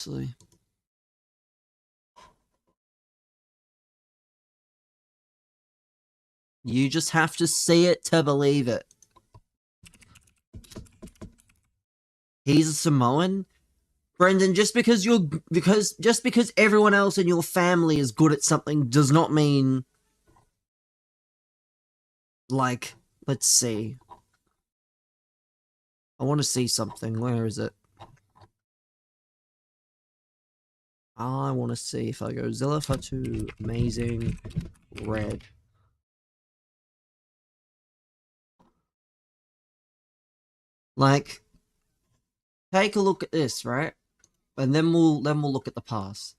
Actually. You just have to see it to believe it. He's a Samoan? Brendan, just because everyone else in your family is good at something does not mean, like, let's see. I want to see something. Where is it? I want to see if I go Zilla Fatu Amazing Red. Like, take a look at this, right? And then we'll look at the past.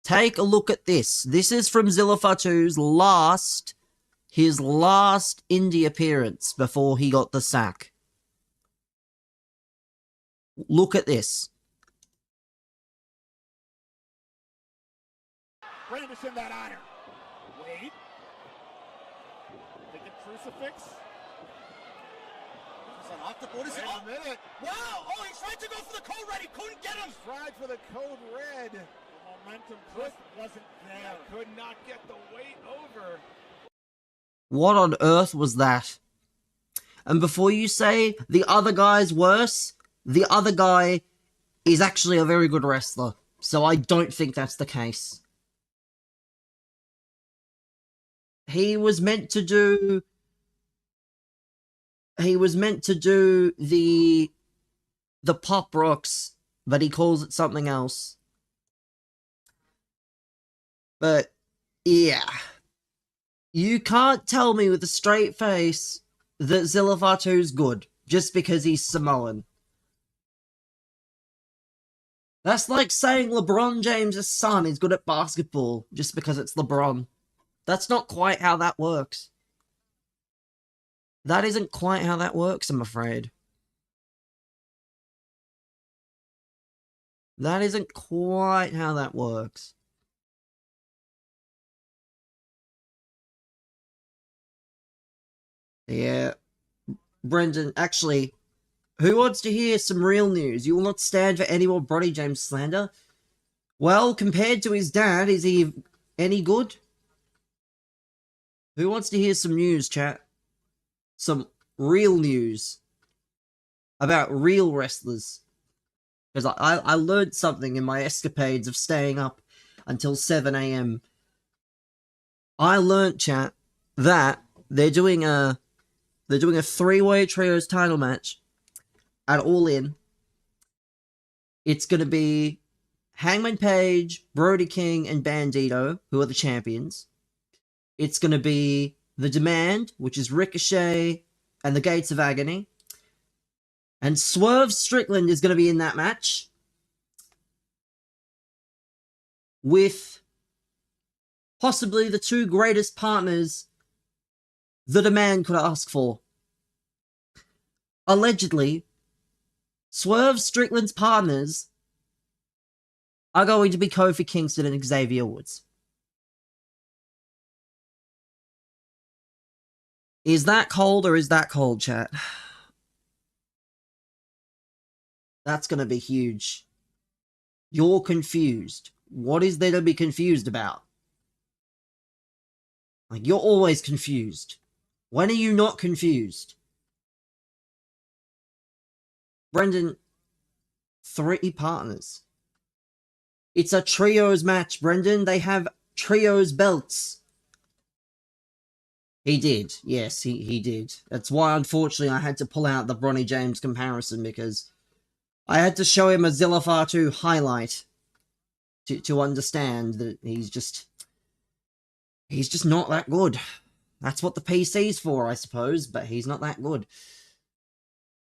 Take a look at this. This is from Zilla Fatu's his last indie appearance before he got the sack. Look at this. Brandishing that iron. Wait. Thinking crucifix. What is it? Wait a minute. Wow! Oh, he tried to go for the code red. He couldn't get him. He tried for the code red. The momentum just wasn't there. Could not get the weight over. What on earth was that? And before you say the other guy's worse, the other guy is actually a very good wrestler. So I don't think that's the case. He was meant to do the pop rocks, but he calls it something else. But yeah. You can't tell me with a straight face that Zilla Fatu's good just because he's Samoan. That's like saying LeBron James' son is good at basketball just because it's LeBron. That's not quite how that works. That isn't quite how that works, I'm afraid. That isn't quite how that works. Yeah. Brendan, actually, who wants to hear some real news? You will not stand for any more Bronny James slander? Well, compared to his dad, is he any good? Who wants to hear some news, chat? Some real news about real wrestlers. Because I learned something in my escapades of staying up until 7 AM. I learned, chat, that they're doing a three-way trios title match at All In. It's going to be Hangman Page, Brody King, and Bandito, who are the champions. It's going to be The Demand, which is Ricochet and the Gates of Agony. And Swerve Strickland is going to be in that match with possibly the two greatest partners that a man could ask for. Allegedly, Swerve Strickland's partners are going to be Kofi Kingston and Xavier Woods. Is that cold or is that cold, chat? That's going to be huge. You're confused. What is there to be confused about? Like, you're always confused. When are you not confused? Brendan, 3 partners. It's a trios match, Brendan. They have trios belts. He did. Yes, he did. That's why, unfortunately, I had to pull out the Bronny James comparison, because I had to show him a Zilla Fatu highlight to understand that he's just not that good. That's what the PC's for, I suppose, but he's not that good.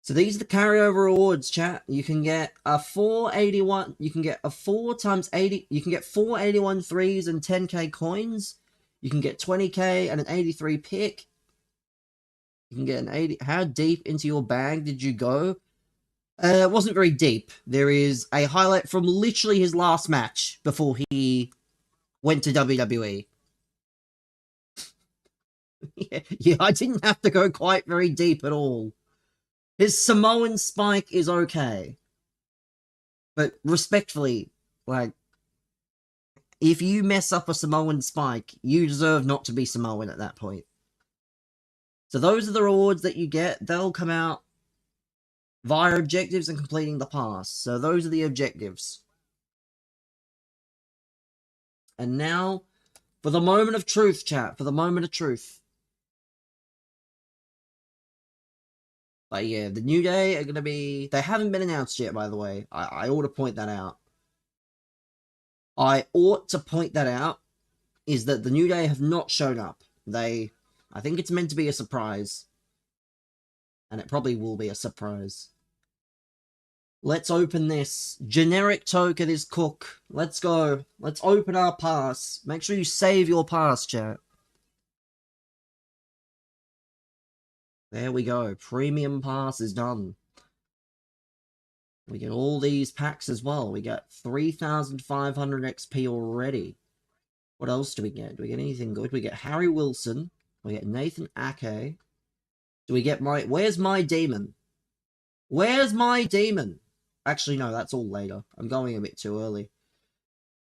So these are the carryover awards, chat. You can get a 481, you can get a 4 times 80, you can get 481 threes and 10k coins. You can get 20k and an 83 pick. You can get an 80. How deep into your bag did you go? It wasn't very deep. There is a highlight from literally his last match before he went to WWE. yeah, I didn't have to go quite very deep at all. His Samoan spike is okay. But respectfully, like, if you mess up a Samoan spike, you deserve not to be Samoan at that point. So those are the rewards that you get. They'll come out via objectives and completing the pass. So those are the objectives. And now, for the moment of truth, chat. For the moment of truth. But yeah, the New Day are going to be... They haven't been announced yet, by the way. I ought to point that out. Is that the New Day have not shown up. I think it's meant to be a surprise. And it probably will be a surprise. Let's open this. Generic token is Cook. Let's go. Let's open our pass. Make sure you save your pass, chat. There we go. Premium pass is done. We get all these packs as well. We got 3,500 XP already. What else do we get? Do we get anything good? We get Harry Wilson. We get Nathan Ake. Do we get my... Where's my demon? Where's my demon? Actually, no, that's all later. I'm going a bit too early.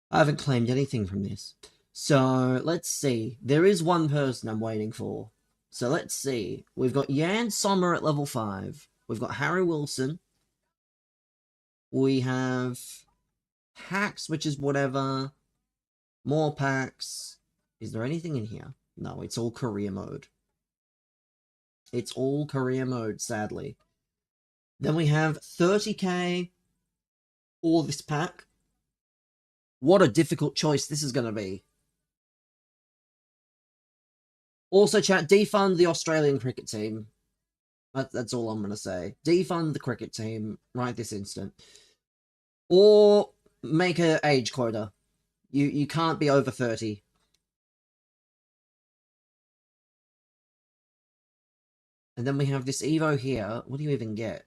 I haven't claimed anything from this. So, let's see. There is one person I'm waiting for. So, let's see. We've got Jan Sommer at level 5. We've got Harry Wilson. We have Hacks, which is whatever. More packs. Is there anything in here? No, it's all career mode. It's all career mode, sadly. Then we have 30k for this pack. What a difficult choice this is going to be. Also, chat, defund the Australian cricket team. That's all I'm going to say. Defund the cricket team right this instant. Or make an age quota. You can't be over 30. And then we have this Evo here. What do you even get?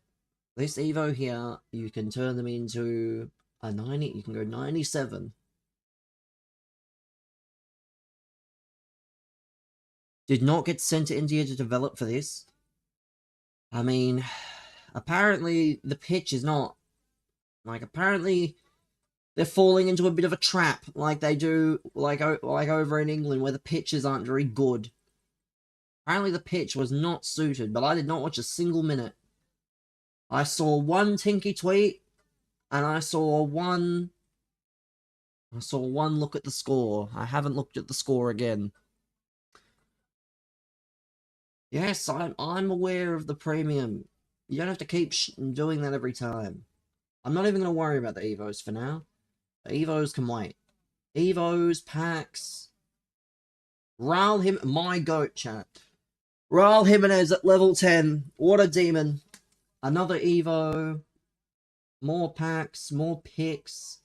This Evo here, you can turn them into a 90. You can go 97. Did not get sent to India to develop for this. I mean, apparently the pitch is not... Like, apparently they're falling into a bit of a trap, like they do, like over in England, where the pitches aren't very good. Apparently the pitch was not suited, but I did not watch a single minute. I saw one Tinky tweet, and I saw one look at the score. I haven't looked at the score again. Yes, I'm aware of the premium. You don't have to keep doing that every time. I'm not even going to worry about the Evos for now. The Evos can wait. Evos, packs. My goat, chat. Raul Jimenez at level 10. What a demon. Another Evo. More packs, more picks.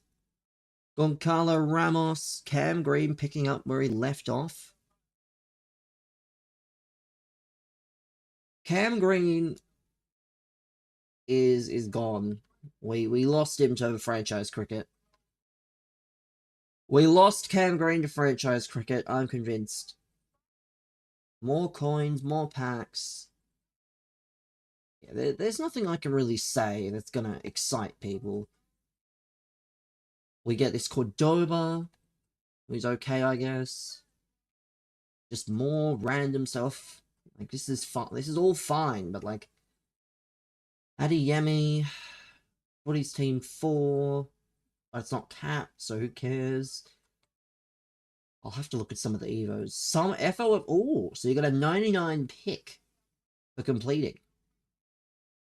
Goncalo Ramos. Cam Green picking up where he left off. Cam Green is gone. We lost him to franchise cricket. We lost Cam Green to franchise cricket, I'm convinced. More coins, more packs. Yeah, there's nothing I can really say that's gonna excite people. We get this Cordoba, who's okay, I guess. Just more random stuff. Like, this is fun. This is all fine, but like... Adeyemi... What is team 4? It's not capped, so who cares? I'll have to look at some of the Evos. Some FO of... Oh, so you got a 99 pick for completing.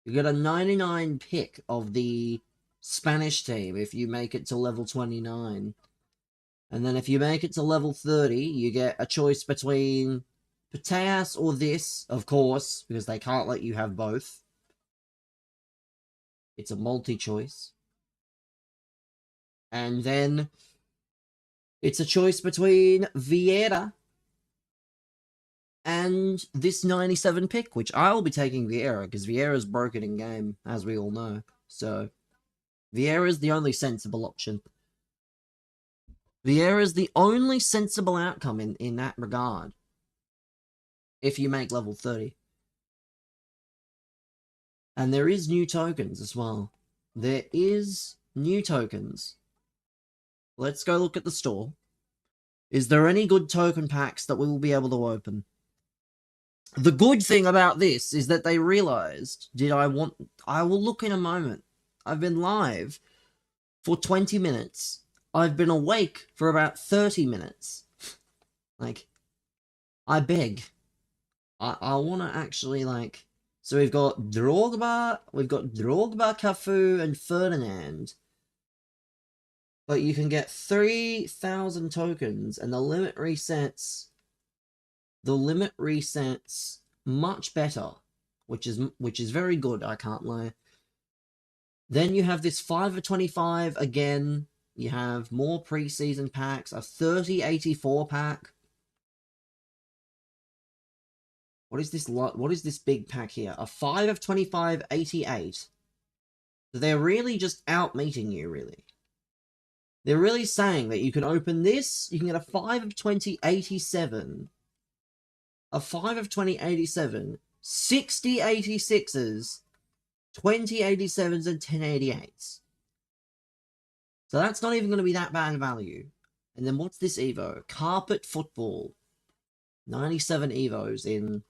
You got a 99 pick of the Spanish team if you make it to level 29. And then if you make it to level 30, you get a choice between Pateas or this, of course, because they can't let you have both. It's a multi-choice. And then it's a choice between Vieira and this 97 pick, which I'll be taking Vieira, because Vieira's broken in game, as we all know. So, Vieira's the only sensible option. Vieira's the only sensible outcome in that regard. If you make level 30. And there is new tokens as well. There is New tokens. Let's go look at the store. Is there any good token packs that we will be able to open? The good thing about this is that they realized, I will look in a moment. I've been live for 20 minutes. I've been awake for about 30 minutes. Like, I beg. I want to actually, like... So we've got Drogba, Cafu, and Ferdinand. But you can get 3,000 tokens, and the limit resets... The limit resets much better, which is very good, I can't lie. Then you have this 5 of 25 again. You have more preseason packs, a 30-84 pack. What is this big pack here? A 5 of 25 88. So they're really just out-meeting you, really. They're really saying that you can open this, you can get a 5 of 20 87. A 5 of 20 87, 60 86s, 20 87s, and 10 88s. So that's not even going to be that bad value. And then what's this Evo? Carpet Football. 97 Evos in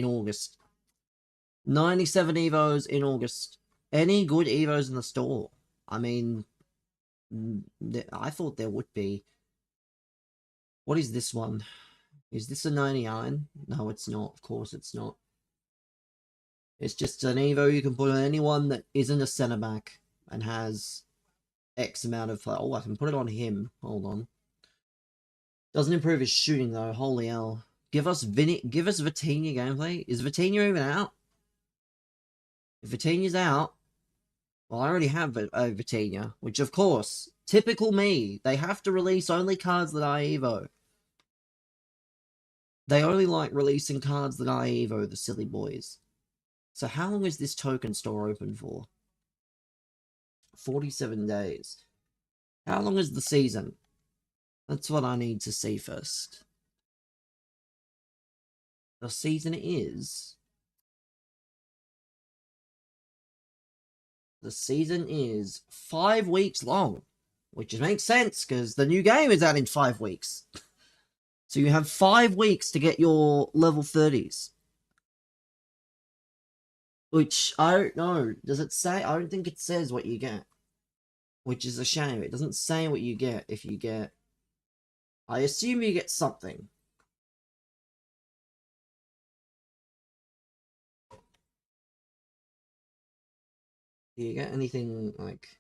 August. 97 Evos in August. Any good Evos in the store? I mean, I thought there would be. What is this one? Is this a 99? No, it's not. Of course it's not. It's just an Evo you can put on anyone that isn't a centre-back and has X amount of... Oh, I can put it on him. Hold on. Doesn't improve his shooting, though. Holy hell. Give us Vitinha gameplay. Is Vitinha even out? If Vitinha's out... Well, I already have a Vitinha, which, of course, typical me. They have to release only cards that I Evo. They only like releasing cards that I Evo, the silly boys. So how long is this token store open for? 47 days. How long is the season? That's what I need to see first. The season is... The season is 5 weeks long. Which makes sense, because the new game is out in 5 weeks. So you have 5 weeks to get your level 30s. Which, I don't know. Does it say? I don't think it says what you get. Which is a shame. It doesn't say what you get if you get... I assume you get something. Do you get anything, like...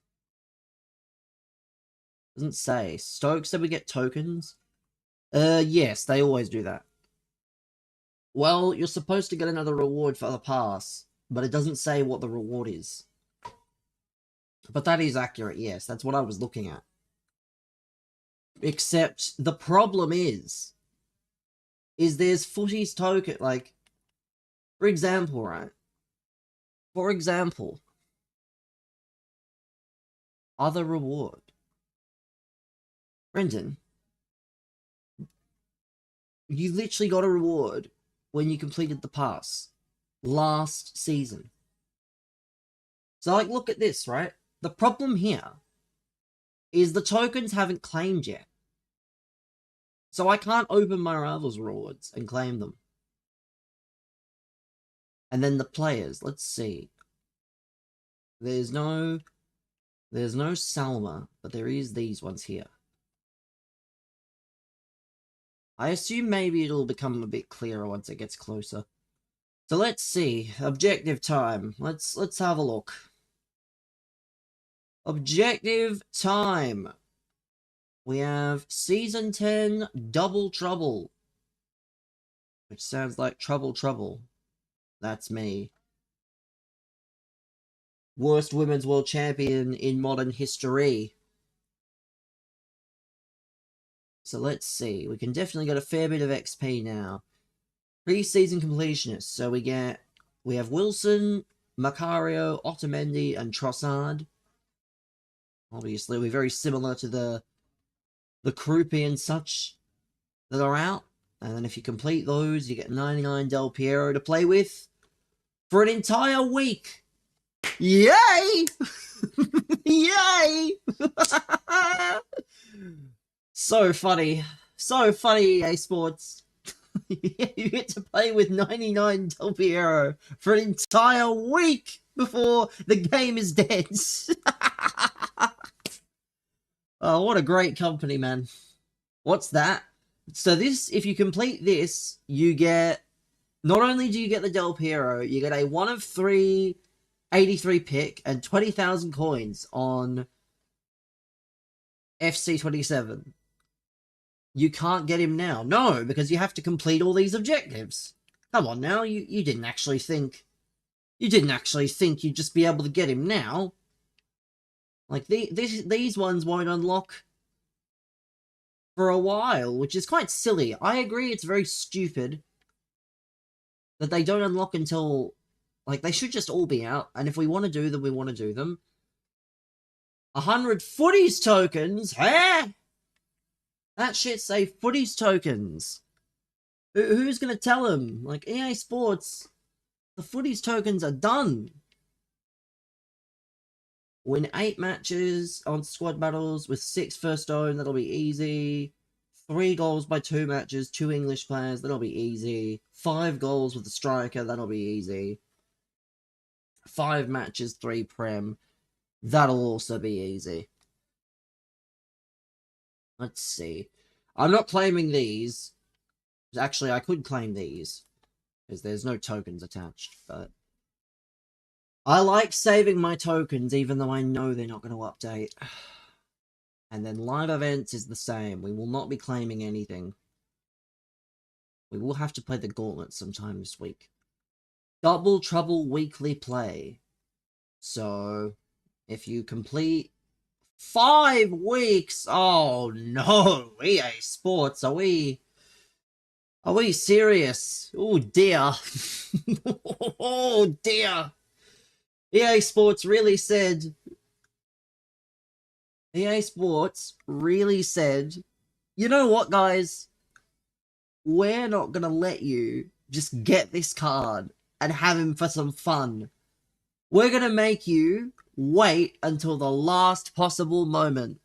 Doesn't say. Stoke said we get tokens. Yes, they always do that. Well, you're supposed to get another reward for the pass, but it doesn't say what the reward is. But that is accurate, yes. That's what I was looking at. Except, the problem is there's footy's token, like, for example, right? For example, other reward. Brendan, you literally got a reward when you completed the pass last season. So, like, look at this, right? The problem here is the tokens haven't claimed yet. So I can't open my rivals rewards and claim them. And then the players, let's see. There's no Salma, but there is these ones here. I assume maybe it'll become a bit clearer once it gets closer. So let's see. Objective time. Let's have a look. Objective time. We have Season 10 Double Trouble. Which sounds like Trouble. That's me. Worst Women's World Champion in modern history. So let's see. We can definitely get a fair bit of XP now. Pre-season completionists. So we have Wilson, Macario, Otamendi, and Trossard. Obviously, we're very similar to the Krupi and such that are out. And then if you complete those, you get 99 Del Piero to play with for an entire week. Yay! Yay! So funny. So funny, EA Sports. You get to play with 99 Del Piero for an entire week before the game is dead. Oh, what a great company, man. What's that? So this, if you complete this, you get, not only do you get the Del Piero, you get a 1 of 3 83 pick and 20,000 coins on FC27. You can't get him now. No, because you have to complete all these objectives. Come on now, you didn't actually think... You didn't actually think you'd just be able to get him now. Like, these ones won't unlock for a while, which is quite silly. I agree it's very stupid that they don't unlock until... Like, they should just all be out, and if we want to do them, we want to do them. 100 footies tokens? Huh? That shit say footies tokens. Who's gonna tell him? Like, EA Sports, the footies tokens are done. Win 8 matches on squad battles with 6 first own, that'll be easy. 3 goals by 2 matches, 2 English players, that'll be easy. 5 goals with a striker, that'll be easy. 5 matches, 3 Prem, that'll also be easy. Let's see. I'm not claiming these. Actually, I could claim these, because there's no tokens attached, but... I like saving my tokens, even though I know they're not going to update. And then live events is the same. We will not be claiming anything. We will have to play the gauntlet sometime this week. Double Trouble weekly play. So, if you complete 5 weeks, oh no, EA Sports, are we serious? Oh dear. Oh dear. EA Sports really said, you know what, guys? We're not gonna let you just get this card and have him for some fun. We're gonna make you wait until the last possible moment.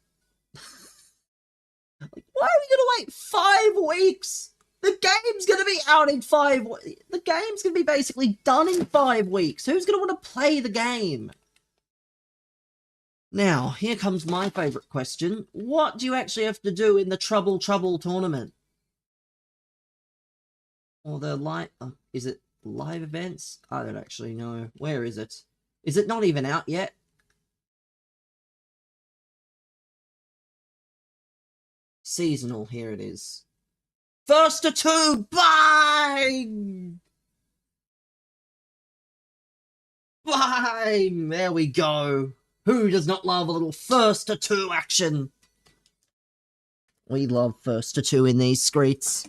Like, why are we gonna wait 5 weeks? The game's gonna be out in 5 weeks. The game's gonna be basically done in 5 weeks. Who's gonna want to play the game? Now, here comes my favourite question. What do you actually have to do in the Trouble tournament? Or the live... is it live events? I don't actually know. Where is it? Is it not even out yet? Seasonal, here it is. First to 2, bang! Bang! There we go. Who does not love a little first to 2 action? We love first to 2 in these streets.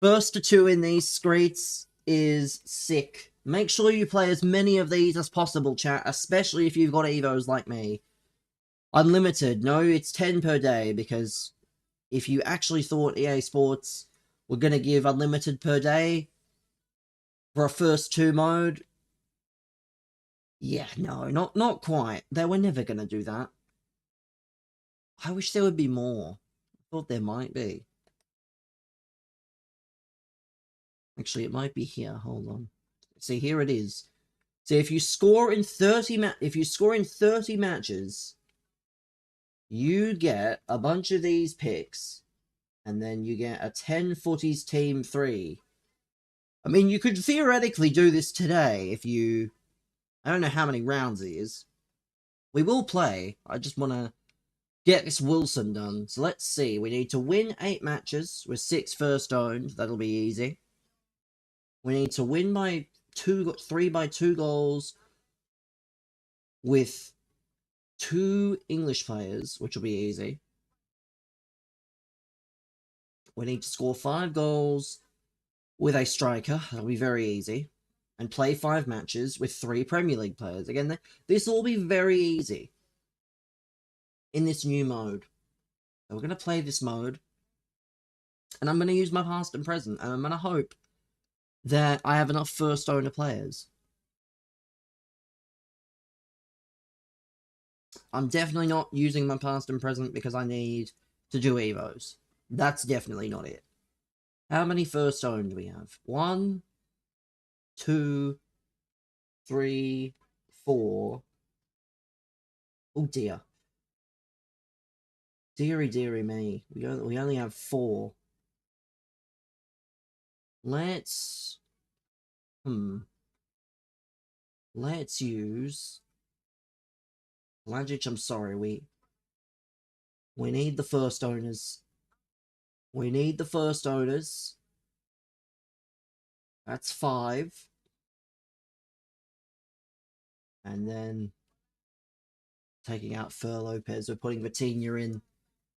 First to 2 in these streets is sick. Make sure you play as many of these as possible, chat, especially if you've got Evos like me. Unlimited. No, it's 10 per day, because if you actually thought EA Sports were going to give unlimited per day for a first 2 mode, yeah, no, not quite. They were never going to do that. I wish there would be more. I thought there might be. Actually, it might be here. Hold on. See, here it is. See, if you score in 30 matches, you get a bunch of these picks, and then you get a 10 footies team 3. I mean, you could theoretically do this today if you... I don't know how many rounds it is. We will play. I just want to get this Wilson done. So let's see. We need to win 8 matches with 6 first owned. That'll be easy. We need to win by 3 by 2 goals with 2 English players, which will be easy. We need to score 5 goals with a striker. That'll be very easy. And play 5 matches with 3 Premier League players. Again, this will be very easy in this new mode. So we're going to play this mode. And I'm going to use my past and present. And I'm going to hope that I have enough first owner players. I'm definitely not using my past and present because I need to do Evos. That's definitely not it. How many first owned do we have? 1, 2, 3, 4. Oh dear. Deary, deary me. We only have 4. Let's... Let's use... Lagic, I'm sorry, we need the first owners. We need the first owners. That's 5. And then taking out Fer Lopez, we're putting Vitinha in.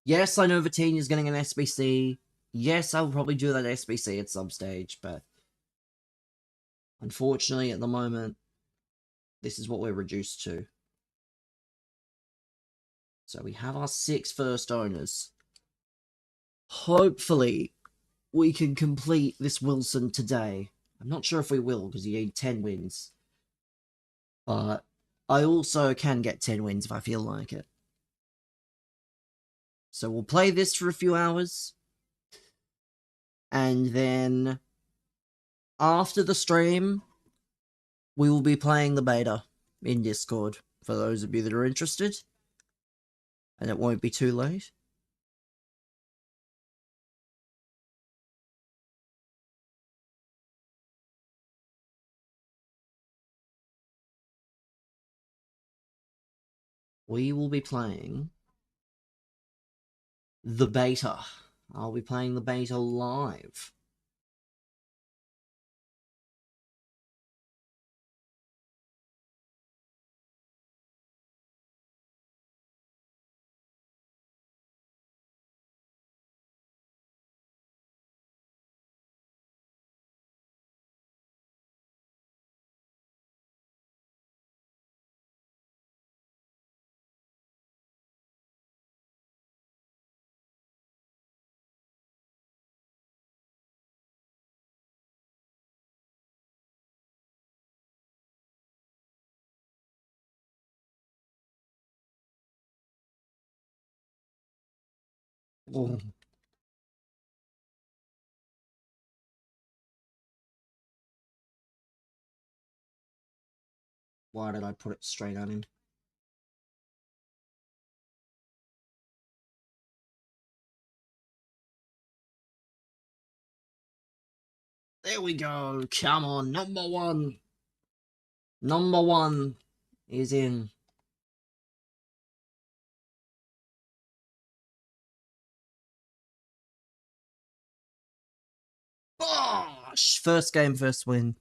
Yes, I know Vitinha's getting an SBC. Yes, I'll probably do that SBC at some stage, but unfortunately at the moment, this is what we're reduced to. So we have our 6 first owners. Hopefully, we can complete this Wilson today. I'm not sure if we will, because you need 10 wins. But I also can get 10 wins if I feel like it. So we'll play this for a few hours. And then, after the stream, we will be playing the beta in Discord, for those of you that are interested. And it won't be too late. We will be playing the beta. I'll be playing the beta live. Oh. Why did I put it straight on him? There we go. Come on, number 1. Number 1 is in. Bosh! First game, first win.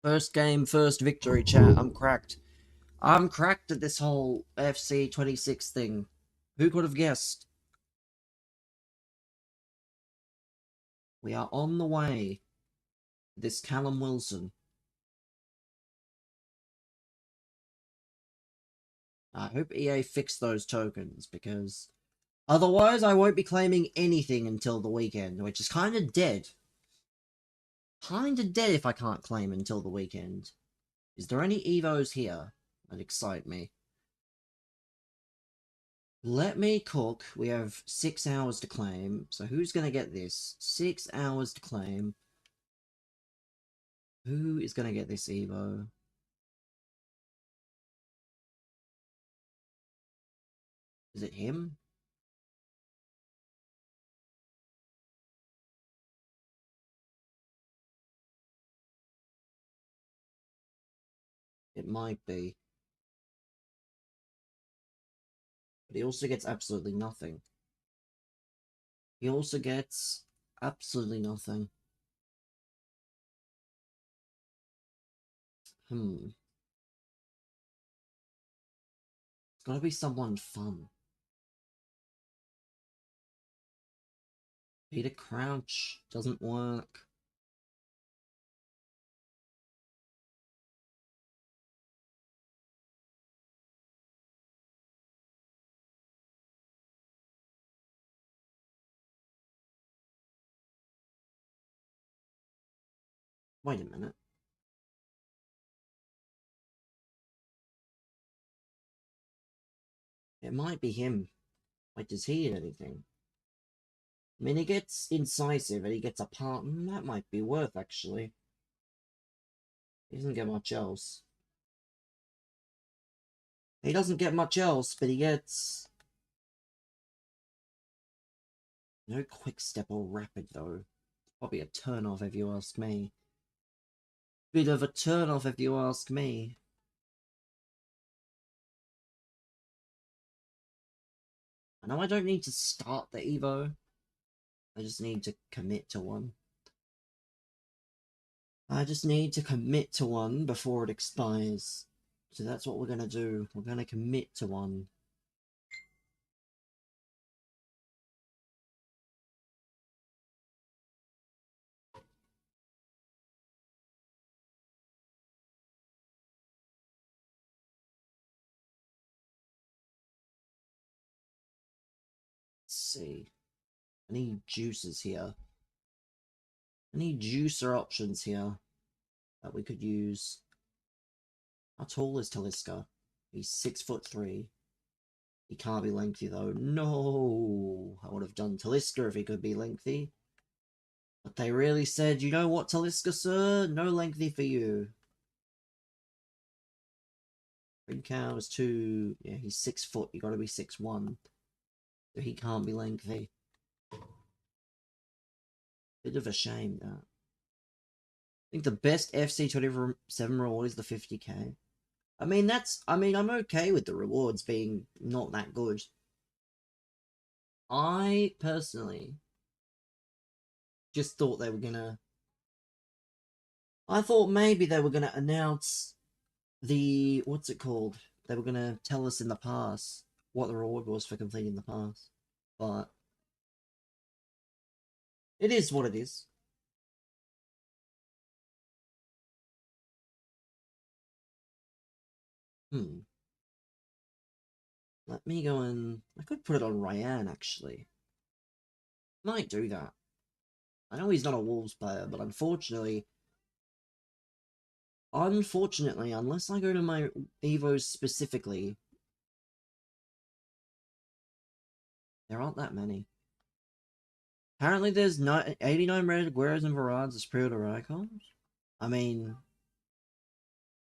First game, first victory, chat. I'm cracked. I'm cracked at this whole FC 26 thing. Who could have guessed? We are on the way. This Callum Wilson. I hope EA fix those tokens, because otherwise I won't be claiming anything until the weekend, which is kind of dead. Kind of dead if I can't claim until the weekend. Is there any Evos here that excite me? Let me cook. We have 6 hours to claim. So who's going to get this? 6 hours to claim. Who is going to get this Evo? Is it him? It might be. But he also gets absolutely nothing. He also gets Absolutely nothing. It's gotta be someone fun. Peter Crouch doesn't work. Wait a minute. It might be him. Wait, does he hit anything? I mean, he gets incisive and he gets a part. That might be worth, actually. He doesn't get much else. He doesn't get much else, but he gets... No quick step or rapid, though. Probably a turn-off if you ask me. Bit of a turn-off if you ask me. I know I don't need to start the Evo. I just need to commit to one. I just need to commit to one before it expires. So that's what we're going to do. We're going to commit to one. Let's see. I need juices here. I need juicer options here that we could use. How tall is Talisca? He's 6'3". He can't be lengthy though. No! I would have done Talisca if he could be lengthy. But they really said, you know what, Talisca, sir? No lengthy for you. Ring count is 2. Yeah, he's 6 foot. You gotta be 6'1". So he can't be lengthy. Bit of a shame, that. I think the best FC27 reward is the 50k. I mean, I'm okay with the rewards being not that good. I, personally, just thought they were gonna... I thought maybe they were gonna announce the... What's it called? They were gonna tell us in the pass what the reward was for completing the pass. But... it is what it is. Let me go and... I could put it on Ryan, actually. Might do that. I know he's not a Wolves player, but unfortunately, unless I go to my Evos specifically, there aren't that many. Apparently there's 89 red Agueros and Varades as pre-order icons. I mean,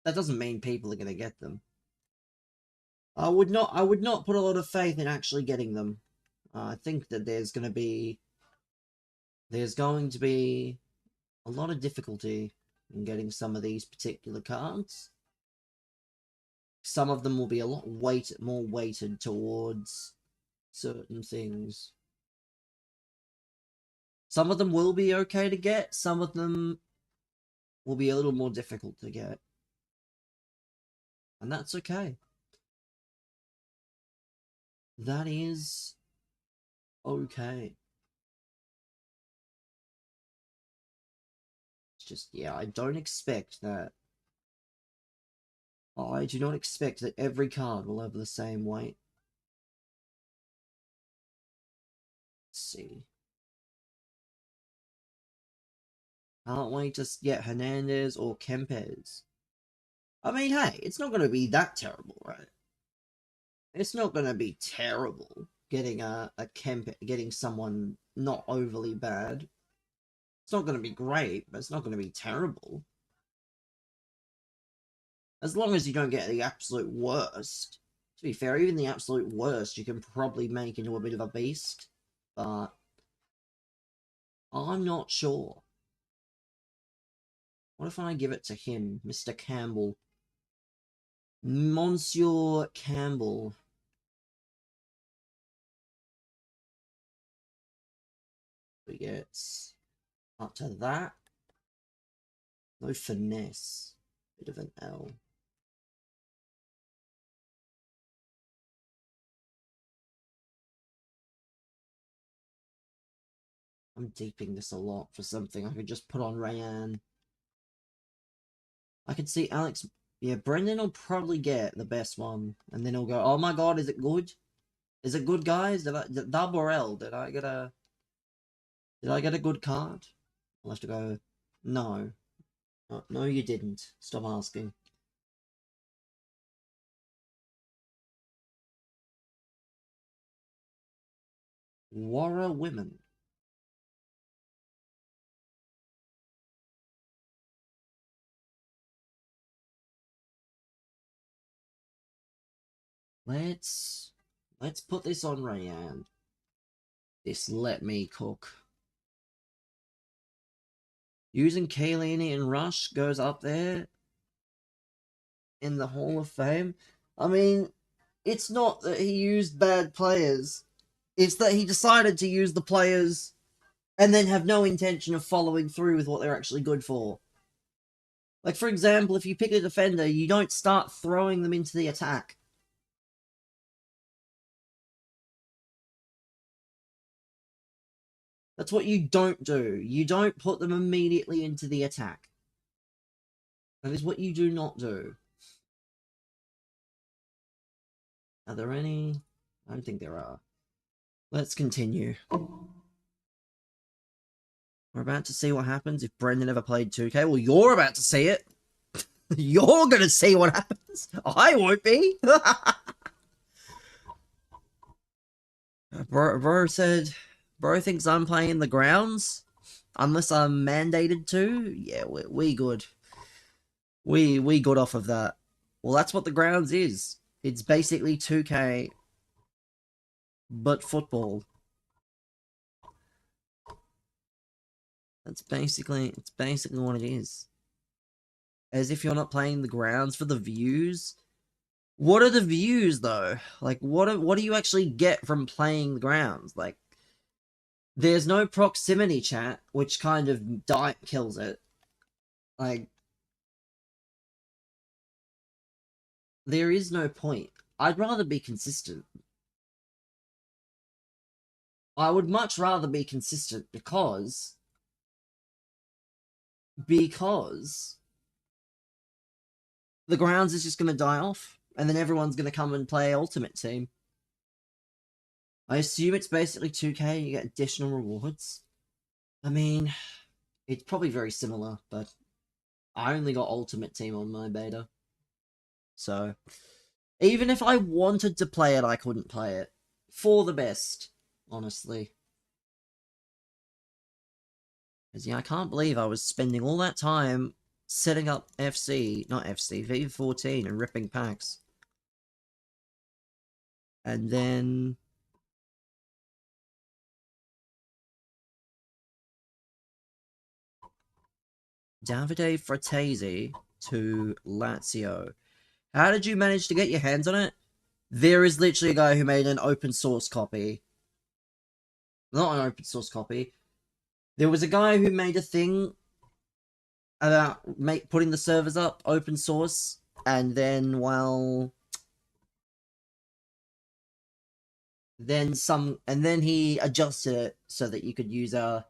that doesn't mean people are going to get them. I would not put a lot of faith in actually getting them. I think that there's going to be a lot of difficulty in getting some of these particular cards. Some of them will be a lot more weighted towards certain things. Some of them will be okay to get, some of them will be a little more difficult to get. And that's okay. That is okay. It's just, yeah, I don't expect that. I do not expect that every card will have the same weight. Let's see. Can't wait to get Hernandez or Kempes. I mean, hey, it's not going to be that terrible, right? It's not going to be terrible getting getting someone not overly bad. It's not going to be great, but it's not going to be terrible. As long as you don't get the absolute worst. To be fair, even the absolute worst you can probably make into a bit of a beast. But I'm not sure. What if I give it to him, Mr. Campbell? Monsieur Campbell. We get up to that. No finesse. Bit of an L. I'm deeping this a lot for something I could just put on Rayanne. I could see Alex... Yeah, Brendan will probably get the best one. And then he'll go, oh my god, is it good? Is it good, guys? Did dub or L? Did I get a good card? I'll have to go, no. No, you didn't. Stop asking. Warra Women. Let's put this on Rayanne. This let me cook. Using Kaylini and Rush goes up there in the Hall of Fame. I mean, it's not that he used bad players. It's that he decided to use the players and then have no intention of following through with what they're actually good for. Like, for example, if you pick a defender, you don't start throwing them into the attack. That's what you don't do. You don't put them immediately into the attack. That is what you do not do. Are there any? I don't think there are. Let's continue. We're about to see what happens if Brendan ever played 2K. Well, you're about to see it. You're gonna see what happens. I won't be. Bro said, bro thinks I'm playing the grounds unless I'm mandated to. Yeah, we good. We good off of that. Well, that's what the grounds is. It's basically 2K, but football. It's basically what it is. As if you're not playing the grounds for the views. What are the views though? Like, what do you actually get from playing the grounds? Like, there's no proximity chat, which kind of kills it. Like, there is no point. I'd rather be consistent. I would much rather be consistent because the grounds is just going to die off, and then everyone's going to come and play Ultimate Team. I assume it's basically 2K, you get additional rewards. I mean, it's probably very similar, but I only got Ultimate Team on my beta. So, even if I wanted to play it, I couldn't play it. For the best, honestly. Because, yeah, I can't believe I was spending all that time setting up FIFA 14 and ripping packs. And then... Davide Fratesi to Lazio. How did you manage to get your hands on it? There is literally a guy who made an open source copy. Not an open source copy. There was a guy who made a thing about putting the servers up open source, and then, well... then he adjusted it so that you could use a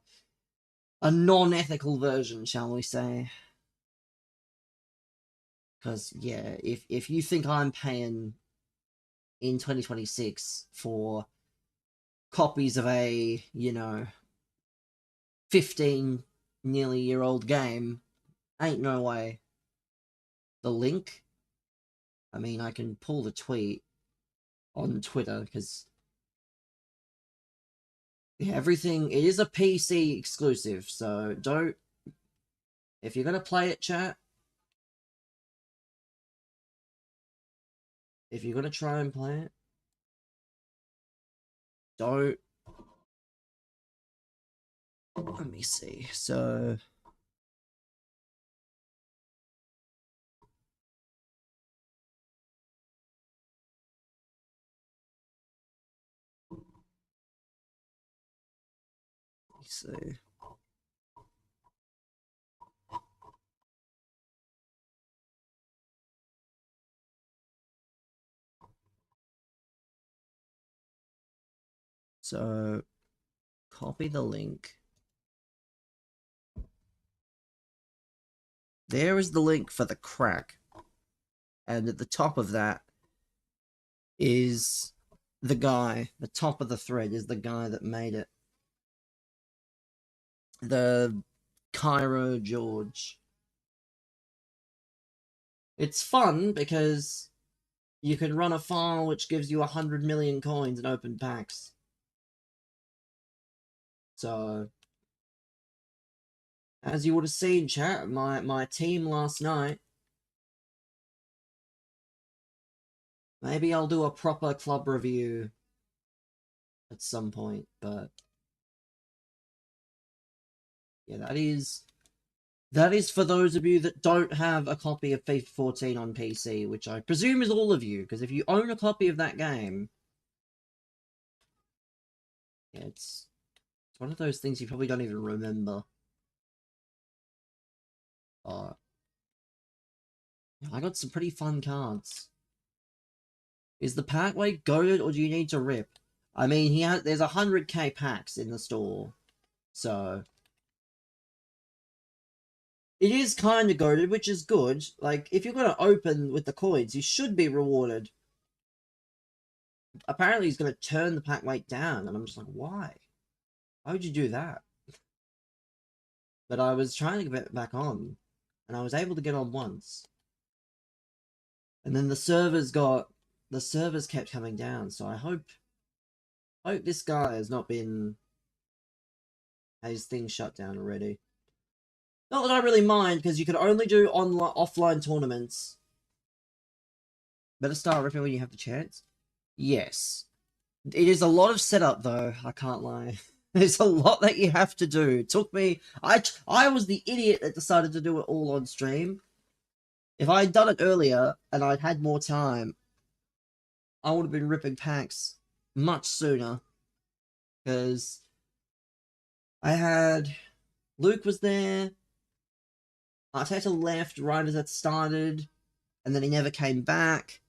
non-ethical version, shall we say. Because, yeah, if you think I'm paying in 2026 for copies of a, 15 nearly year old game, ain't no way. The link, I mean, I can pull the tweet on Twitter, because everything, it is a PC exclusive, so don't, if you're going to play it, chat, if you're going to try and play it, don't, let me see, so... see. So, copy the link. There is the link for the crack. And at the top of that is the guy. The top of the thread is the guy that made it. The Cairo George. It's fun because you can run a file which gives you 100 million coins and open packs. So, as you would have seen, chat, my team last night. Maybe I'll do a proper club review at some point, but yeah, that is for those of you that don't have a copy of FIFA 14 on PC, which I presume is all of you, because if you own a copy of that game, yeah, it's one of those things you probably don't even remember. I got some pretty fun cards. Is the pack weight goated, or do you need to rip? I mean, there's 100k packs in the store, so it is kind of goated, which is good. Like, if you're going to open with the coins, you should be rewarded. Apparently, he's going to turn the pack weight down, and I'm just like, why? Why would you do that? But I was trying to get back on, and I was able to get on once. And then the servers kept coming down, so I hope this guy has not been his thing shut down already. Not that I really mind, because you can only do offline tournaments. Better start ripping when you have the chance. Yes. It is a lot of setup, though, I can't lie. There's a lot that you have to do. It took me... I was the idiot that decided to do it all on stream. If I had done it earlier, and I'd had more time, I would have been ripping packs much sooner. Because I had... Luke was there. Arteta left right as it started. And then he never came back.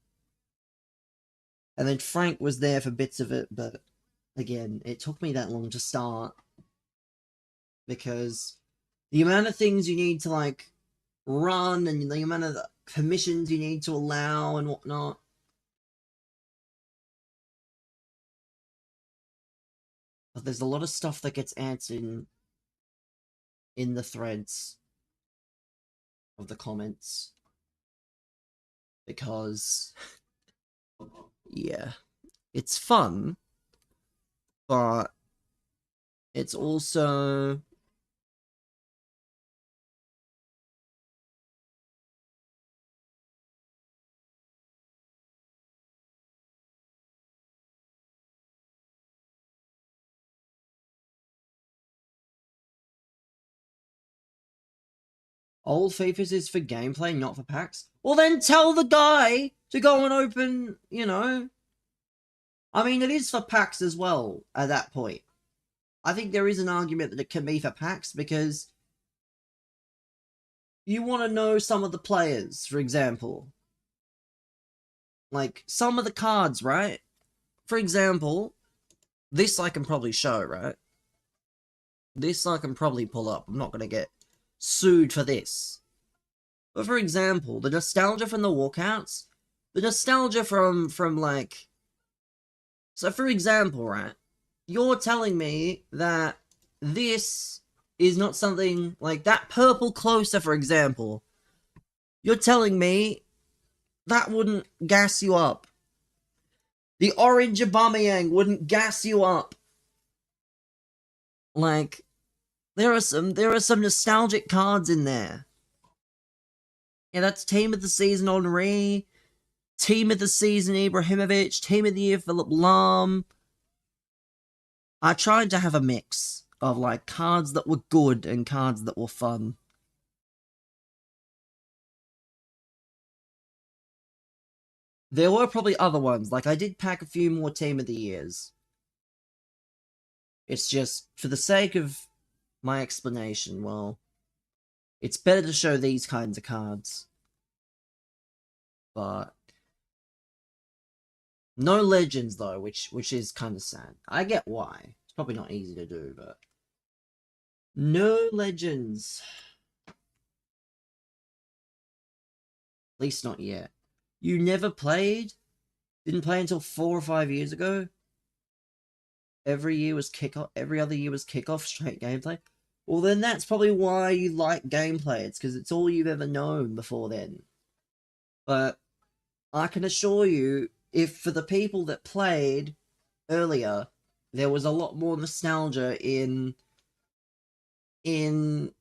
And then Frank was there for bits of it, but again, it took me that long to start. Because the amount of things you need to, like, run, and the amount of permissions you need to allow and whatnot. But there's a lot of stuff that gets answered in the threads of the comments. Because... yeah, it's fun, but it's also old FIFAs is for gameplay, not for packs. Well, then tell the guy to go and open, you know. I mean, it is for packs as well at that point. I think there is an argument that it can be for packs because you want to know some of the players, for example. Like, some of the cards, right? For example, this I can probably show, right? This I can probably pull up. I'm not going to get sued for this. But for example, the nostalgia from the walkouts, the nostalgia from like... So for example, right, you're telling me that this is not something like that purple closer, for example. You're telling me that wouldn't gas you up. The orange Aubameyang wouldn't gas you up. Like, there are some nostalgic cards in there. Yeah, that's Team of the Season Henry, Team of the Season Ibrahimovic, Team of the Year Philip Lahm. I tried to have a mix of, like, cards that were good and cards that were fun. There were probably other ones, like I did pack a few more Team of the Years. It's just, for the sake of my explanation, well, it's better to show these kinds of cards. But no legends though, which is kind of sad. I get why. It's probably not easy to do, but no legends. At least not yet. You never played? Didn't play until 4 or 5 years ago? Every year was kickoff. Every other year was kickoff, straight gameplay. Well, then that's probably why you like gameplay. It's because it's all you've ever known before then. But I can assure you, if for the people that played earlier, there was a lot more nostalgia in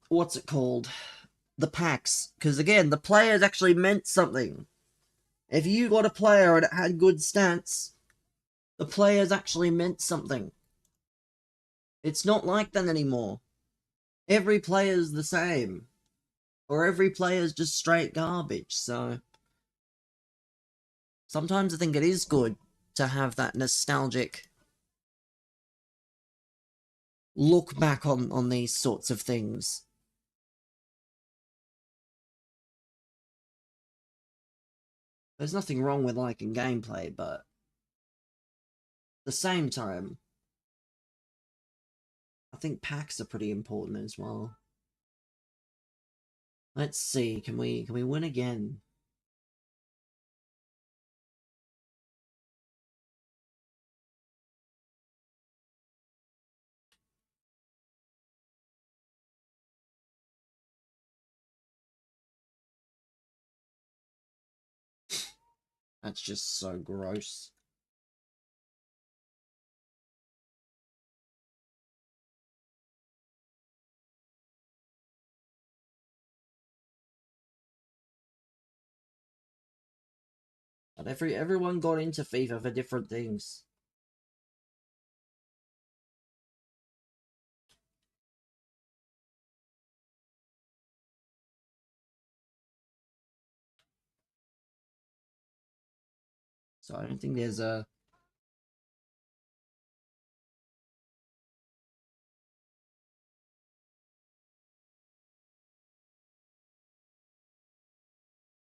what's it called? The packs. Because again, the players actually meant something. If you got a player and it had good stats, the players actually meant something. It's not like that anymore. Every player's the same. Or every player's just straight garbage, so sometimes I think it is good to have that nostalgic look back on these sorts of things. There's nothing wrong with liking gameplay, but at the same time, I think packs are pretty important as well. Let's see, can we win again? That's just so gross. But everyone got into FIFA for different things. So I don't think there's a...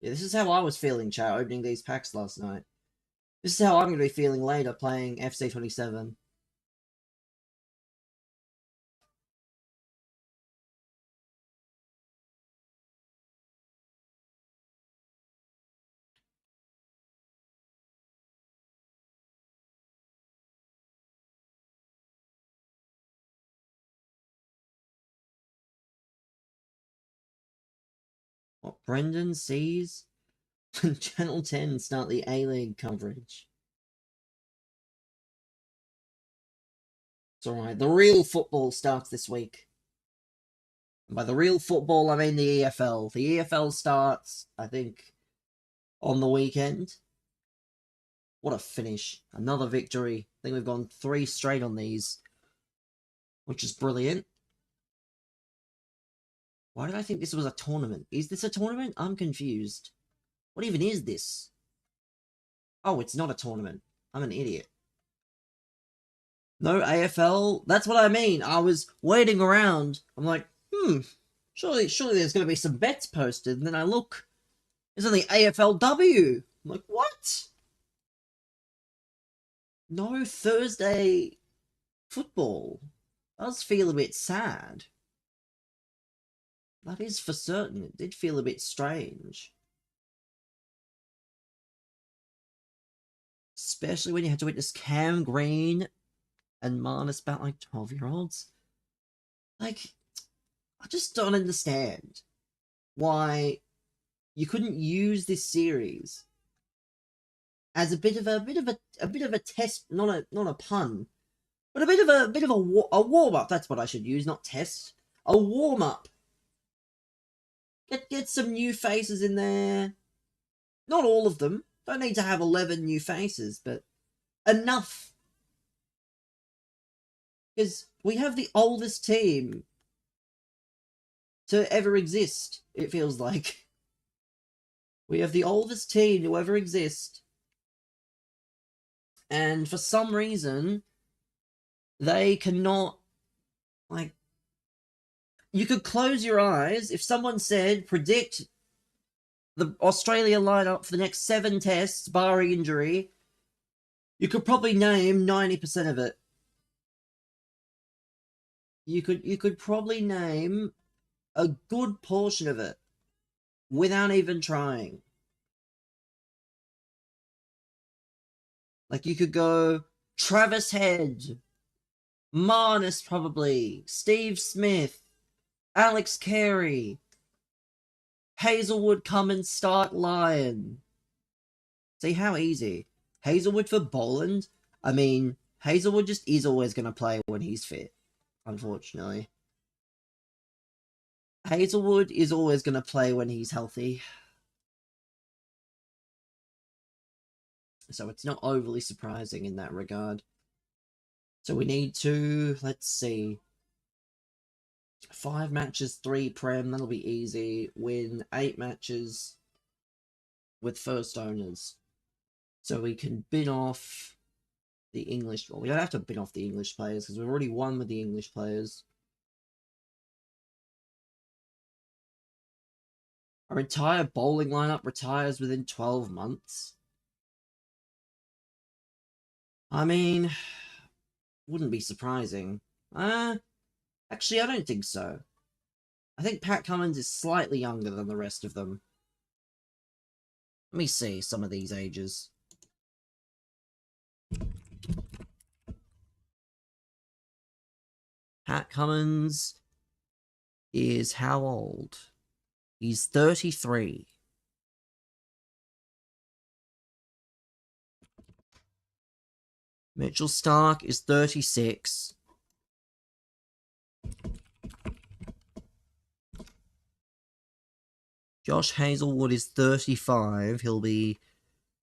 Yeah, this is how I was feeling, chat, opening these packs last night. This is how I'm going to be feeling later playing FC27. What, Brendan sees? Channel 10 start the A-League coverage. It's alright, the real football starts this week. And by the real football, I mean the EFL. The EFL starts, I think, on the weekend. What a finish. Another victory. I think we've gone 3 straight on these, which is brilliant. Why did I think this was a tournament? Is this a tournament? I'm confused. What even is this? Oh, it's not a tournament. I'm an idiot. No AFL? That's what I mean. I was waiting around. I'm like, surely there's going to be some bets posted. And then I look. It's only AFLW. I'm like, what? No Thursday football. Does feel a bit sad. That is for certain. It did feel a bit strange. Especially when you had to witness Cam Green and Marnus bat like 12-year-olds. Like, I just don't understand why you couldn't use this series as a bit of a test, not a pun, but a bit of a warm up. That's what I should use, not test. A warm up. Get some new faces in there. Not all of them. Don't need to have 11 new faces, but enough. Because we have the oldest team to ever exist, it feels like. We have the oldest team to ever exist. And for some reason, They cannot, like, you could close your eyes if someone said predict the Australia lineup for the next 7 tests, barring injury. You could probably name 90% of it. You could probably name a good portion of it without even trying. Like, you could go Travis Head, Marnus probably, Steve Smith, Alex Carey, Hazelwood Cummins Stark Lyon. See how easy. Hazelwood for Boland? I mean, Hazelwood just is always going to play when he's fit, unfortunately. Hazelwood is always going to play when he's healthy. So it's not overly surprising in that regard. So we need to, let's see, 5 matches, 3 Prem, that'll be easy. Win 8 matches with first owners. So we can bin off the English, well, we don't have to bin off the English players because we've already won with the English players. Our entire bowling lineup retires within 12 months. I mean, wouldn't be surprising. Actually, I don't think so. I think Pat Cummins is slightly younger than the rest of them. Let me see some of these ages. Pat Cummins is how old? He's 33. Mitchell Stark is 36. Josh Hazelwood is 35. He'll be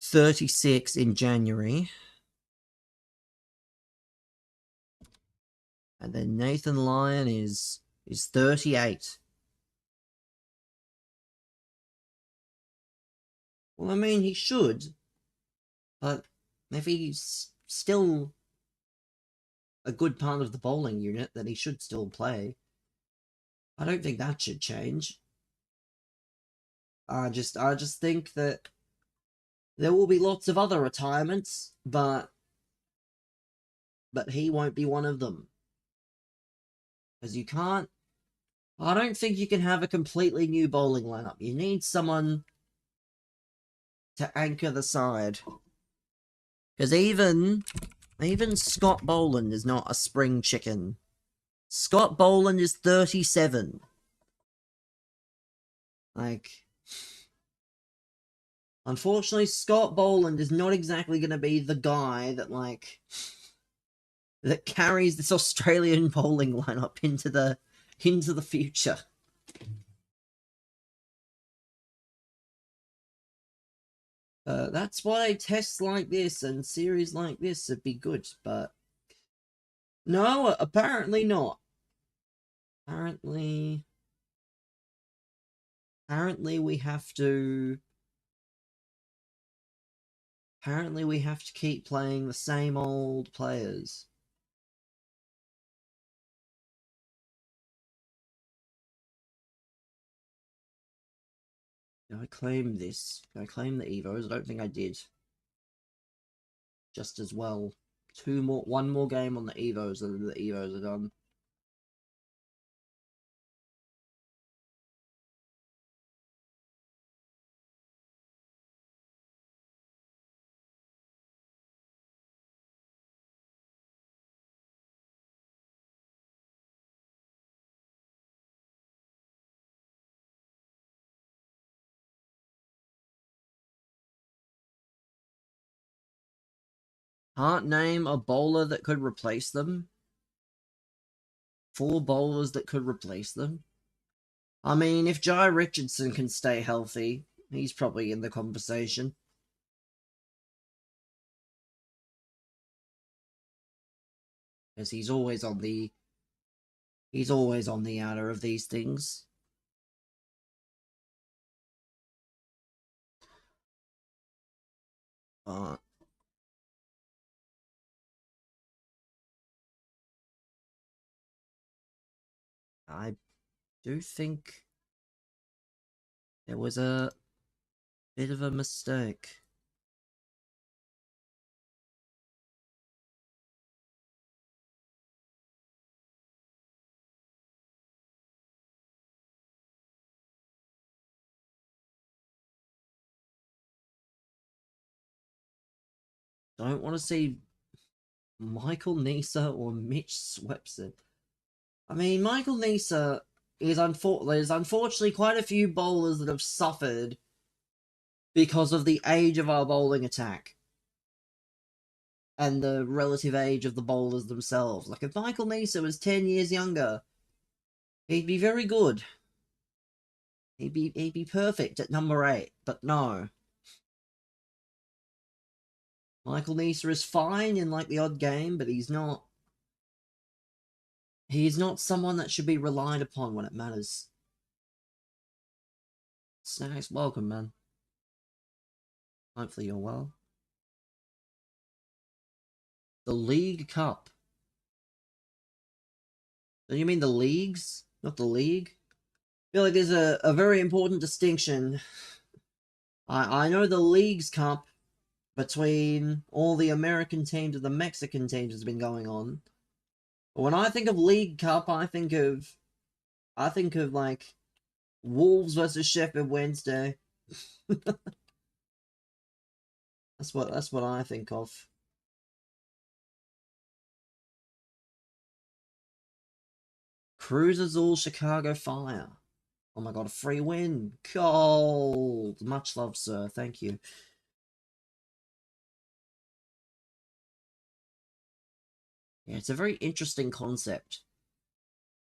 36 in January. And then Nathan Lyon is 38. Well, I mean, he should. But if he's still a good part of the bowling unit, then he should still play. I don't think that should change. I just think that there will be lots of other retirements, but he won't be one of them. Because you can't... I don't think you can have a completely new bowling lineup. You need someone to anchor the side. Because even Scott Boland is not a spring chicken. Scott Boland is 37. Like... Unfortunately, Scott Boland is not exactly going to be the guy that, like... that carries this Australian bowling lineup into the future. That's why tests like this and series like this would be good, but no, apparently not. Apparently we have to. Apparently we have to keep playing the same old players. Did I claim this? Did I claim the Evos? I don't think I did. Just as well. One more game on the Evos, and the Evos are done. Can't name a bowler that could replace them. 4 bowlers that could replace them. I mean, if Jai Richardson can stay healthy, he's probably in the conversation. Because he's always on the outer of these things. I do think there was a bit of a mistake. Don't want to see Michael Nisa or Mitch Swepson. I mean, Michael Nisa is there's unfortunately quite a few bowlers that have suffered because of the age of our bowling attack and the relative age of the bowlers themselves. Like, if Michael Nisa was 10 years younger, he'd be very good. He'd be perfect at number 8, but no. Michael Nisa is fine in, like, the odd game, but he's not someone that should be relied upon when it matters. Snacks, welcome, man. Hopefully you're well. The League Cup. Do you mean the leagues? Not the league? I feel like there's a very important distinction. I know the Leagues Cup between all the American teams and the Mexican teams has been going on. But when I think of League Cup, I think of like Wolves versus Sheffield Wednesday. That's what I think of. Cruz Azul Chicago Fire. Oh my god, a free win. Cold. Much love, sir. Thank you. Yeah, it's a very interesting concept.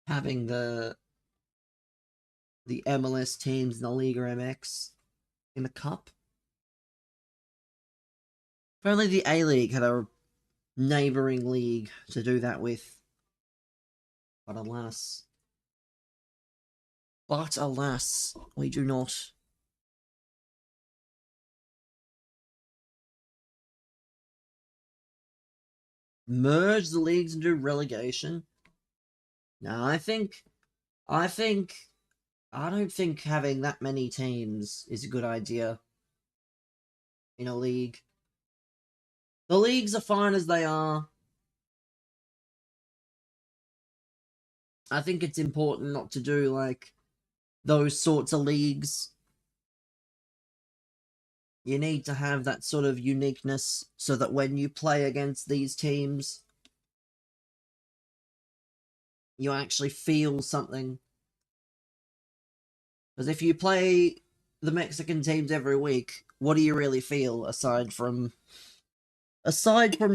Having the MLS teams in the Liga MX in the cup. If only the A-League had a neighbouring league to do that with. But alas. But alas, we do not. Merge the leagues and do relegation? No, I don't think having that many teams is a good idea in a league. The leagues are fine as they are. I think it's important not to do, like, those sorts of leagues. You need to have that sort of uniqueness so that when you play against these teams, you actually feel something. Because if you play the Mexican teams every week, what do you really feel aside from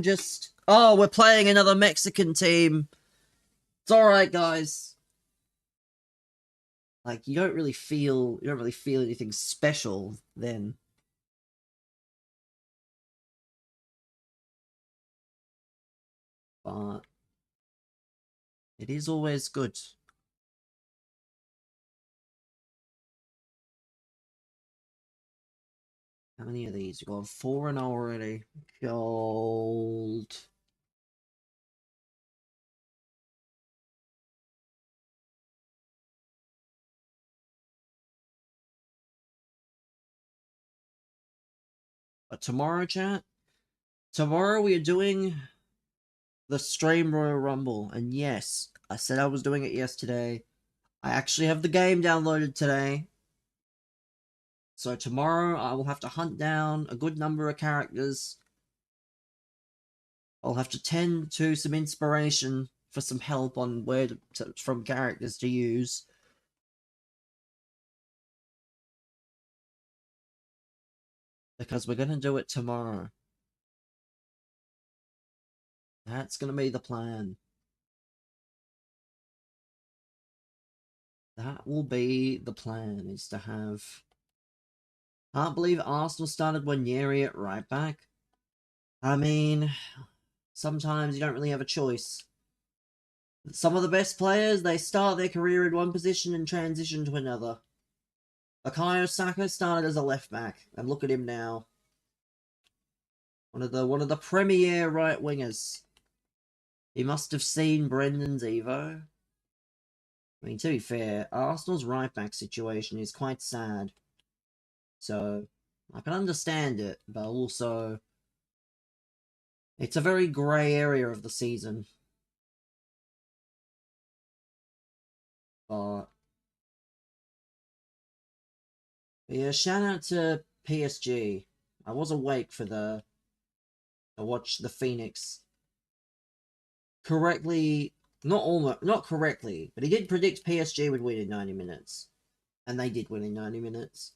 just, oh, we're playing another Mexican team. It's alright, guys. Like, you don't really feel anything special then. But it is always good. How many of these? We've got 4 already. Gold. But tomorrow, chat? Tomorrow we are doing the Stream Royal Rumble. And yes, I said I was doing it yesterday. I actually have the game downloaded today. So tomorrow I will have to hunt down a good number of characters. I'll have to tend to some inspiration for some help on where from characters to use. Because we're going to do it tomorrow. That's going to be the plan. That will be the plan, is to have... Can't believe Arsenal started Wanyeri at right back. I mean, sometimes you don't really have a choice. Some of the best players, they start their career in one position and transition to another. Bukayo Saka started as a left back, and look at him now. One of the premier right wingers. He must have seen Brendan's Evo. I mean, to be fair, Arsenal's right-back situation is quite sad. So, I can understand it, but also, it's a very grey area of the season. But yeah, shout out to PSG. I was awake for to watch the Phoenix correctly, not correctly, but he did predict PSG would win in 90 minutes. And they did win in 90 minutes.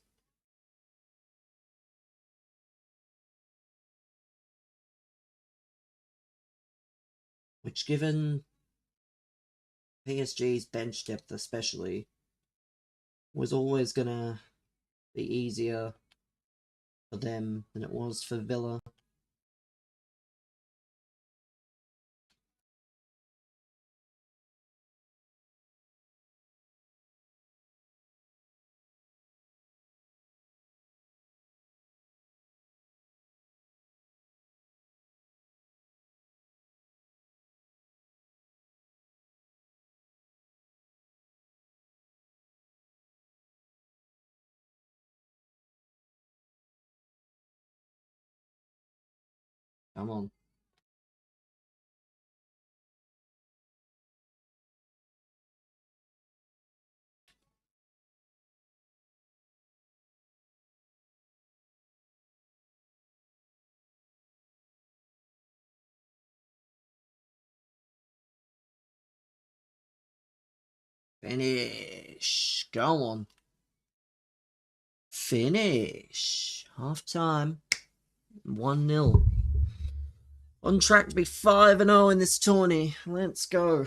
Which, given PSG's bench depth especially, was always gonna be easier for them than it was for Villa. Come on. Finish. Go on. Finish. Half time. 1-0. On track to be 5-0 in this tourney. Let's go.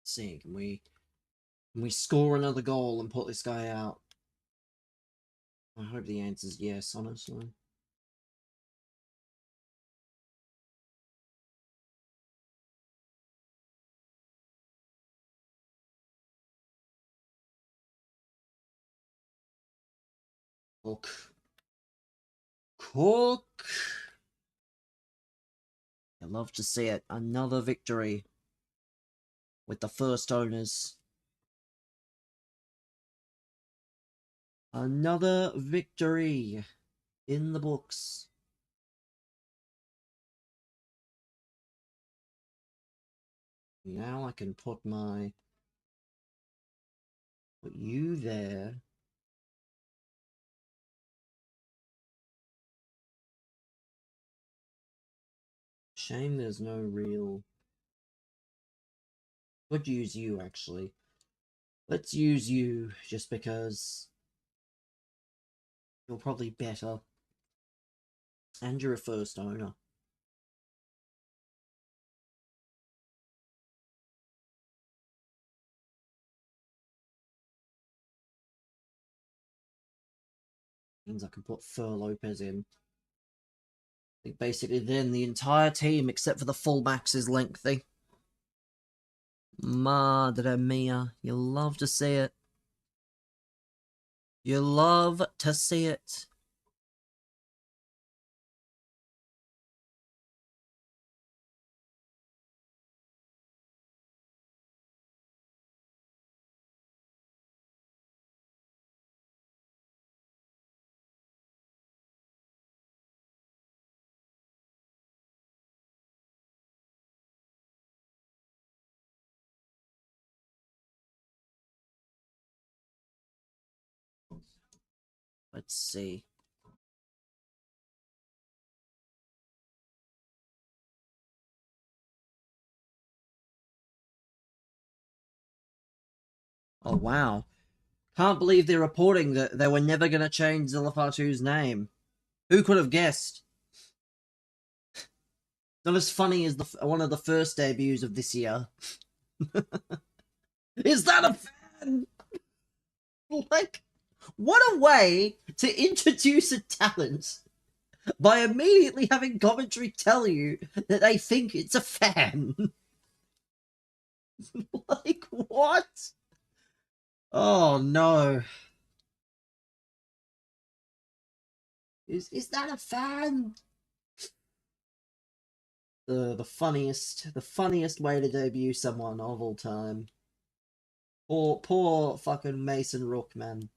See, can we score another goal and put this guy out? I hope the answer's yes, honestly. Cook. Cook! I love to see it. Another victory with the first owners. Another victory in the books. Now I can put you there. Shame there's no real... Could use you, actually. Let's use you, just because you're probably better. And you're a first owner. Means I can put Fer Lopez in. I think basically then the entire team, except for the fullbacks, is lengthy. Madre mia. You love to see it. You love to see it. Let's see. Oh, wow. Can't believe they're reporting that they were never going to change Zilafatu's name. Who could have guessed? Not as funny as one of the first debuts of this year. Is that a fan? Like, what a way to introduce a talent by immediately having commentary tell you that they think it's a fan. Like, what? Oh, no. Is that a fan? The funniest way to debut someone of all time. Poor fucking Mason Rook, man.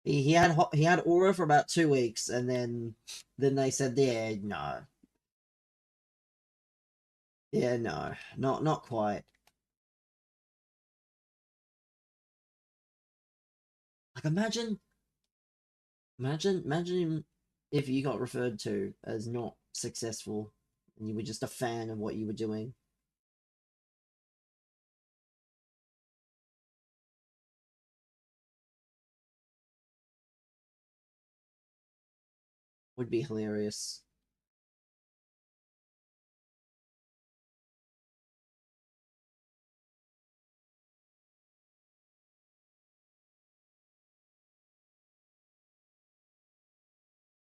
He had aura for about 2 weeks, and then they said, yeah, no, not quite. Like, imagine if you got referred to as not successful, and you were just a fan of what you were doing. Would be hilarious.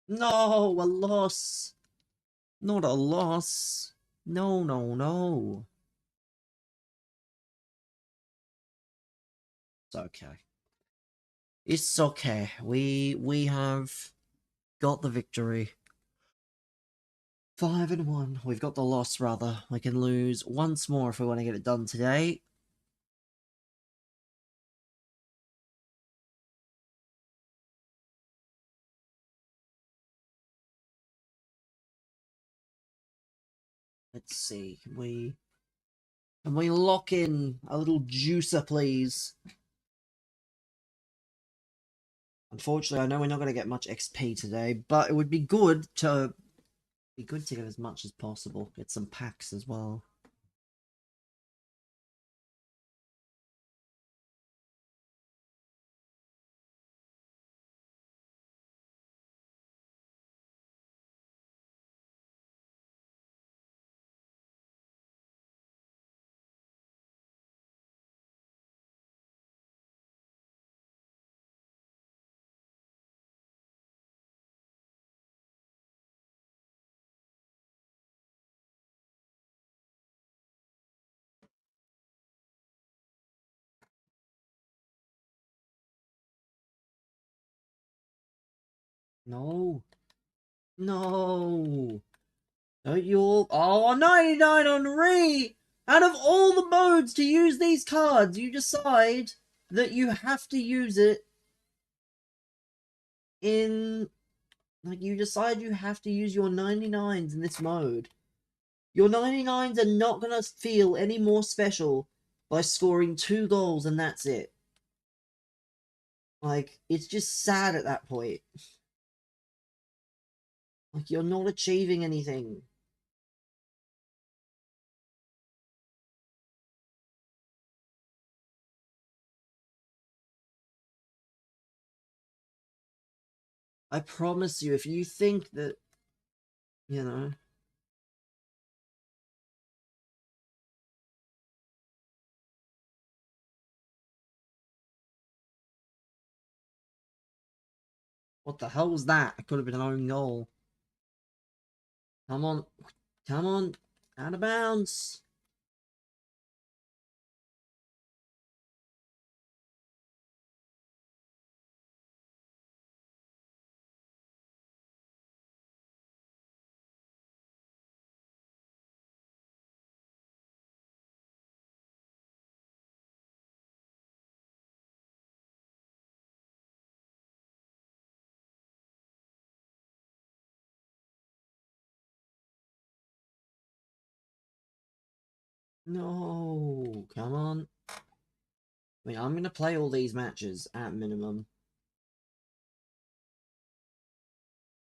No, a loss. Not a loss. No, no, no. It's okay. It's okay. We have got the victory. 5-1. We've got the loss, rather. We can lose once more if we want to get it done today. Let's see. Can we lock in a little juicer, please? Unfortunately, I know we're not going to get much XP today, but it would be good to get as much as possible. Get some packs as well. No. No. Don't you all... Oh, 99 on Re! Out of all the modes to use these cards, you decide that you have to use it in... Like, you decide you have to use your 99s in this mode. Your 99s are not going to feel any more special by scoring 2 goals and that's it. Like, it's just sad at that point. Like, you're not achieving anything. I promise you, if you think that, you know... What the hell was that? It could have been an own goal. Come on. Come on. Out of bounds. No. Come on. I mean, I'm going to play all these matches at minimum.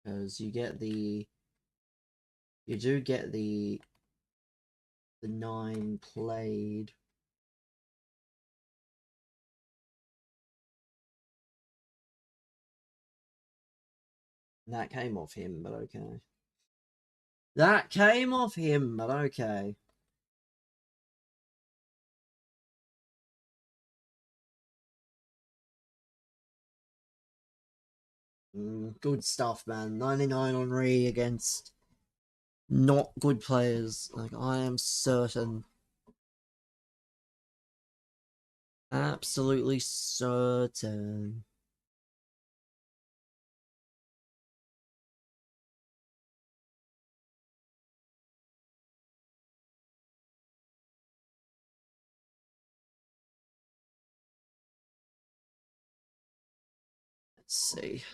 Because you get the... You do get the 9 played. And that came off him, but okay. That came off him, but okay. Good stuff, man. 99 on Re against not good players. Like, I am certain. Absolutely certain. Let's see.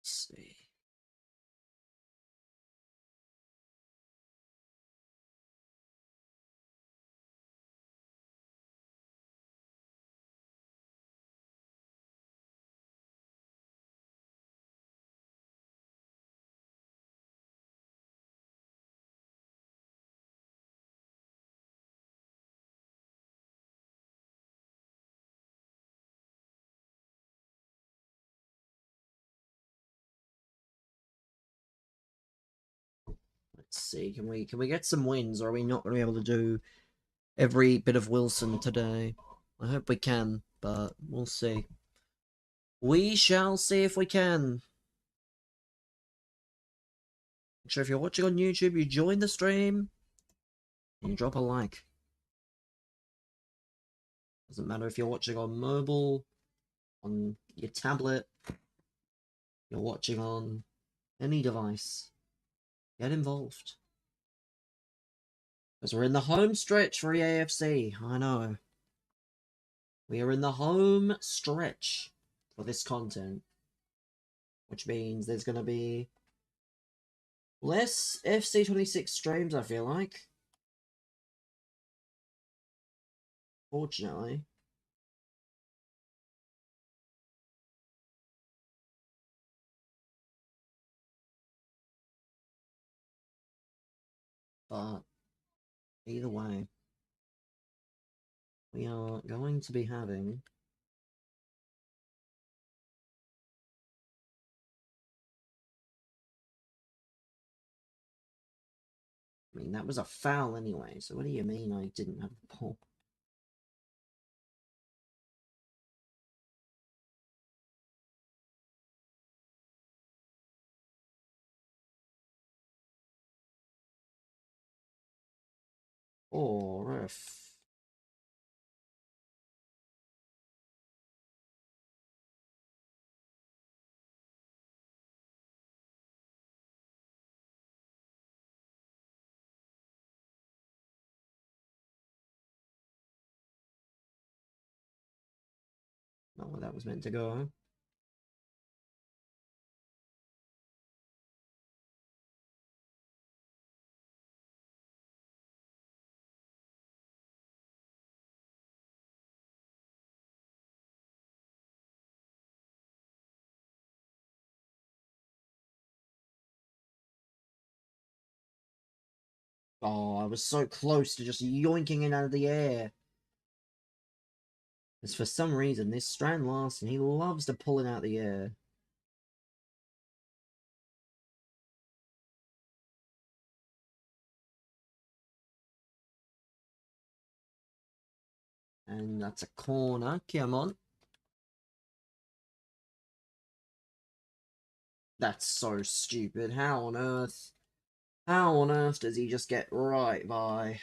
Let's see. Let's see. Can we get some wins, or are we not going to be able to do every bit of Wilson today? I hope we can, but we'll see. We shall see if we can. Make sure if you're watching on YouTube, you join the stream and you drop a like. Doesn't matter if you're watching on mobile, on your tablet, you're watching on any device. Get involved. Because we're in the home stretch for EAFC. I know. We are in the home stretch for this content. Which means there's going to be less FC26 streams, I feel like. Fortunately. But either way, we are going to be having I mean, that was a foul anyway, so what do you mean I didn't have the ball? Or if... Not where that was meant to go. Oh, I was so close to just yoinking it out of the air. Because for some reason, this Strand Larson, he loves to pull it out of the air. And that's a corner. Come on. That's so stupid. How on earth? How on earth does he just get right by?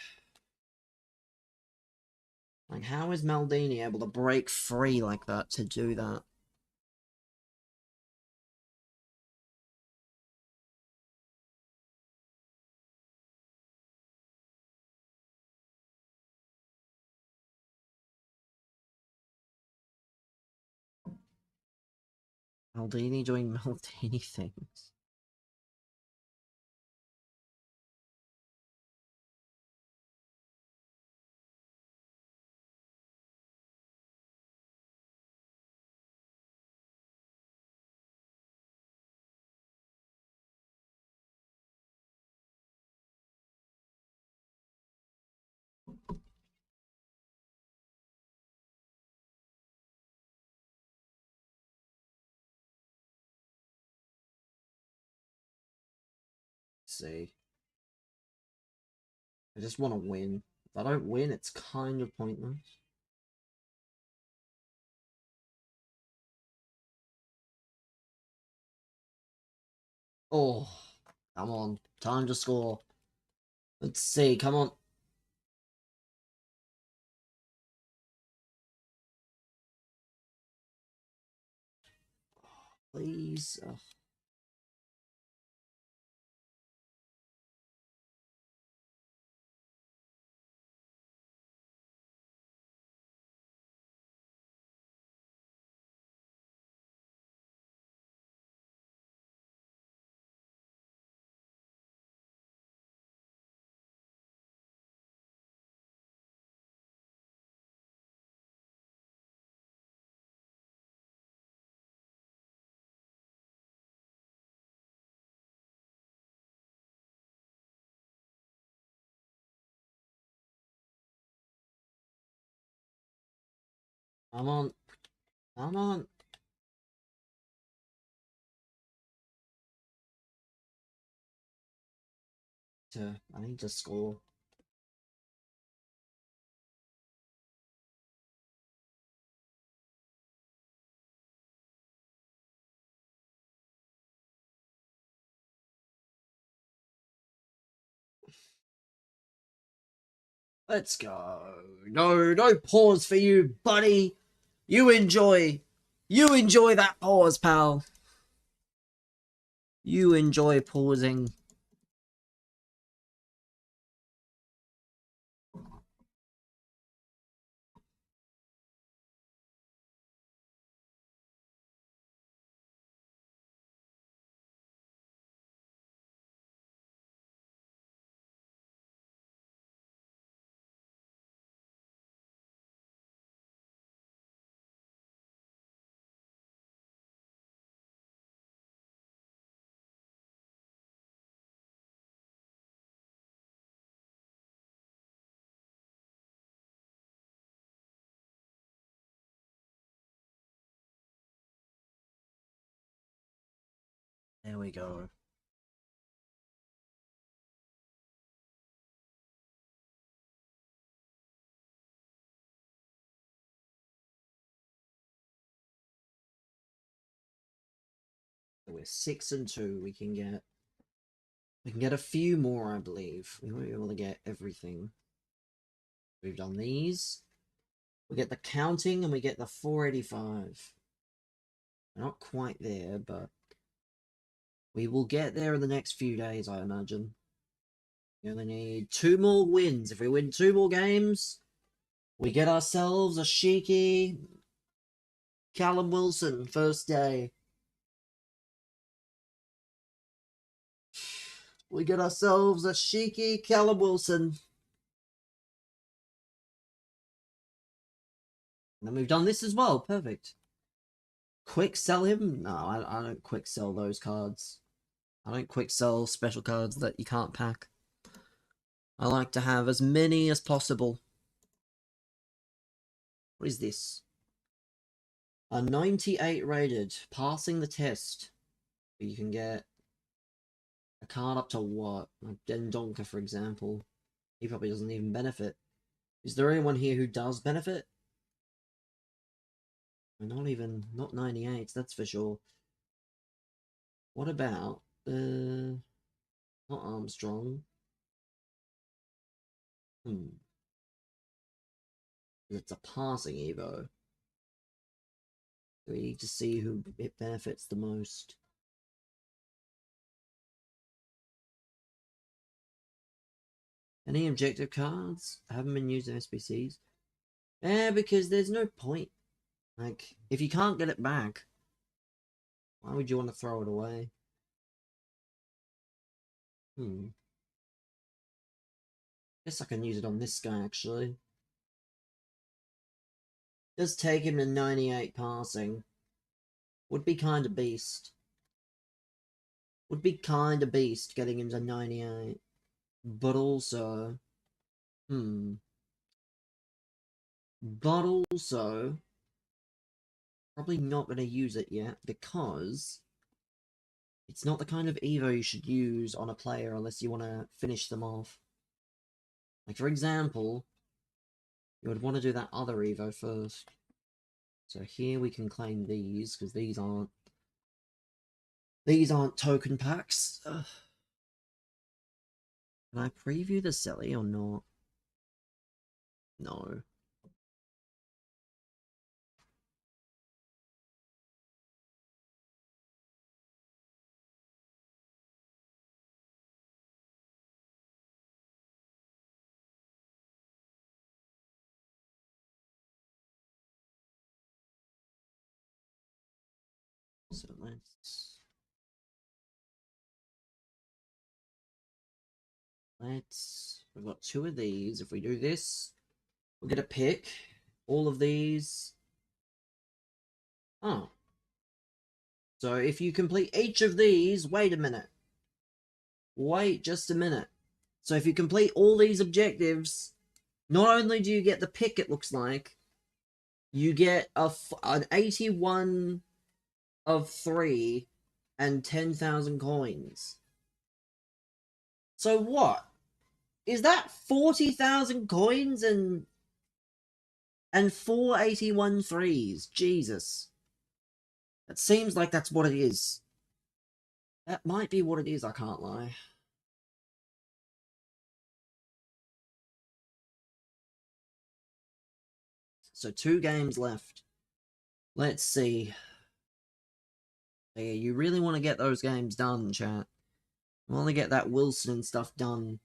Like, how is Maldini able to break free like that to do that? Maldini doing Maldini things. See. I just want to win. If I don't win, it's kind of pointless. Oh, come on. Time to score. Let's see. Come on. Please. Ugh. Come on. Come on. I need to score. Let's go. No pause for you, buddy. You enjoy. You enjoy that pause, pal. You enjoy pausing. There we go. We're 6-2. We can get a few more, I believe. We won't be able to get everything. We've done these. We get the counting and we get the 485. We're not quite there, but we will get there in the next few days, I imagine. We only need 2 more wins. If we win 2 more games, we get ourselves a cheeky Callum Wilson first day. We get ourselves a cheeky Callum Wilson. And then we've done this as well. Perfect. Quick sell him? No, I don't quick sell those cards. I don't quick sell special cards that you can't pack. I like to have as many as possible. What is this? A 98 rated, passing the test. You can get a card up to what? Like Dendonka, for example. He probably doesn't even benefit. Is there anyone here who does benefit? Not 98, that's for sure. What about, not Armstrong. It's a passing Evo. We need to see who it benefits the most. Any objective cards? Haven't been used in SBCs. Yeah, because there's no point. Like, if you can't get it back, why would you want to throw it away? Guess I can use it on this guy, actually. Just take him to 98 passing. Would be kind of beast. Would be kind of beast getting him to 98. But also... But also... Probably not going to use it yet, because... It's not the kind of Evo you should use on a player unless you want to finish them off. Like, for example... You would want to do that other Evo first. So here we can claim these, because these aren't token packs. Ugh. Can I preview the Selly or not? No. So we've got two of these. If we do this, we'll get a pick. All of these. Oh. So if you complete each of these, wait a minute. Wait just a minute. So if you complete all these objectives, not only do you get the pick, it looks like, you get an 81 of 3 and 10,000 coins. So what? Is that 40,000 coins and 481 threes? Jesus. That seems like that's what it is. That might be what it is, I can't lie. So 2 games left. Let's see. Yeah, you really want to get those games done, chat. You want to get that Wilson and stuff done.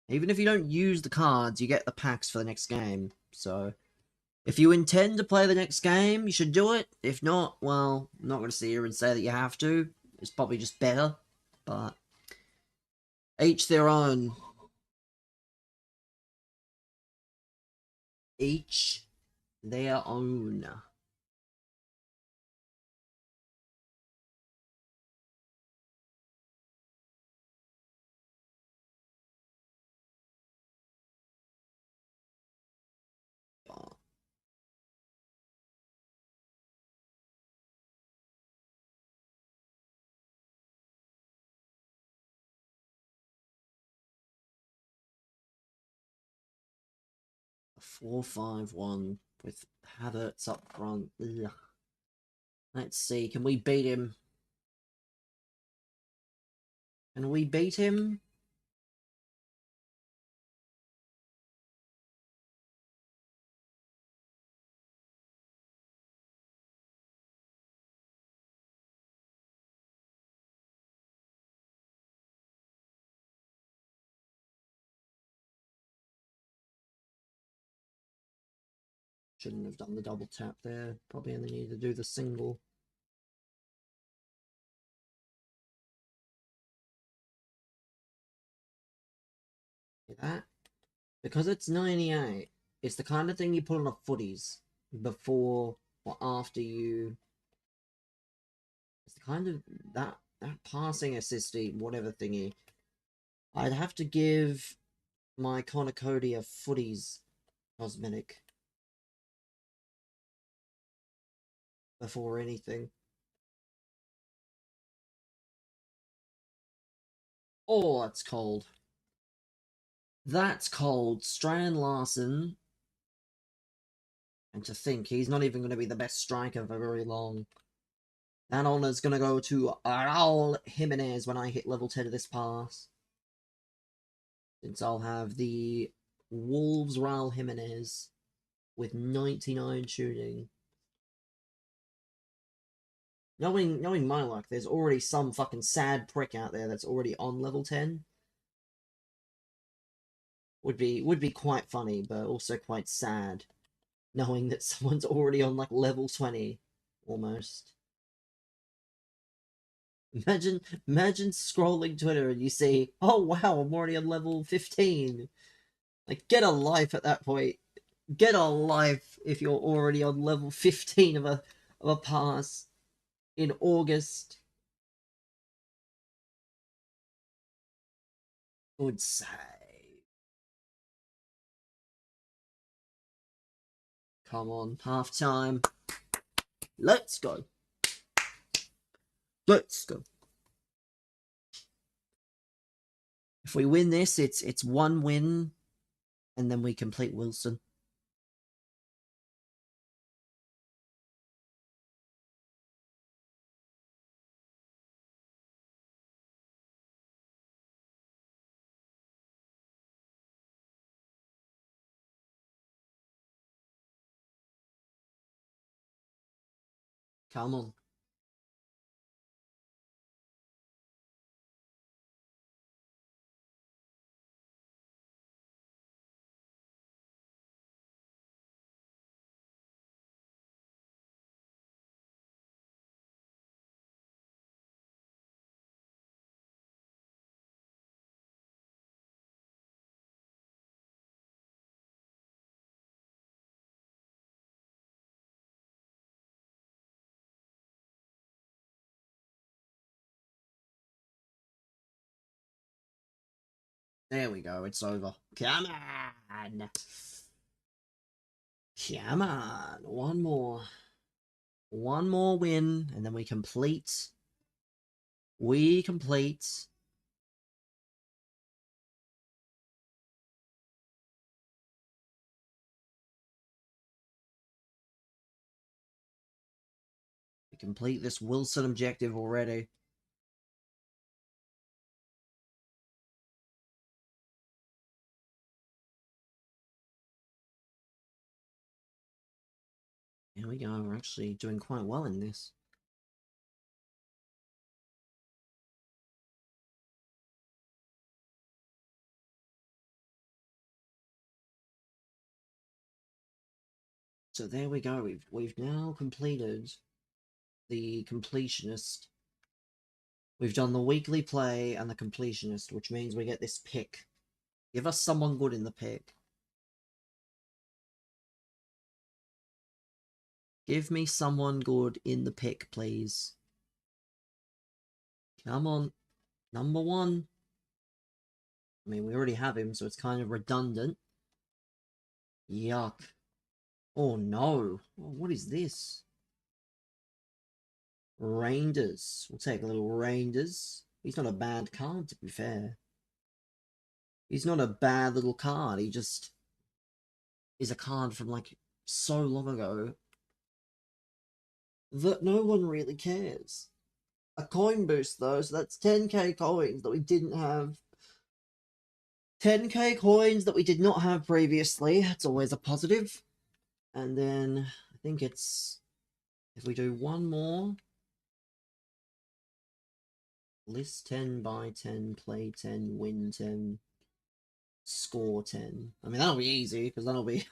Even if you don't use the cards, you get the packs for the next game. So, if you intend to play the next game, you should do it. If not, well, I'm not going to sit here and say that you have to. It's probably just better. But, each their own. Each their own. A 4-5-1 with Havertz up front. Ugh. Let's see, can we beat him? Can we beat him? Shouldn't have done the double tap there. Probably only need to do the single. That, because it's 98, it's the kind of thing you put on a footies before or after you. It's the kind of that passing assisty whatever thingy. I'd have to give my Connor Cody a footies cosmetic before anything. Oh, that's cold. That's cold. Strand Larson And to think, he's not even going to be the best striker for very long. That honor's going to go to Raul Jimenez when I hit level 10 of this pass. Since I'll have the Wolves Raul Jimenez with 99 shooting. Knowing my luck, there's already some fucking sad prick out there that's already on level 10. Would be quite funny, but also quite sad. Knowing that someone's already on like level 20. Almost. Imagine scrolling Twitter and you see, oh wow, I'm already on level 15. Like, get a life at that point. Get a life if you're already on level 15 of a pass in August. Good save. Come on, half time. Let's go. Let's go. If we win this, it's one win, and then we complete Wilson. Come on. There we go, it's over. Come on! Come on! One more. One more win, and then we complete. We complete. We complete this Wilson objective already. Here we go, we're actually doing quite well in this. So there we go, we've now completed the completionist. We've done the weekly play and the completionist, which means we get this pick. Give us someone good in the pick. Give me someone good in the pick, please. Come on. Number one. I mean, we already have him, so it's kind of redundant. Yuck. Oh, no. Oh, what is this? Rangers. We'll take a little Rangers. He's not a bad card, to be fair. He's not a bad little card. He just is a card from, like, so long ago that no one really cares. A coin boost, though, so that's 10k coins that we didn't have. 10k coins that we did not have previously. That's always a positive. And then, I think it's... If we do one more... List 10, buy 10, play 10, win 10, score 10. I mean, that'll be easy, because that'll be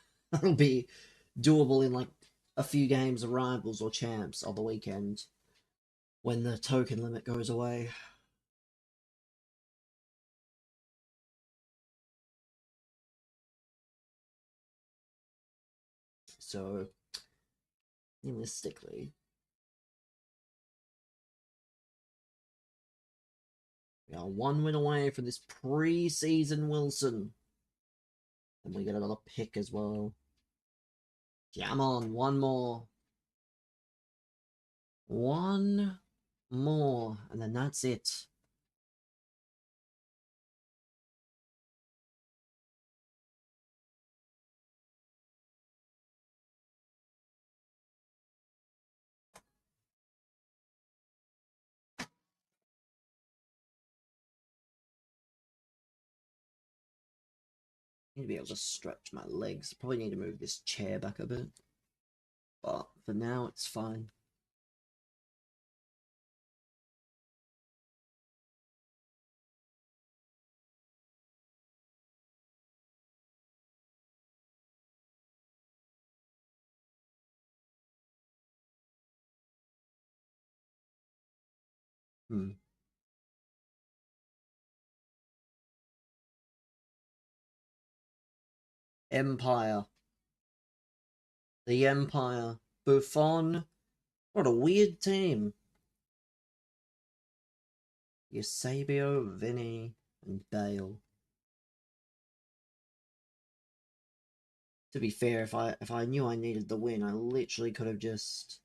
doable in, like, a few games of Rivals or Champs on the weekend, when the token limit goes away. So, realistically, we are one win away from this pre-season Wilson. And we get another pick as well. Come on, one more. One more, and then that's it. Need to be able to stretch my legs. Probably need to move this chair back a bit. But for now, it's fine. Empire. The Empire. Buffon. What a weird team. Eusebio, Vinny, and Bale. To be fair, if I knew I needed the win, I literally could have just...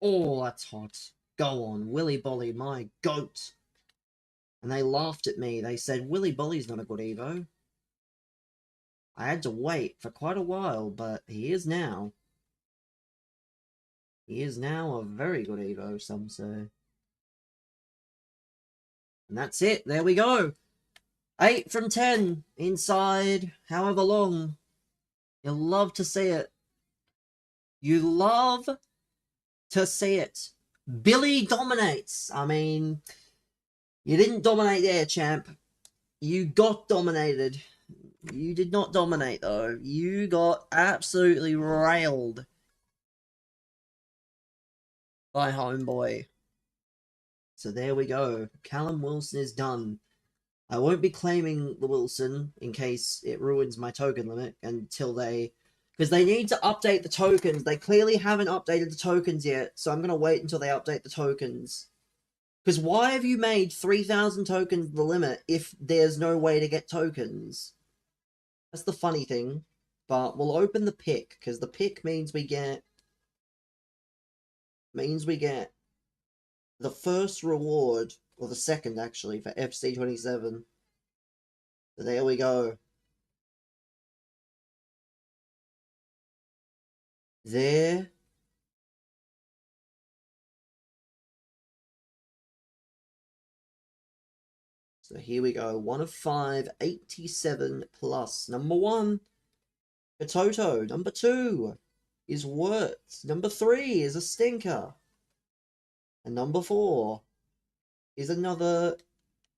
Oh, that's hot. Go on, Willy Bolly, my goat. And they laughed at me. They said, Willy Bolly's not a good Evo. I had to wait for quite a while, but he is now. He is now a very good Evo, some say. And that's it. There we go. 8 from 10 inside however long. You'll love to see it. You love to see it. Billy dominates. I mean, you didn't dominate there, champ. You got dominated. You did not dominate, though. You got absolutely railed by Homeboy. So there we go. Callum Wilson is done. I won't be claiming the Wilson in case it ruins my token limit until they... Because they need to update the tokens. They clearly haven't updated the tokens yet, so I'm going to wait until they update the tokens. Because why have you made 3,000 tokens the limit if there's no way to get tokens? That's the funny thing. But we'll open the pick, because the pick means we get... the first reward, or the second actually, for FC27. So there we go. There. So here we go. 1 of 5, 87 plus. Number 1, Toto. Number 2 is Wirtz. Number 3 is a stinker. And number 4 is another,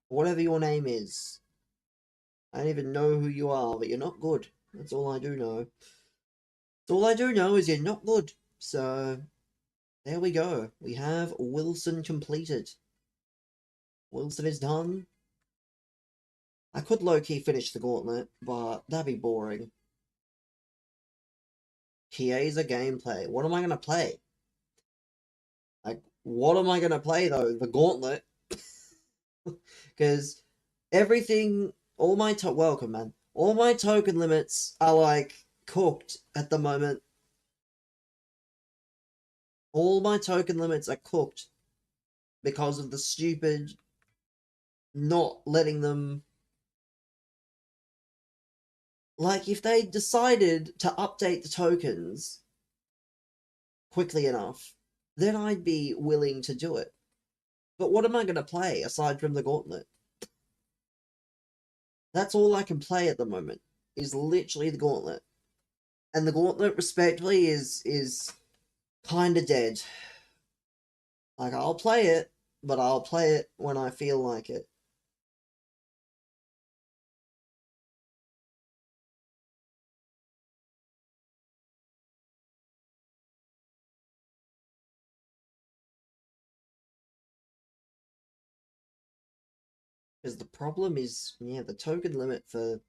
whatever your name is. I don't even know who you are, but you're not good. That's all I do know. All I do know is you're not good. So, there we go. We have Wilson completed. Wilson is done. I could low-key finish the gauntlet, but that'd be boring. Chiesa gameplay. What am I going to play? Like, what am I going to play, though? The gauntlet? Because everything... welcome, man. All my token limits are, like, cooked at the moment. All my token limits are cooked because of the stupid not letting them... Like, if they decided to update the tokens quickly enough, then I'd be willing to do it. But what am I going to play aside from the gauntlet? That's all I can play at the moment, is literally the gauntlet. And the gauntlet, respectively, is kind of dead. Like, I'll play it, but I'll play it when I feel like it. Because the problem is, yeah, the token limit for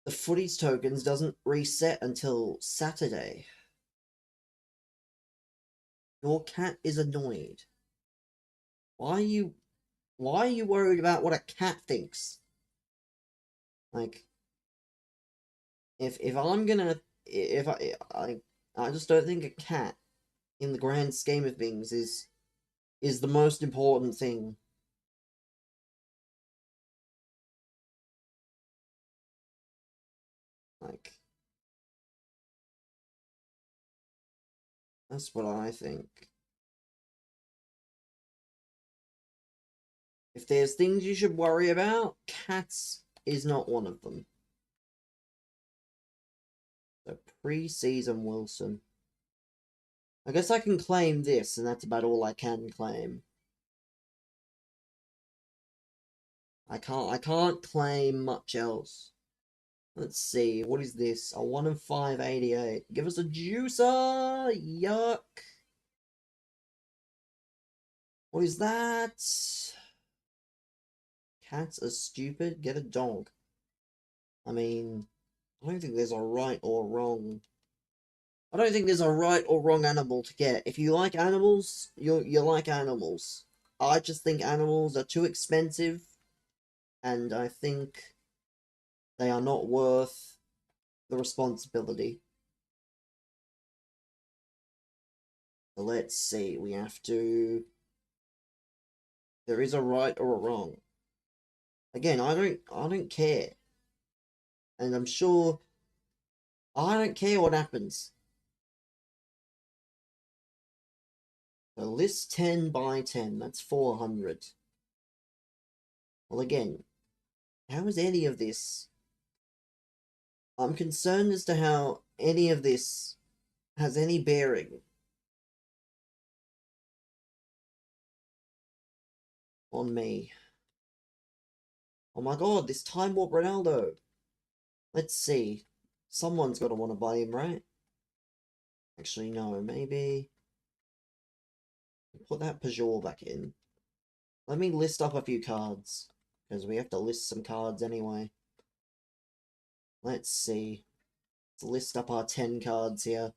the footies tokens doesn't reset until Saturday. Your cat is annoyed. Why are you worried about what a cat thinks? Like, if I'm gonna, if I just don't think a cat in the grand scheme of things, is the most important thing. Like, that's what I think. If there's things you should worry about, cats is not one of them. So, pre-season Wilson. I guess I can claim this, and that's about all I can claim. I can't claim much else. Let's see, what is this? A 1 of 588. Give us a juicer! Yuck! What is that? Cats are stupid. Get a dog. I mean, I don't think there's a right or wrong. I don't think there's a right or wrong animal to get. If you like animals, you like animals. I just think animals are too expensive, and I think they are not worth the responsibility. So let's see. We have to. There is a right or a wrong. Again, I don't care. And I'm sure I don't care what happens. So list 10 by 10, that's 400. Well, again, how is any of this? I'm concerned as to how any of this has any bearing on me. Oh my god, this Time Warp Ronaldo. Let's see. Someone's got to want to buy him, right? Actually, no, maybe. Put that Peugeot back in. Let me list up a few cards, because we have to list some cards anyway. Let's see. Let's list up our 10 cards here.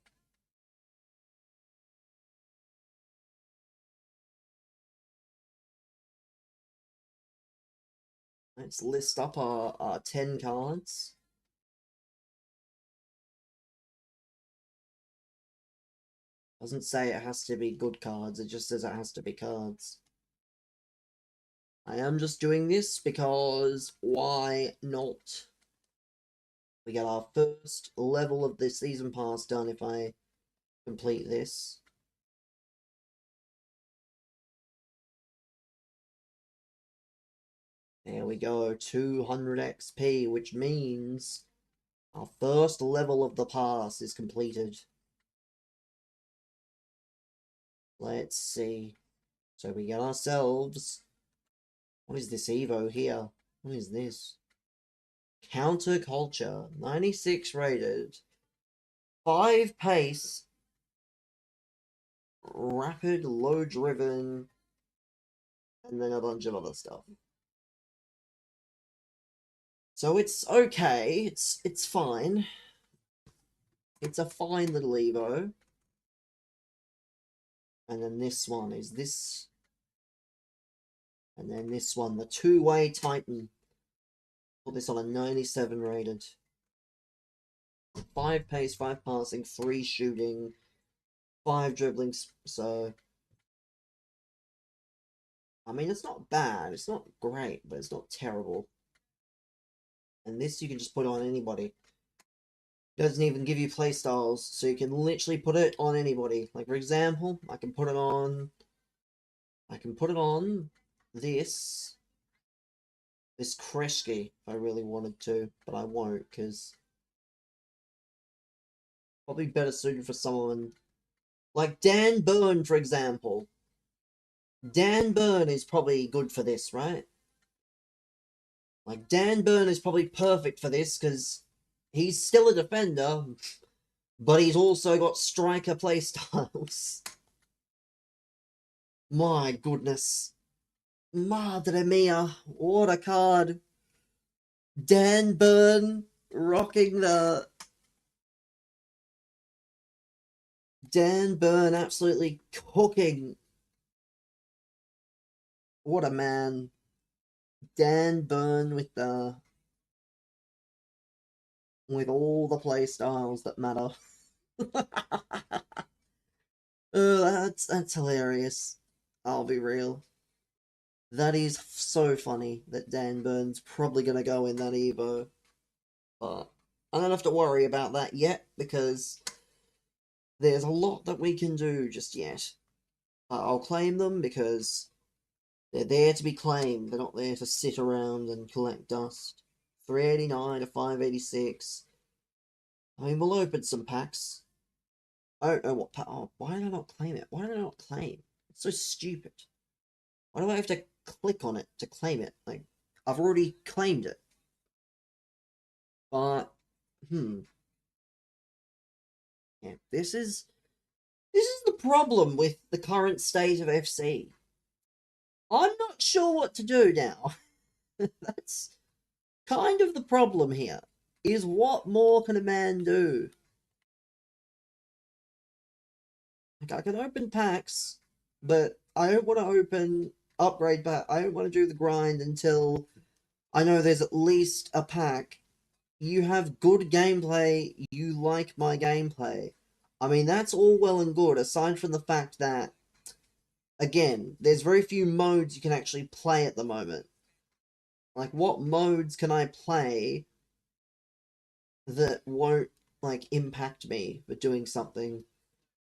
Let's list up our 10 cards. Doesn't say it has to be good cards, it just says it has to be cards. I am just doing this because why not? We get our first level of the season pass done if I complete this. There we go, 200 XP, which means our first level of the pass is completed. Let's see. So we get ourselves... What is this Evo here? What is this? Counterculture. 96 rated. 5 pace. Rapid, low driven. And then a bunch of other stuff. So it's okay. It's fine. It's a fine little Evo. And then this one is this. And then this one, the two-way Titan. Put this on a 97 rated. 5 pace, 5 passing, 3 shooting, 5 dribbling. So, I mean, it's not bad. It's not great, but it's not terrible. And this you can just put on anybody. Doesn't even give you playstyles, so you can literally put it on anybody. Like, for example, I can put it on this Kreschke if I really wanted to, but I won't, because probably better suited for someone like Dan Burn, for example. Dan Burn is probably good for this, right? Like, Dan Burn is probably perfect for this, because he's still a defender, but he's also got striker playstyles. My goodness. Madre mia, what a card. Dan Burn rocking the... Dan Burn absolutely cooking. What a man. Dan Burn with all the play styles that matter. That's hilarious. I'll be real. That is so funny that Dan Burns probably gonna go in that Evo. But I don't have to worry about that yet because there's a lot that we can do just yet. I'll claim them because they're there to be claimed. They're not there to sit around and collect dust. 389 to 586. I mean, we'll open some packs. I don't know what pack. Oh, why did I not claim it? Why did I not claim? It's so stupid. Why do I have to click on it to claim it? Like, I've already claimed it. But, yeah, this is the problem with the current state of FC. I'm not sure what to do now. That's kind of the problem here. Is what more can a man do? Like, I can open packs, but I don't want to open upgrade pack. I don't want to do the grind until I know there's at least a pack. You have good gameplay, you like my gameplay. I mean, that's all well and good, aside from the fact that, again, there's very few modes you can actually play at the moment. Like, what modes can I play that won't, like, impact me for doing something?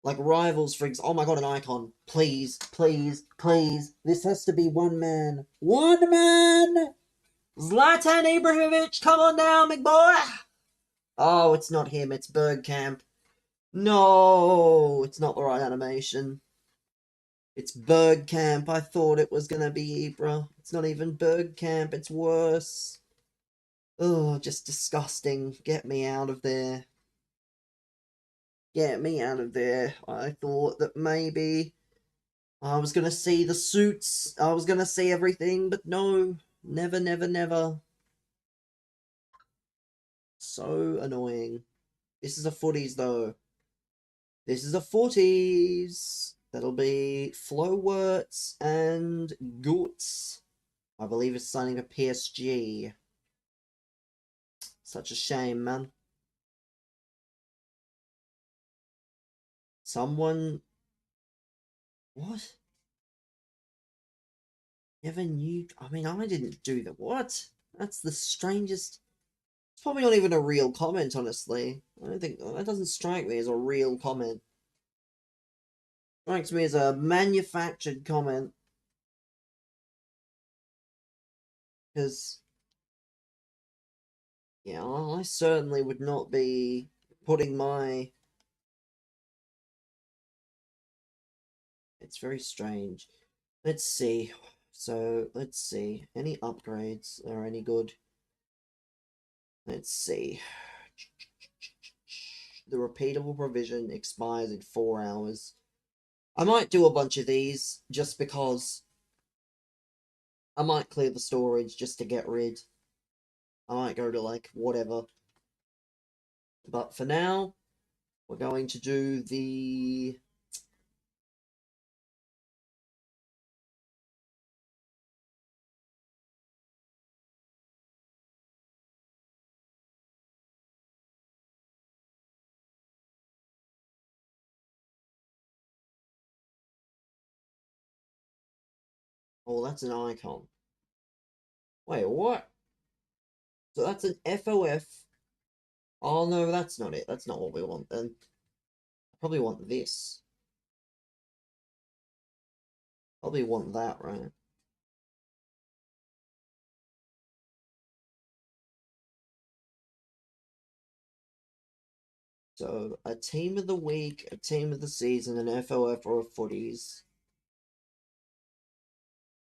Like, Rivals, for example. Oh my god, an icon. Please, please, please. This has to be one man. One man! Zlatan Ibrahimovic, come on now, big boy! Oh, it's not him, it's Bergkamp. No, it's not the right animation. It's Bergkamp. I thought it was gonna be Ibra. It's not even Bergkamp, it's worse. Oh, just disgusting. Get me out of there. Get me out of there. I thought that maybe I was gonna see the suits. I was gonna see everything, but no. Never, never, never. So annoying. This is a footies, though. This is a footies. That'll be Flo Wirtz and Goots. I believe it's signing a PSG. Such a shame, man. Someone... What? Never knew... I mean, I didn't do the... What? That's the strangest... It's probably not even a real comment, honestly. I don't think... That doesn't strike me as a real comment. Strikes me as a manufactured comment. Because... Yeah, I certainly would not be putting my... It's very strange. Let's see. So, let's see. Any upgrades are any good? Let's see. The repeatable provision expires in 4 hours. I might do a bunch of these just because I might clear the storage just to get rid. I might go to like whatever. But for now, we're going to do the... Oh, that's an icon. Wait, what? So that's an FOF. Oh no, that's not it. That's not what we want then. I probably want this. Probably want that, right? So, a team of the week, a team of the season, an FOF or a footies.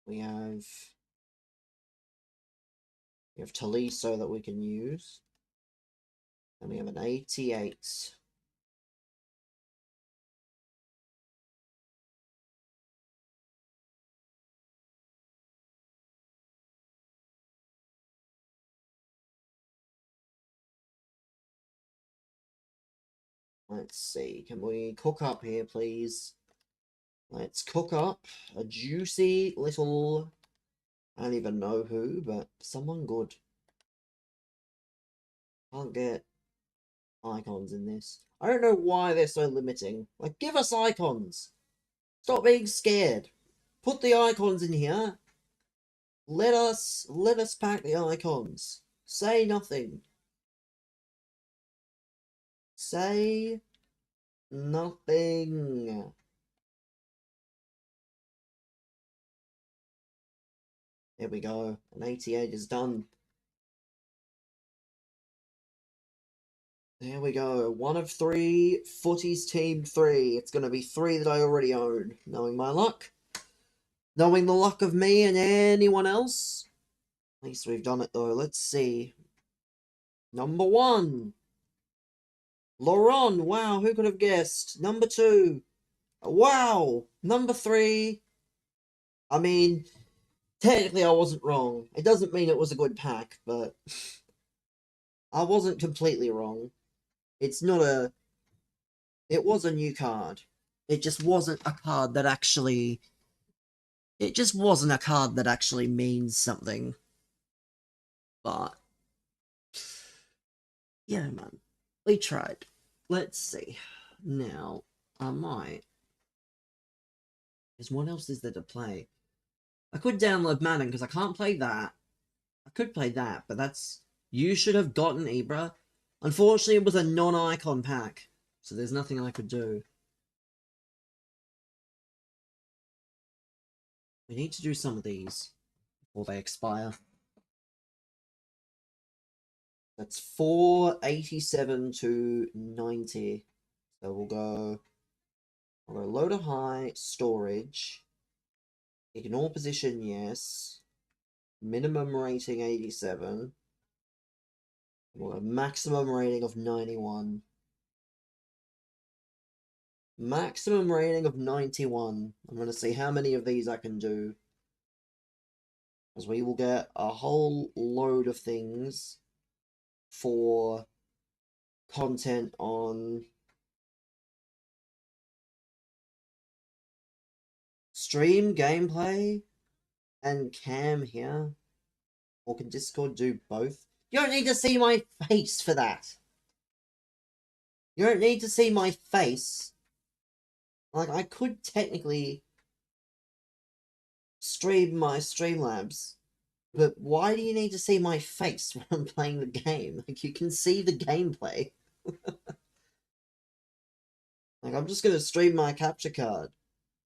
We have Taliso that we can use. And we have an 88. Let's see, can we cook up here, please? Let's cook up a juicy little... I don't even know who, but someone good. Can't get icons in this. I don't know why they're so limiting. Like, give us icons. Stop being scared. Put the icons in here. Let us pack the icons. Say nothing. Say nothing. There we go. An 88 is done. There we go. 1 of 3. Footies team 3. It's going to be 3 that I already own. Knowing my luck. Knowing the luck of me and anyone else. At least we've done it though. Let's see. Number 1. Laurent. Wow, who could have guessed? Number 2. Wow. Number 3. I mean, technically I wasn't wrong. It doesn't mean it was a good pack, but I wasn't completely wrong. It's not a... It was a new card. It just wasn't a card that actually... It just wasn't a card that actually means something. But... Yeah, man. We tried. Let's see. Now, I might... Because what else is there to play? I could download Madden, because I can't play that. I could play that, but that's... You should have gotten Ibra. Unfortunately, it was a non-icon pack, so there's nothing I could do. We need to do some of these before they expire. That's 487 to 90. So we'll go low to high, storage. Ignore position, yes. Minimum rating 87. We'll have maximum rating of 91. Maximum rating of 91. I'm going to see how many of these I can do. As we will get a whole load of things for content on stream, gameplay, and cam here. Or can Discord do both? You don't need to see my face for that. You don't need to see my face. Like, I could technically stream my Streamlabs, but why do you need to see my face when I'm playing the game? Like, you can see the gameplay. Like, I'm just gonna stream my capture card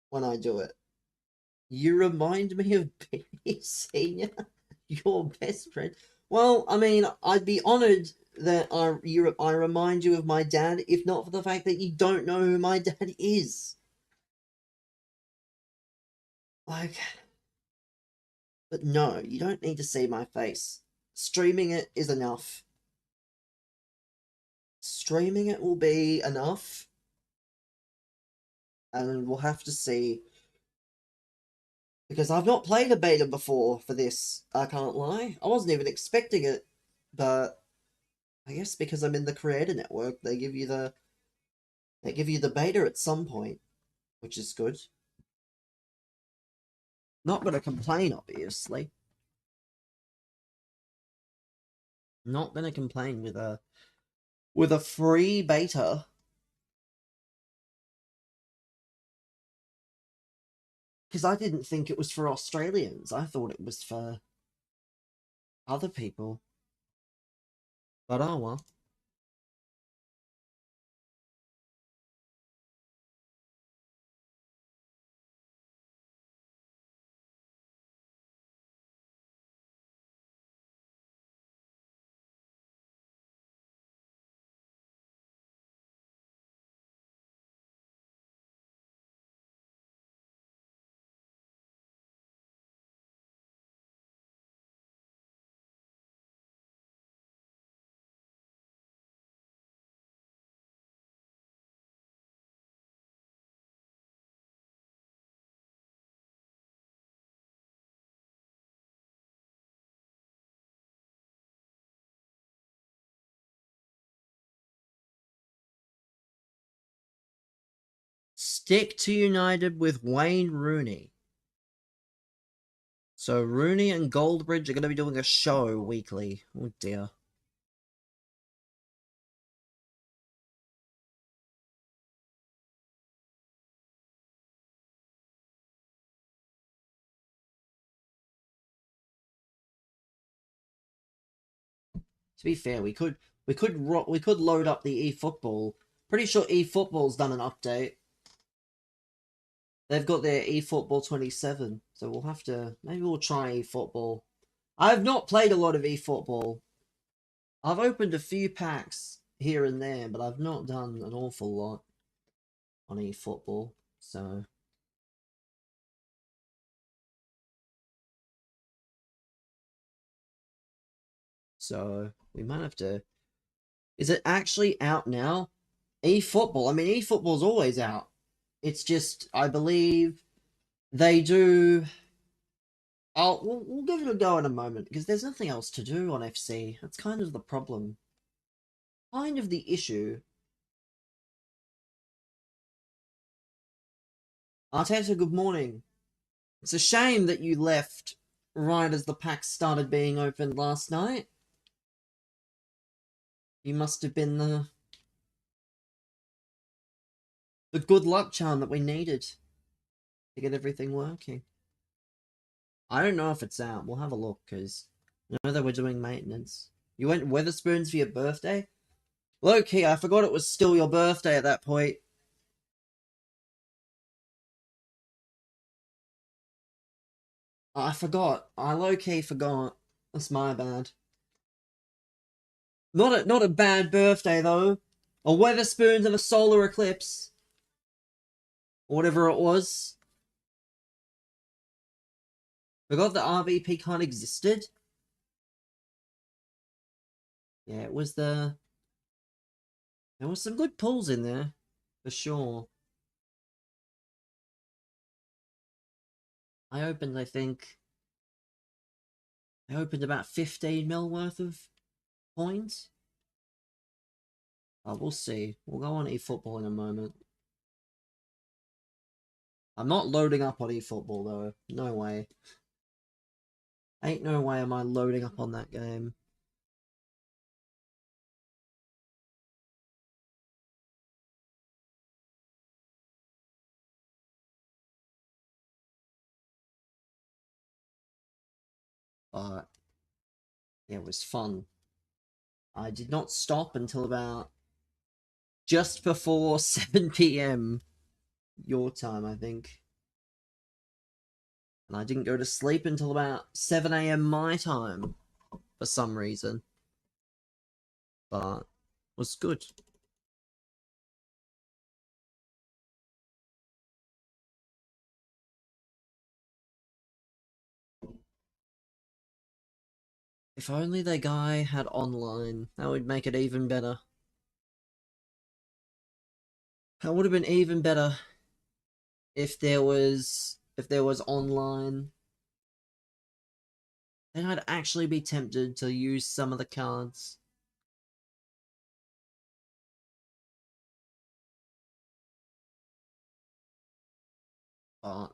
when I do it. You remind me of Benny Senior, your best friend. Well, I mean, I'd be honoured that I remind you of my dad, if not for the fact that you don't know who my dad is. Like, but no, you don't need to see my face. Streaming it is enough. Streaming it will be enough. And we'll have to see. Because I've not played a beta before for this, I can't lie. I wasn't even expecting it. But I guess because I'm in the Creator Network, they give you the beta at some point, which is good. Not gonna complain, obviously. Not gonna complain with a free beta. Because I didn't think it was for Australians. I thought it was for other people. But oh well. Stick to United with Wayne Rooney. So Rooney and Goldbridge are going to be doing a show weekly. Oh dear. To be fair, we could load up the eFootball. Pretty sure eFootball's done an update. They've got their eFootball 27, so we'll have to, maybe we'll try eFootball. I've not played a lot of eFootball. I've opened a few packs here and there, but I've not done an awful lot on eFootball, so... So, we might have to... Is it actually out now? eFootball, I mean, eFootball's always out. It's just, I believe, they do... we'll give it a go in a moment, because there's nothing else to do on FC. That's kind of the problem. Kind of the issue. Arteta, good morning. It's a shame that you left right as the packs started being opened last night. You must have been the good luck charm that we needed to get everything working. I don't know if it's out. We'll have a look, because I know that we're doing maintenance. You went Wetherspoons for your birthday? Low-key, I forgot it was still your birthday at that point. I forgot. I low-key forgot. That's my bad. Not a bad birthday, though. A Wetherspoons and a solar eclipse. Or whatever it was. Forgot the RVP card existed. Yeah, it was the... There was some good pulls in there. For sure. I opened about 15 mil worth of coins. We'll see. We'll go on eFootball in a moment. I'm not loading up on eFootball though. No way. Ain't no way am I loading up on that game. But yeah, it was fun. I did not stop until about just before 7 PM your time, I think. And I didn't go to sleep until about 7 AM my time for some reason. But it was good. If only the guy had online, that would make it even better. That would have been even better if there was online. Then I'd actually be tempted to use some of the cards. But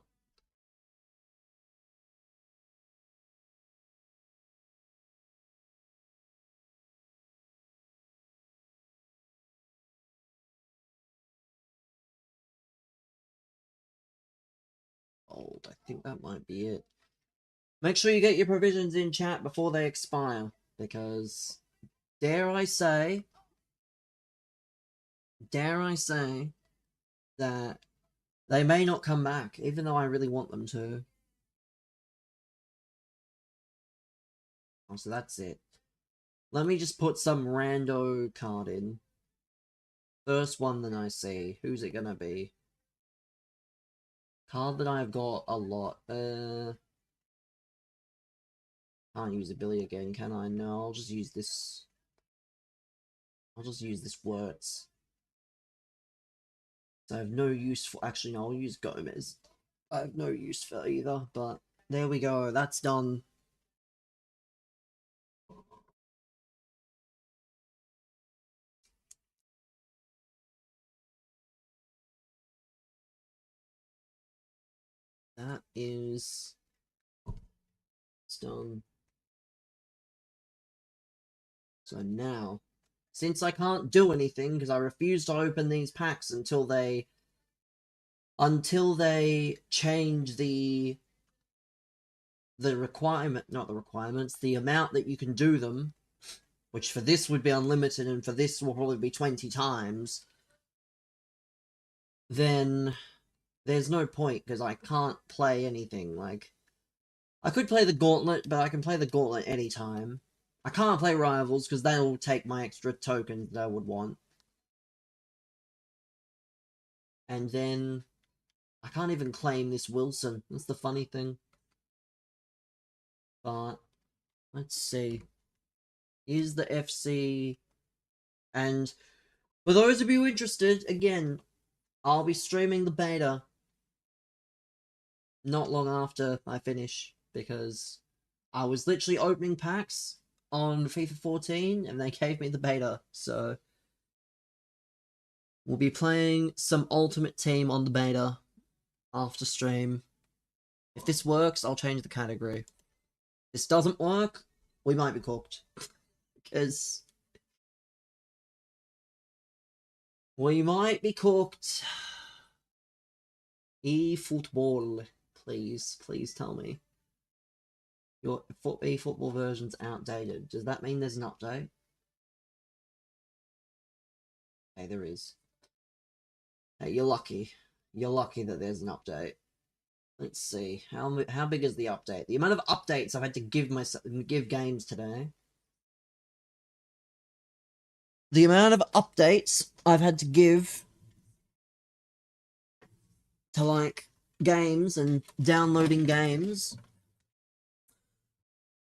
I think that might be it. Make sure you get your provisions in chat before they expire, because dare I say that they may not come back, even though I really want them to. Oh, so that's it. Let me just put some rando card in. First one that I see. Who's it gonna be? Card that I've got a lot. Can't use a Billy again, can I? No, I'll just use this. I'll just use this Wirtz. So I have no use for... Actually, no, I'll use Gomez. I have no use for either, but there we go. That's done. That is... It's done. So now, since I can't do anything, because I refuse to open these packs until they change the requirement, not the requirements, the amount that you can do them which for this would be unlimited, and for this will probably be 20 times, then there's no point, because I can't play anything. Like, I could play the Gauntlet, but I can play the Gauntlet anytime. I can't play Rivals, because that'll take my extra tokens that I would want. And then I can't even claim this Wilson. That's the funny thing. But let's see. Here's the FC. And for those of you interested, again, I'll be streaming the beta not long after I finish, because I was literally opening packs on FIFA 14 and they gave me the beta, so we'll be playing some Ultimate Team on the beta after stream. If this works, I'll change the category. If this doesn't work, we might be cooked. Because we might be cooked. Efootball, please tell me. Your eFootball version's outdated. Does that mean there's an update? Hey, there is. Hey, you're lucky. You're lucky that there's an update. Let's see. How big is the update? The amount of updates I've had to give games today. The amount of updates I've had to give to, like, games and downloading games.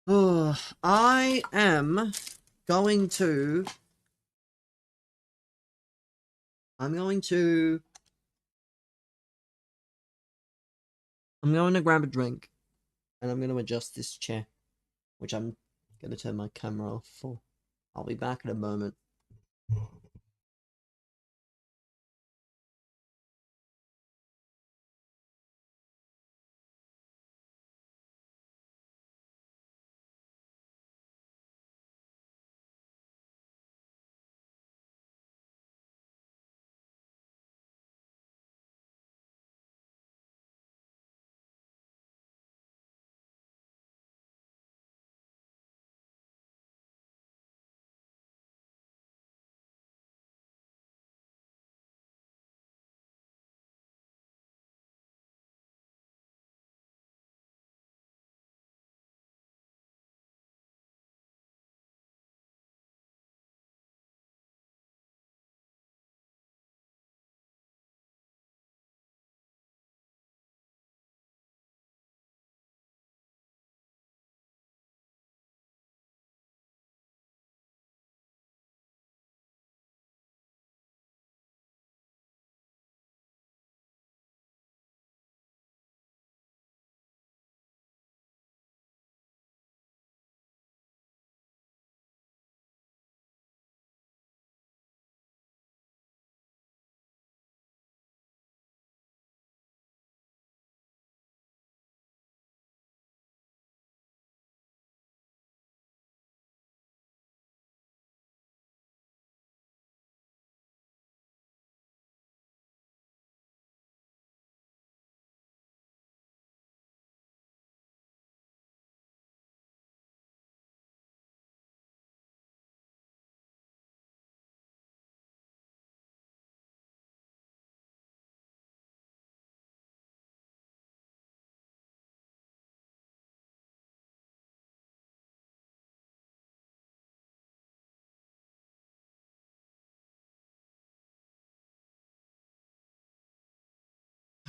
Oh, I am going to... I'm going to grab a drink, and I'm going to adjust this chair, which I'm going to turn my camera off for. I'll be back in a moment.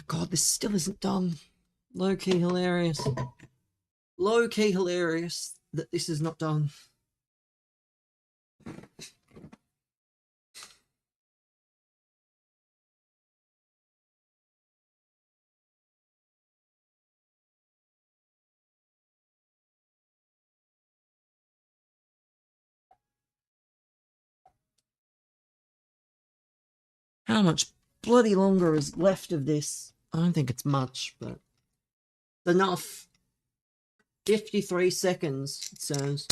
God, this still isn't done. Low-key hilarious. Low-key hilarious that this is not done. How much bloody longer is left of this? I don't think it's much, but enough. 53 seconds, it says.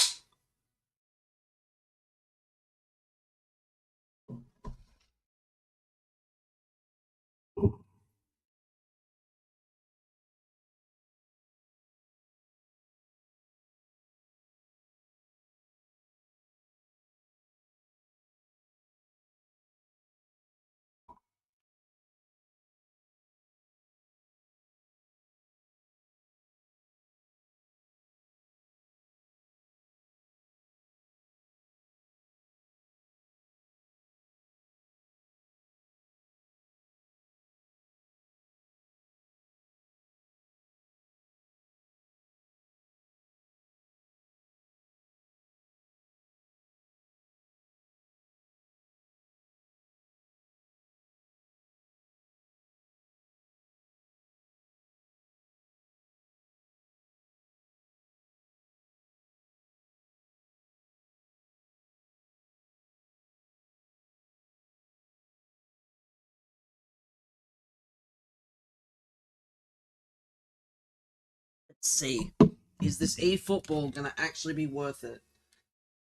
Let's see. Is this eFootball gonna actually be worth it?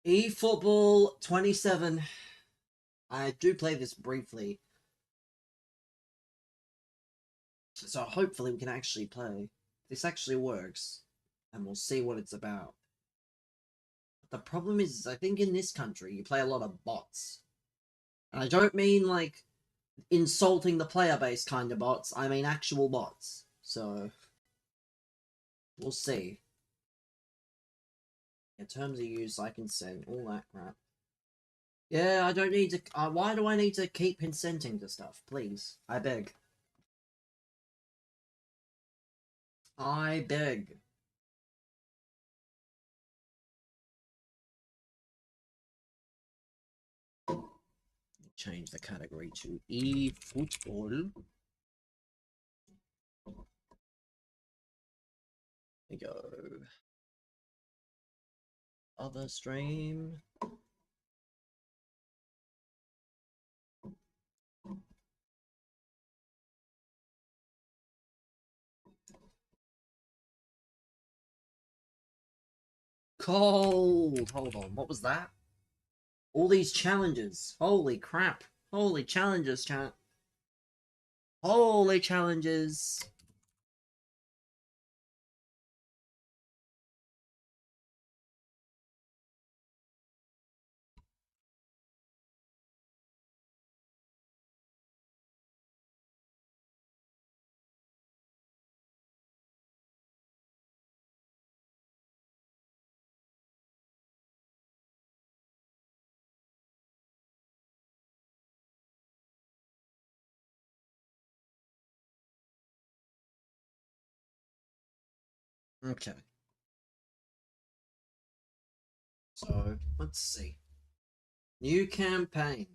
eFootball 27. I do play this briefly. So hopefully we can actually play. This actually works. And we'll see what it's about. But the problem is, I think in this country, you play a lot of bots. And I don't mean, like, insulting the player base kind of bots. I mean actual bots. So, we'll see. In terms of use, I can send all that crap. Yeah, I don't need to... why do I need to keep consenting to stuff? Please. I beg. I beg. Change the category to eFootball. There we go. Other stream. Cold. Hold on. What was that? All these challenges. Holy crap. Holy challenges, chat. Holy challenges. Okay. So, let's see. New campaign.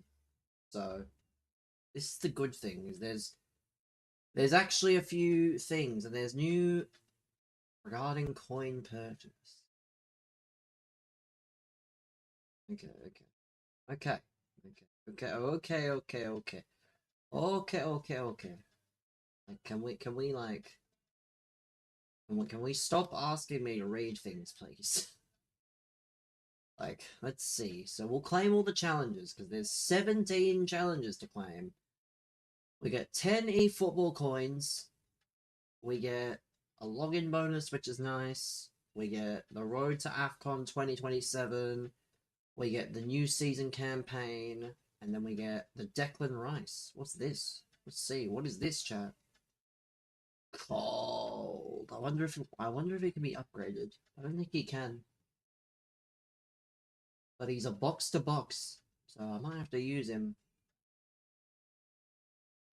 So, this is the good thing, is there's actually a few things, and there's new regarding coin purchase. Okay. Okay. Like, can we like, can we stop asking me to read things, please? Like, let's see. So we'll claim all the challenges, because there's 17 challenges to claim. We get 10 eFootball coins. We get a login bonus, which is nice. We get the road to AFCON 2027. We get the new season campaign. And then we get the Declan Rice. What's this? Let's see. What is this, chat? Cold. I wonder if he can be upgraded. I don't think he can. But he's a box to box, so I might have to use him.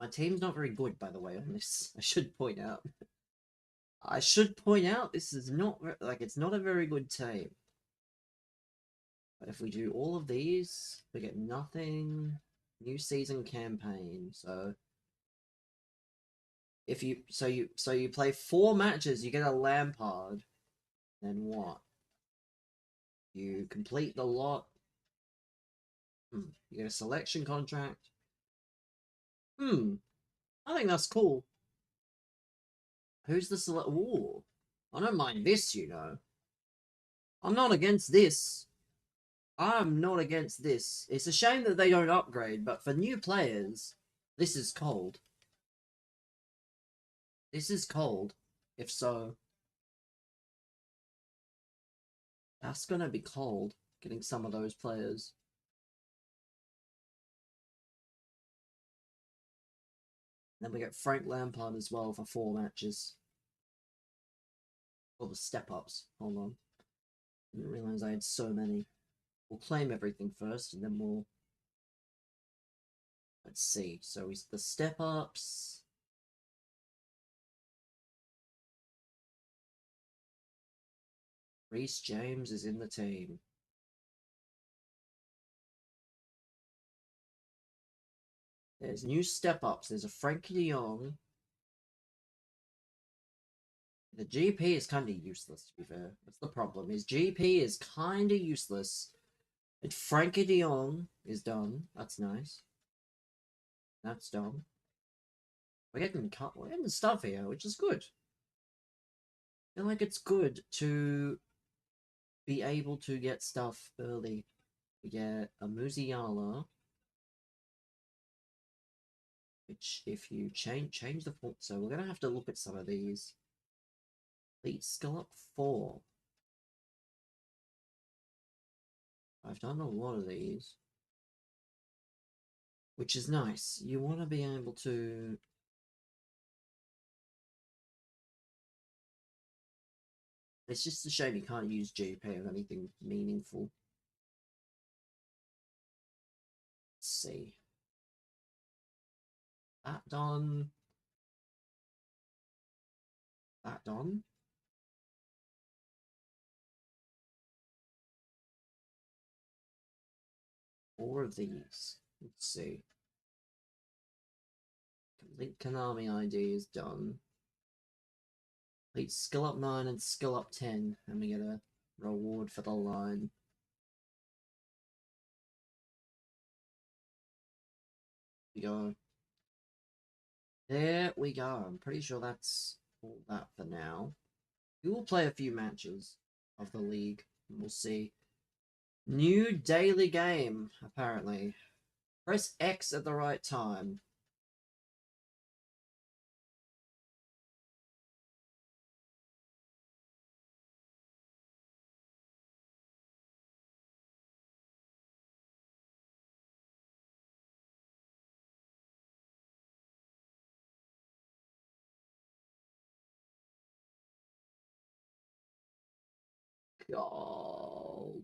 My team's not very good, by the way, on this. I should point out. This is not, like, it's not a very good team. But if we do all of these, we get nothing. New season campaign, so if you play 4 matches, you get a Lampard. Then what? You complete the lot. You get a selection contract. I think that's cool. Who's the select? Ooh, I don't mind this, you know. I'm not against this. I'm not against this. It's a shame that they don't upgrade, but for new players, this is cold. This is cold. If so, that's gonna be cold, getting some of those players. Then we get Frank Lampard as well for 4 matches. All the step-ups. Hold on. Didn't realise I had so many. We'll claim everything first, and then we'll... Let's see. So he's the step-ups. Reece James is in the team. There's new step-ups. There's a Frankie de Jong. The GP is kind of useless, to be fair. That's the problem. His GP is kind of useless. And Frankie de Jong is done. That's nice. That's done. We're getting stuff here, which is good. feel like it's good to be able to get stuff early. We get a Musiala, which if you change the font, so we're gonna have to look at some of these. Elite skill up 4. I've done a lot of these, which is nice. You want to be able to. It's just a shame you can't use GP of anything meaningful. Let's see. That done. That done. Four of these. Let's see. Complete Konami ID is done. Complete skill up 9 and skill up 10. And we get a reward for the line. We go. There we go. I'm pretty sure that's all that for now. We will play a few matches of the league. And we'll see. New daily game, apparently. Press X at the right time. God.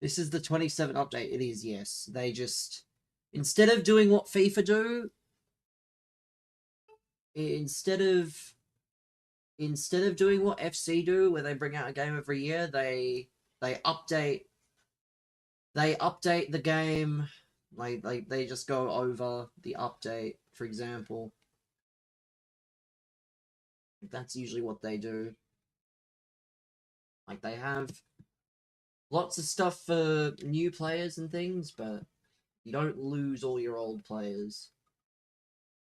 This is the 27 update. It is, yes. They just... Instead of doing what FIFA do... Instead of doing what FC do, where they bring out a game every year, they update... They update the game... They just go over the update, for example. That's usually what they do. Like, they have lots of stuff for new players and things, but you don't lose all your old players.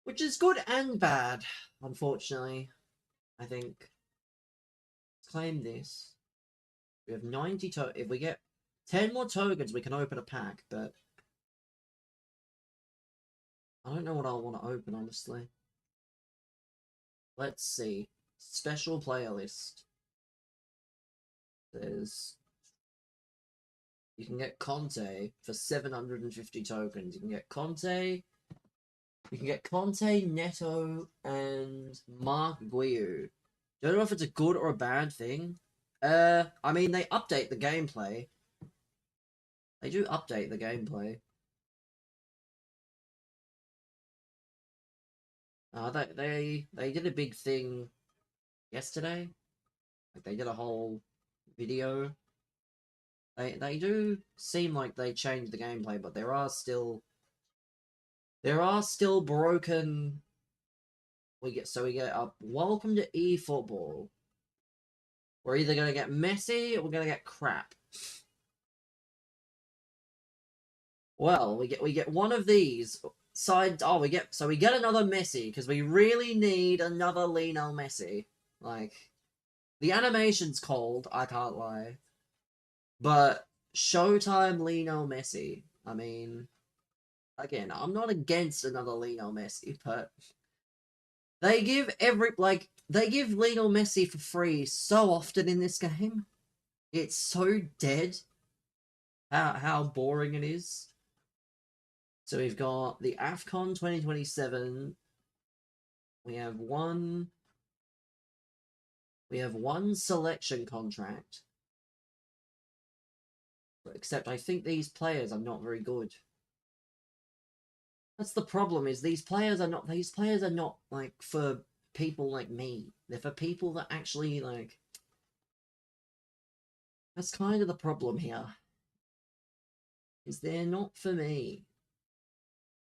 Which is good and bad, unfortunately, I think. Let's claim this. We have 90 if we get 10 more tokens, we can open a pack, but I don't know what I want to open, honestly. Let's see. Special player list. You can get Conte for 750 tokens. You can get Conte, Neto, and Mark Guiu. Don't know if it's a good or a bad thing. I mean, they update the gameplay. They do update the gameplay. They did a big thing yesterday. Like, they did a whole video. They do seem like they changed the gameplay, but there are still broken. We get up. Welcome to Efootball. We're either gonna get messy or we're gonna get crap. Well, we get one of these side. Oh, we get another Messi because we really need another Lionel Messi. Like, the animation's cold. I can't lie, but Showtime Lionel Messi. I mean, again, I'm not against another Lionel Messi, but they give Lionel Messi for free so often in this game. It's so dead. How boring it is. So we've got the AFCON 2027. We have one selection contract. Except I think these players are not very good. That's the problem, is these players are not like for people like me. They're for people that actually like. That's kind of the problem here. Is they're not for me.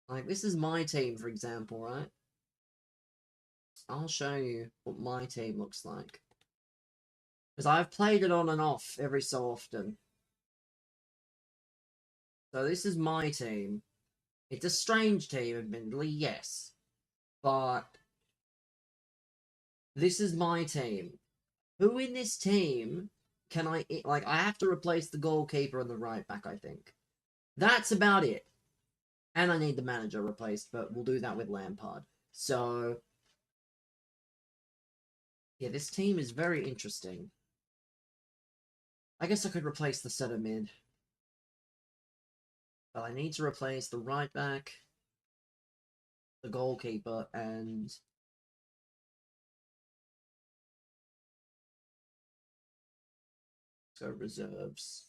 Like, this is my team, for example, right? I'll show you what my team looks like. Because I've played it on and off every so often. So this is my team. It's a strange team, admittedly, yes. But This is my team. Who in this team can I... Like, I have to replace the goalkeeper and the right back, I think. That's about it. And I need the manager replaced, but we'll do that with Lampard. So... yeah, this team is very interesting. I guess I could replace the centre mid. But I need to replace the right back, the goalkeeper, and... so reserves.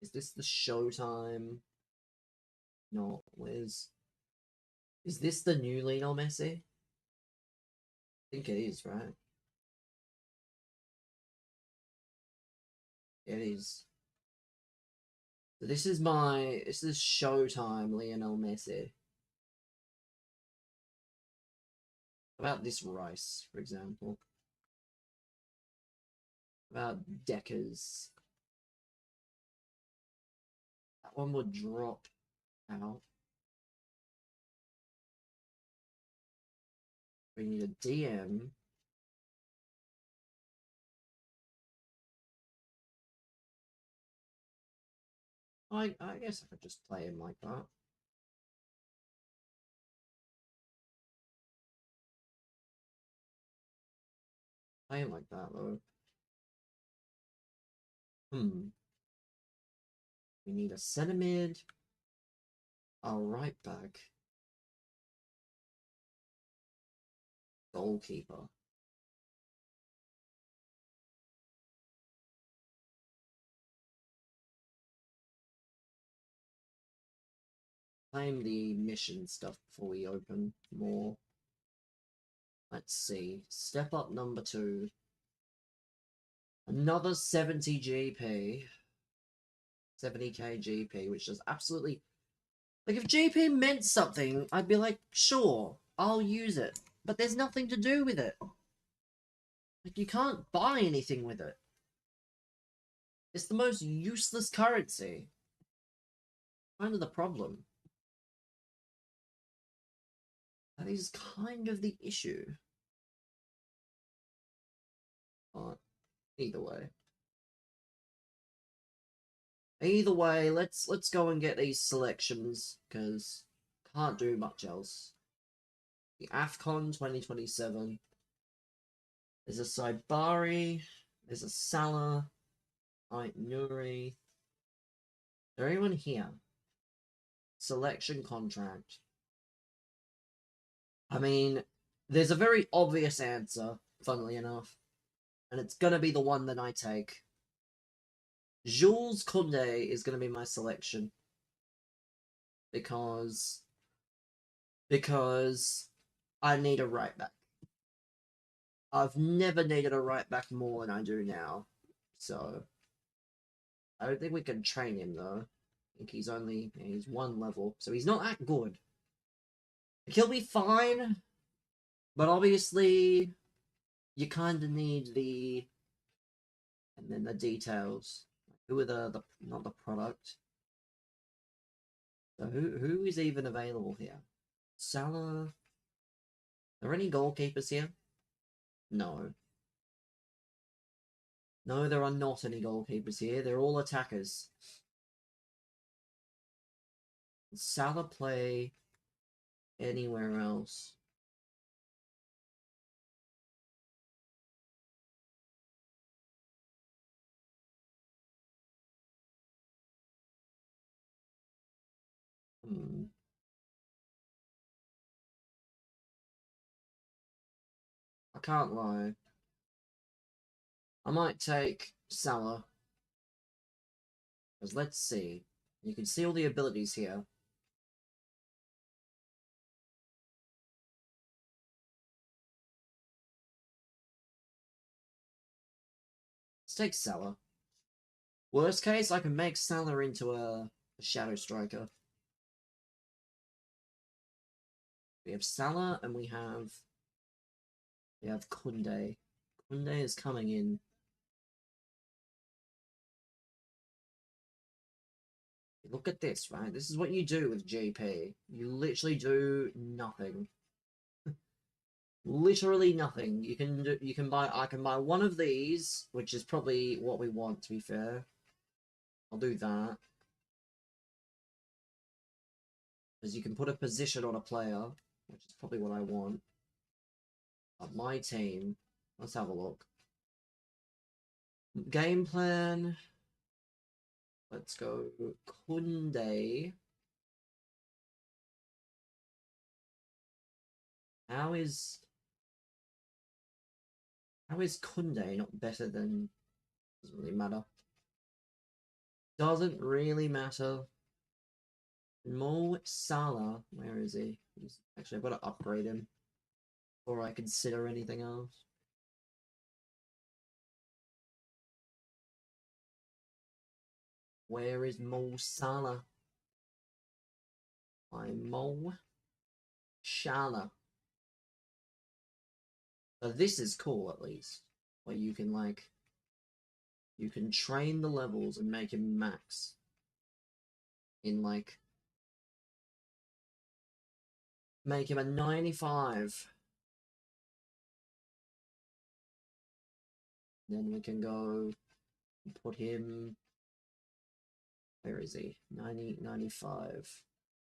Is this the showtime? No, Liz. Is this the new Lionel Messi? I think it is, right? It is. So this is showtime Lionel Messi. How about this Rice, for example? How about Deckers? That one would drop out. We need a DM. I guess I could just play him like that. Play him like that, though. We need a centre mid, a right back, goalkeeper. Claim the mission stuff before we open more. Let's see. Step up number 2. Another 70 GP. 70k GP, which is absolutely... like, if GP meant something, I'd be like, sure, I'll use it. But there's nothing to do with it. Like, you can't buy anything with it. It's the most useless currency. Kind of the problem. That is kind of the issue. But either way. Either way, let's go and get these selections, because can't do much else. The AFCON 2027. There's a Saibari, there's a Salah, Nuri. Is there anyone here? Selection contract. I mean, there's a very obvious answer, funnily enough. And it's gonna be the one that I take. Jules Koundé is gonna be my selection. Because I need a right back. I've never needed a right back more than I do now. So I don't think we can train him though. I think he's 1 level, so he's not that good. He'll be fine, but obviously you kind of need the... and then the details. Who are the not the product? So who is even available here? Salah. Are there any goalkeepers here? No. No, there are not any goalkeepers here. They're all attackers. Salah play anywhere else? I can't lie. I might take Salah. Because let's see. You can see all the abilities here. Let's take Salah. Worst case, I can make Salah into a shadow striker. We have Salah and we have Koundé. Koundé is coming in. Look at this, right? This is what you do with GP. You literally do nothing. Literally nothing. You can buy. I can buy one of these, which is probably what we want. To be fair, I'll do that because you can put a position on a player, which is probably what I want. My team. Let's have a look. Game plan. Let's go Kunde. How is Kunde not better than? Doesn't really matter. Doesn't really matter. Mo Salah, where is he? Actually, I've got to upgrade him before I consider anything else. Where is Mo Salah? I'm Mo Salah. So this is cool, at least. Where you can, like, you can train the levels and make him max. In, like, make him a 95. Then we can go put him. Where is he? 90, 95.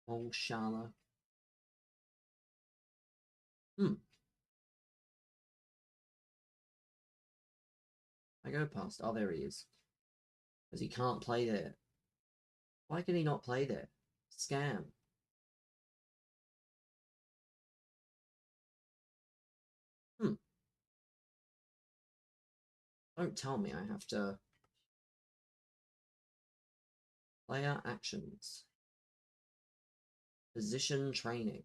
Mo Salah. I go past. Oh, there he is. Because he can't play there. Why can he not play there? Scam. Don't tell me I have to. Player actions. Position training.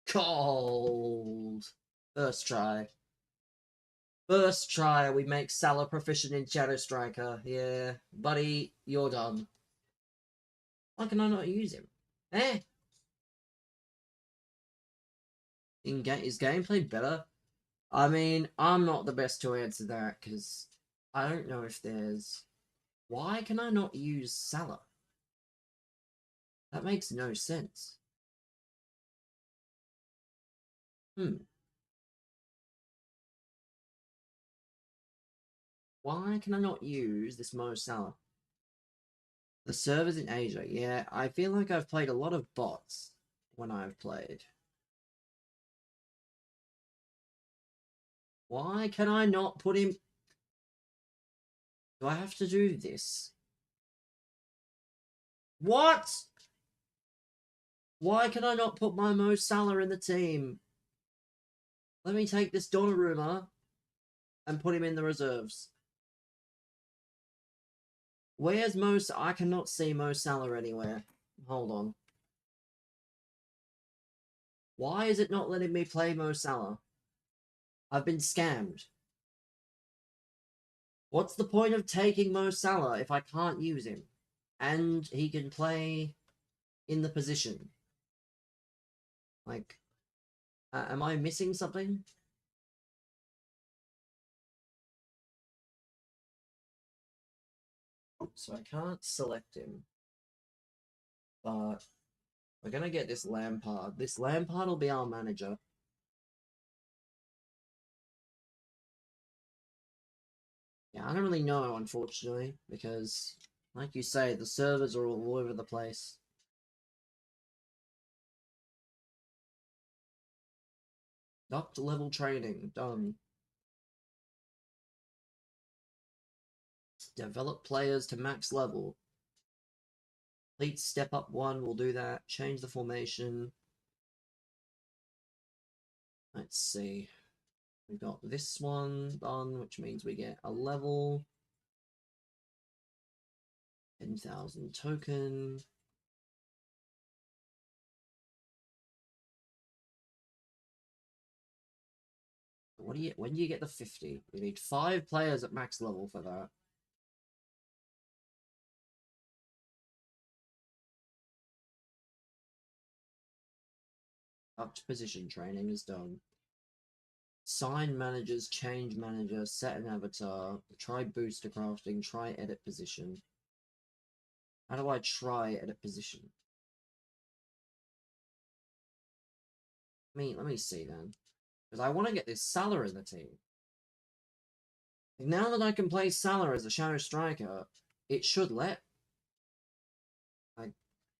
Cold. First try. First try, we make Salah proficient in Shadow Striker. Yeah, buddy, you're done. Why can I not use him? Eh? Is gameplay better? I mean, I'm not the best to answer that, because I don't know if there's... Why can I not use Salah? That makes no sense. Why can I not use this Mo Salah? The servers in Asia. Yeah, I feel like I've played a lot of bots when I've played. Why can I not put him... Do I have to do this? What? Why can I not put my Mo Salah in the team? Let me take this Donnarumma and put him in the reserves. Where's Mo Salah? I cannot see Mo Salah anywhere. Hold on. Why is it not letting me play Mo Salah? I've been scammed. What's the point of taking Mo Salah if I can't use him? And he can play in the position. Like, am I missing something? So I can't select him. But we're going to get this Lampard. This Lampard will be our manager. Yeah, I don't really know, unfortunately, because, like you say, the servers are all over the place. Up to level training, done. Develop players to max level. Complete step up 1, we'll do that. Change the formation. Let's see. We've got this one done, which means we get a level. 10,000 token. What do you? When do you get the 50? We need 5 players at max level for that. Up to position training is done. Sign managers, change manager, set an avatar, try booster crafting, try edit position. How do I try edit position? Let me see then. Because I want to get this Salah in the team. Now that I can play Salah as a shadow striker, it should let.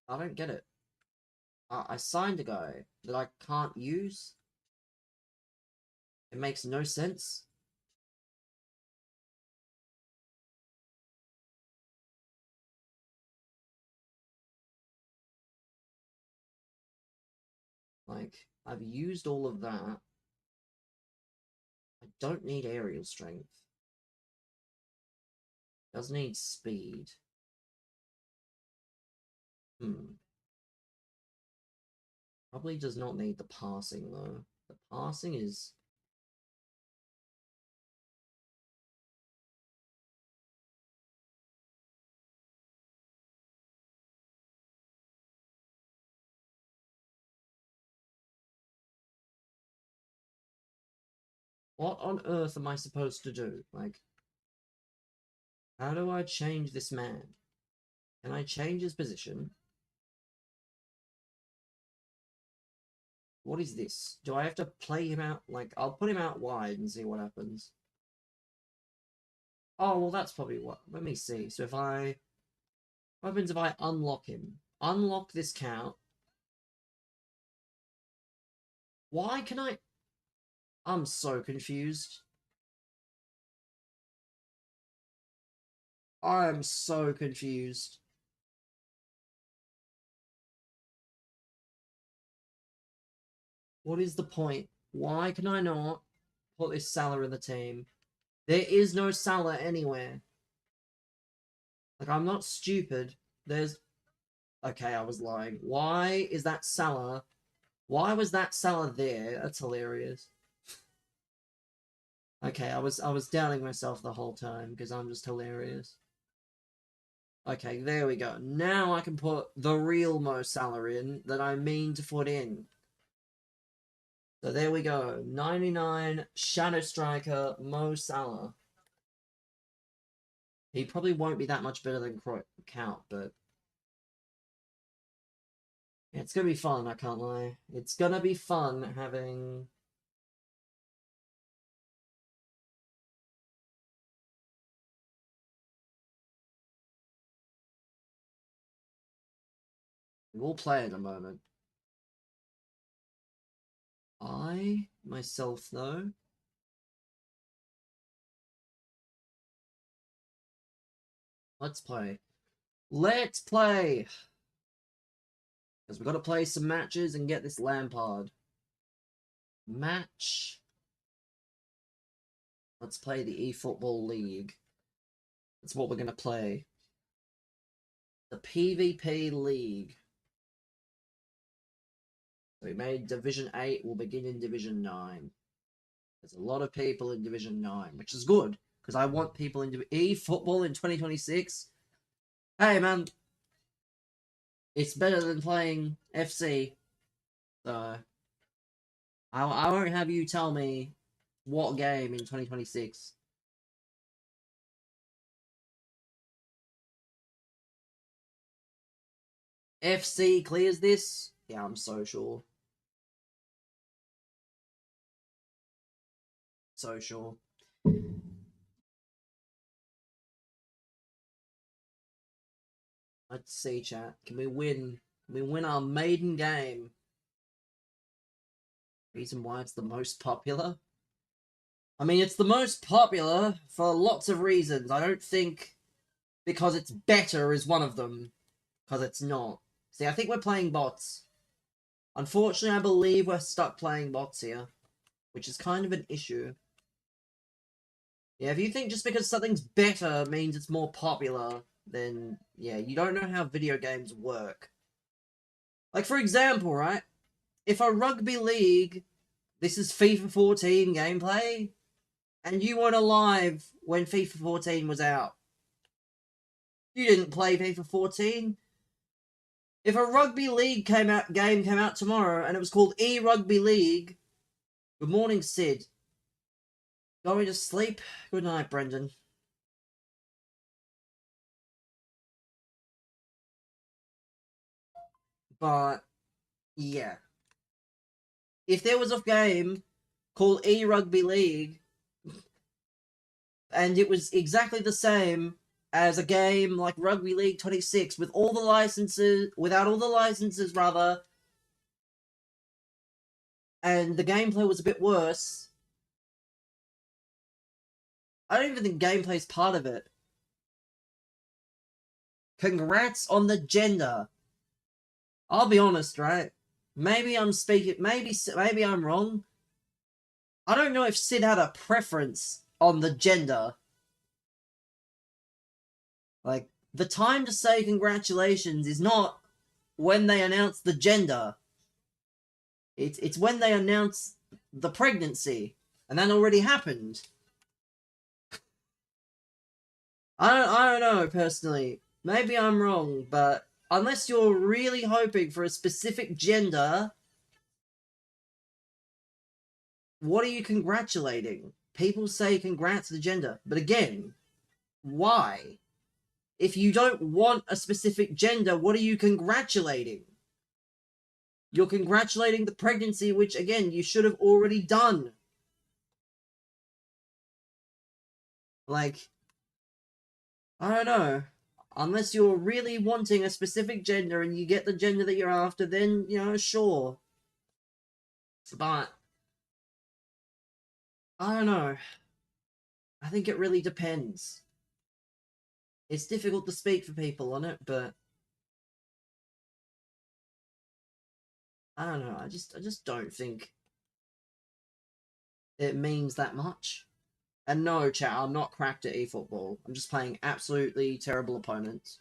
I don't get it. I signed a guy that I can't use. It makes no sense. Like, I've used all of that. I don't need aerial strength. Does need speed. Probably does not need the passing, though. The passing is... What on earth am I supposed to do? Like, how do I change this man? Can I change his position? What is this? Do I have to play him out? Like, I'll put him out wide and see what happens. Oh, well, that's probably what... Let me see. So if I... What happens if I unlock him? Unlock this count. Why can I... I'm so confused. I'm so confused. What is the point? Why can I not put this Salah in the team? There is no Salah anywhere. Like, I'm not stupid. There's... Okay, I was lying. Why is that Salah? Why was that Salah there? That's hilarious. Okay, I was doubting myself the whole time because I'm just hilarious. Okay, there we go. Now I can put the real Mo Salah in that I mean to put in. So there we go. 99 Shadow Striker Mo Salah. He probably won't be that much better than Count, but... Yeah, it's gonna be fun, I can't lie. It's gonna be fun having... We'll play in a moment. Myself, though... Let's play. Let's play! Because we've got to play some matches and get this Lampard. Match. Let's play the Efootball League. That's what we're going to play. The PvP League. So we made Division 8. We'll begin in Division 9. There's a lot of people in Division 9, which is good. Because I want people in Efootball in 2026. Hey, man. It's better than playing FC. So... I won't have you tell me what game in 2026. FC clears this? Yeah, I'm so sure. So sure. Let's see, chat. Can we win? Can we win our maiden game? Reason why it's the most popular? I mean, it's the most popular for lots of reasons. I don't think because it's better is one of them. Because it's not. See, I think we're playing bots. Unfortunately, I believe we're stuck playing bots here. Which is kind of an issue. Yeah, if you think just because something's better means it's more popular, then, yeah, you don't know how video games work. Like, for example, right? If a rugby league, this is FIFA 14 gameplay, and you weren't alive when FIFA 14 was out. You didn't play FIFA 14. If a rugby league game came out tomorrow and it was called E-Rugby League, good morning, Sid. Going to sleep? Good night, Brendan. But, yeah. If there was a game called E-Rugby League, and it was exactly the same as a game like Rugby League 26 with all the licenses, without all the licenses rather, and the gameplay was a bit worse, I don't even think gameplay is part of it. Congrats on the gender. I'll be honest, right? Maybe I'm speaking. Maybe I'm wrong. I don't know if Sid had a preference on the gender. Like, the time to say congratulations is not when they announce the gender. It's when they announce the pregnancy, and that already happened. I don't know personally. Maybe I'm wrong, but unless you're really hoping for a specific gender, what are you congratulating? People say congrats to the gender, but again, why? If you don't want a specific gender, what are you congratulating? You're congratulating the pregnancy, which again, you should have already done. Like, I don't know. Unless you're really wanting a specific gender and you get the gender that you're after, then, sure. But, I don't know. I think it really depends. It's difficult to speak for people on it, but I don't know. I just don't think it means that much. And no, chat, I'm not cracked at eFootball. I'm just playing absolutely terrible opponents.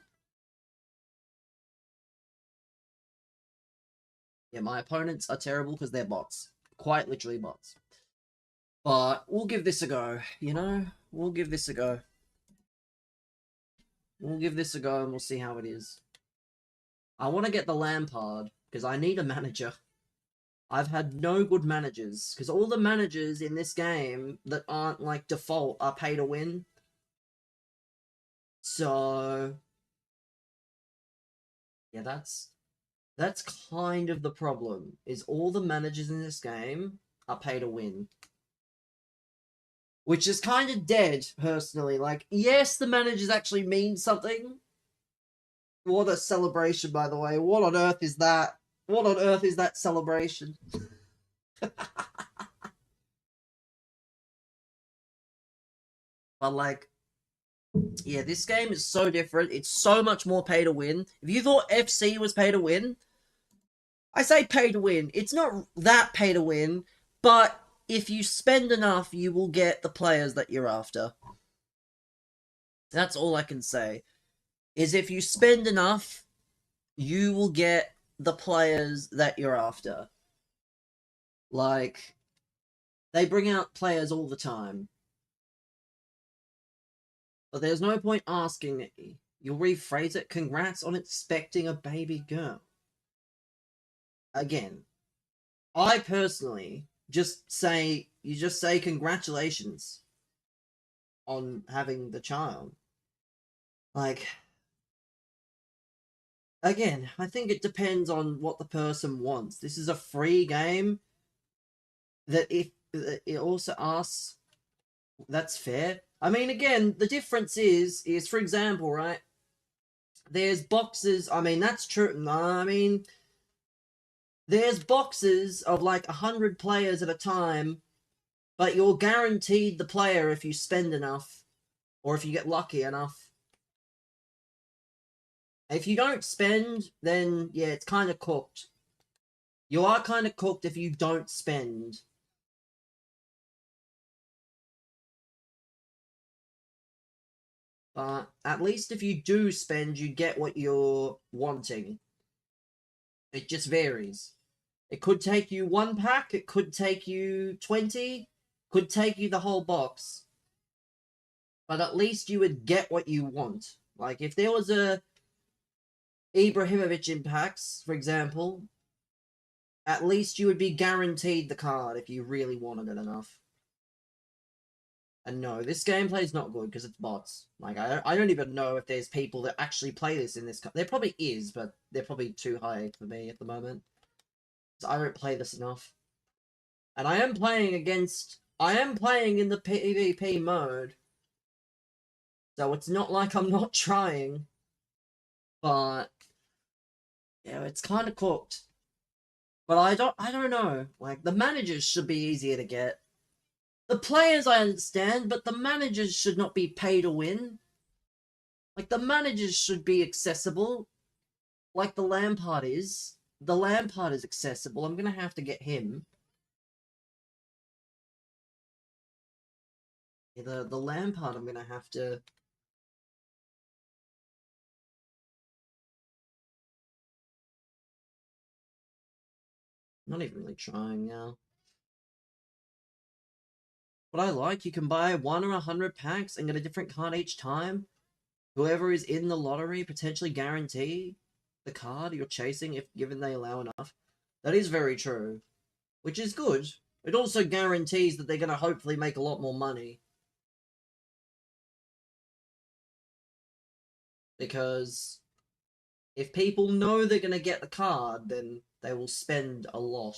Yeah, my opponents are terrible because they're bots. Quite literally bots. But we'll give this a go, We'll give this a go. We'll give this a go and we'll see how it is. I want to get the Lampard because I need a manager. I've had no good managers because all the managers in this game that aren't like default are pay to win. So yeah, that's kind of the problem. Is all the managers in this game are pay to win. Which is kind of dead, personally. Like, yes, the managers actually mean something. What a celebration, by the way. What on earth is that? What on earth is that celebration? But, like, yeah, this game is so different. It's so much more pay to win. If you thought FC was pay to win, I say pay to win. It's not that pay to win, but if you spend enough, you will get the players that you're after. That's all I can say. Is if you spend enough, you will get the players that you're after. Like, they bring out players all the time. But there's no point asking me. You'll rephrase it. Congrats on expecting a baby girl. Again, I personally you just say congratulations on having the child. Like, again, I think it depends on what the person wants. This is a free game that if it also asks, that's fair. I mean, again, the difference is for example, right? There's boxes. I mean, that's true. I mean, there's boxes of like 100 players at a time, but you're guaranteed the player if you spend enough, or if you get lucky enough. If you don't spend, then yeah, it's kind of cooked. You are kind of cooked if you don't spend. But at least if you do spend, you get what you're wanting. It just varies. It could take you 1 pack, it could take you 20, could take you the whole box. But at least you would get what you want. Like, if there was a Ibrahimovic impacts, for example, at least you would be guaranteed the card if you really wanted it enough. And no, this gameplay is not good because it's bots. Like, I don't even know if there's people that actually play this in this. There probably is, but they're probably too high for me at the moment. So I don't play this enough. And I am playing against. I am playing in the PvP mode. So it's not like I'm not trying. But yeah, it's kind of cooked. But I don't know. Like, the managers should be easier to get. The players I understand, but the managers should not be pay to win. Like, the managers should be accessible. Like the Lampard is. The Lampard is accessible. I'm gonna have to get him. Yeah, the Lampard I'm gonna have to. Not even really trying now. What I like, you can buy 1 or 100 packs and get a different card each time. Whoever is in the lottery potentially guarantee the card you're chasing if given they allow enough. That is very true, which is good. It also guarantees that they're going to hopefully make a lot more money. Because if people know they're going to get the card, then they will spend a lot.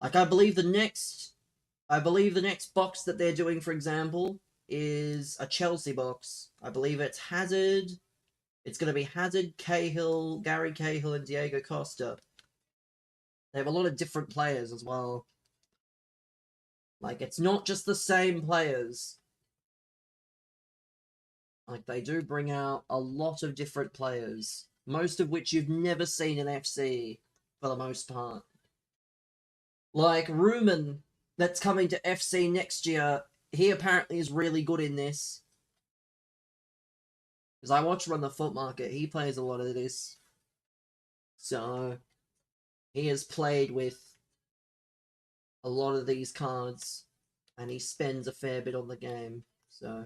Like, I believe the next box that they're doing, for example, is a Chelsea box. I believe it's Hazard. It's going to be Hazard, Cahill, Gary Cahill, and Diego Costa. They have a lot of different players as well. Like, it's not just the same players. Like, they do bring out a lot of different players, most of which you've never seen in FC, for the most part. Like, Rumen, that's coming to FC next year, he apparently is really good in this. Because I watch Run the Foot Market, he plays a lot of this. So, he has played with a lot of these cards, and he spends a fair bit on the game. So,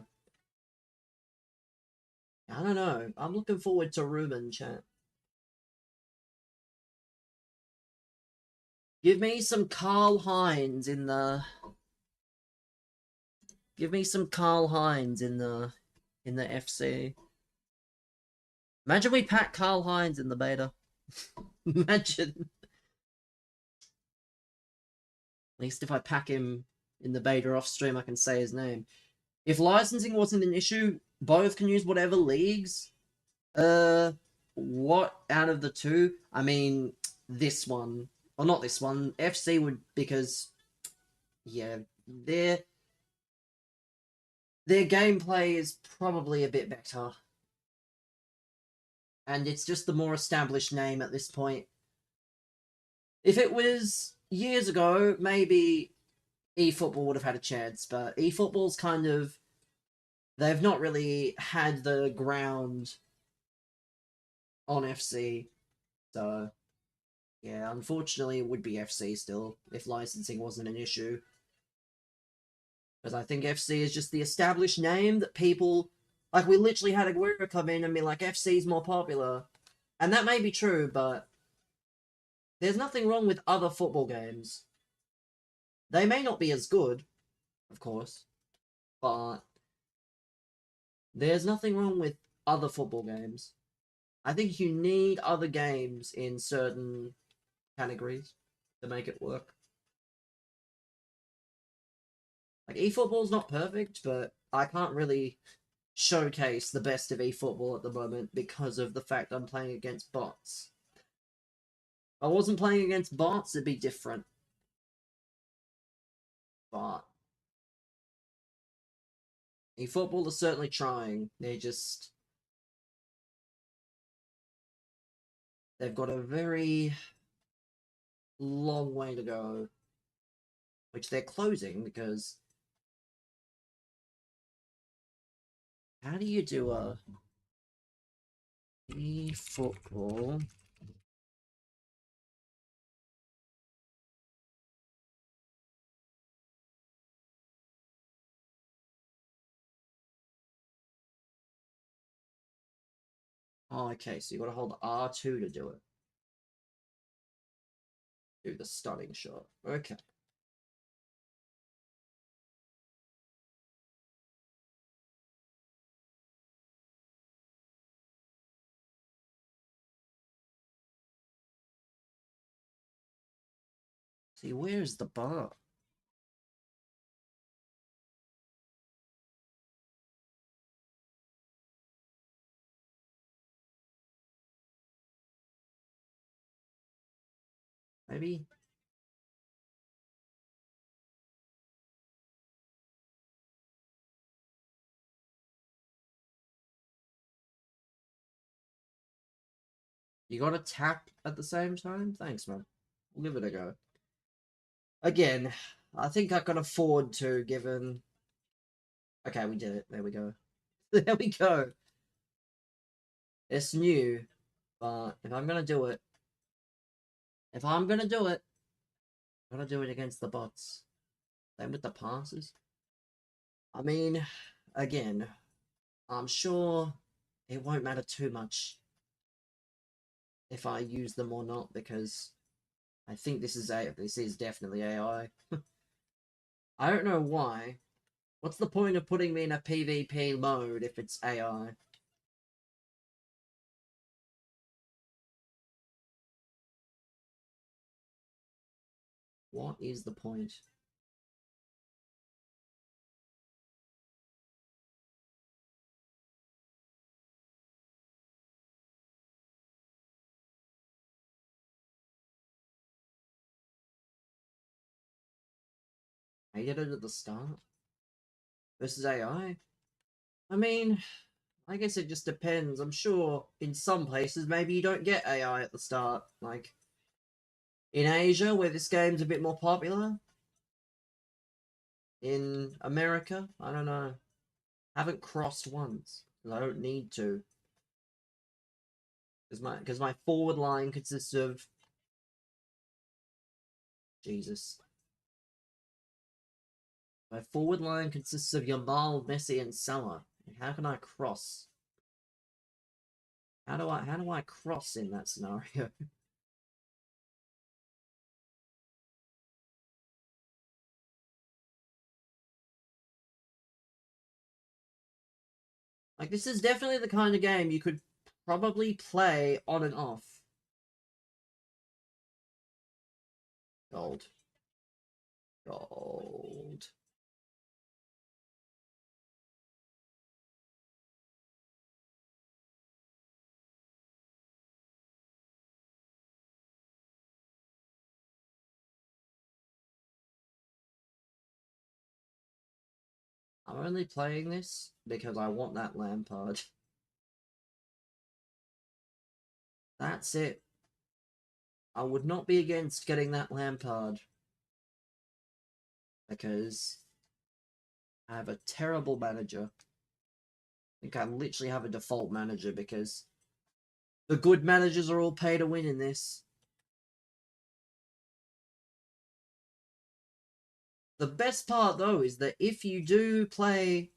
I don't know. I'm looking forward to Ruben, chat. Give me some Karl Heinz in the. Give me some Karl Heinz in the FC. Imagine we pack Karl Heinz in the beta. Imagine. At least if I pack him in the beta off stream, I can say his name. If licensing wasn't an issue, both can use whatever leagues. What out of the two? I mean, this one. Or not this one. FC would, because, yeah, their gameplay is probably a bit better. And it's just the more established name at this point. If it was years ago, maybe eFootball would have had a chance, but eFootball's kind of... They've not really had the ground on FC, so... Yeah, unfortunately it would be FC still, if licensing wasn't an issue. Because I think FC is just the established name that people... Like, we literally had Aguero come in and be like, FC's more popular. And that may be true, but... There's nothing wrong with other football games. They may not be as good, of course, but... There's nothing wrong with other football games. I think you need other games in certain categories to make it work. Like, eFootball's not perfect, but I can't really showcase the best of eFootball at the moment because of the fact I'm playing against bots. If I wasn't playing against bots, it'd be different. But eFootball is certainly trying. They've got a very long way to go, which they're closing because how do you do a eFootball? Oh, okay, so you gotta hold R2 to do it. Do the stunning shot. Okay. See, where's the bar? Maybe? You gotta tap at the same time? Thanks, man. We'll give it a go. Again, I think I can afford to, given... Okay, we did it. There we go. There we go. It's new, but if I'm gonna do it, I'm gonna do it against the bots. Same with the passes. I mean, again, I'm sure it won't matter too much if I use them or not, because I think this is definitely AI. I don't know why. What's the point of putting me in a PvP mode if it's AI? What is the point? I get it at the start? Versus AI? I mean, I guess it just depends. I'm sure in some places maybe you don't get AI at the start. Like in Asia, where this game's a bit more popular. In America, I don't know. Haven't crossed once. I don't need to. Because my forward line consists of... Jesus. My forward line consists of Yamal, Messi, and Salah. How can I cross? How do I cross in that scenario? Like, this is definitely the kind of game you could probably play on and off. Gold. Gold. I'm only playing this because I want that Lampard. That's it. I would not be against getting that Lampard. Because I have a terrible manager. I think I literally have a default manager because the good managers are all pay to win in this. The best part, though, is that if you do play,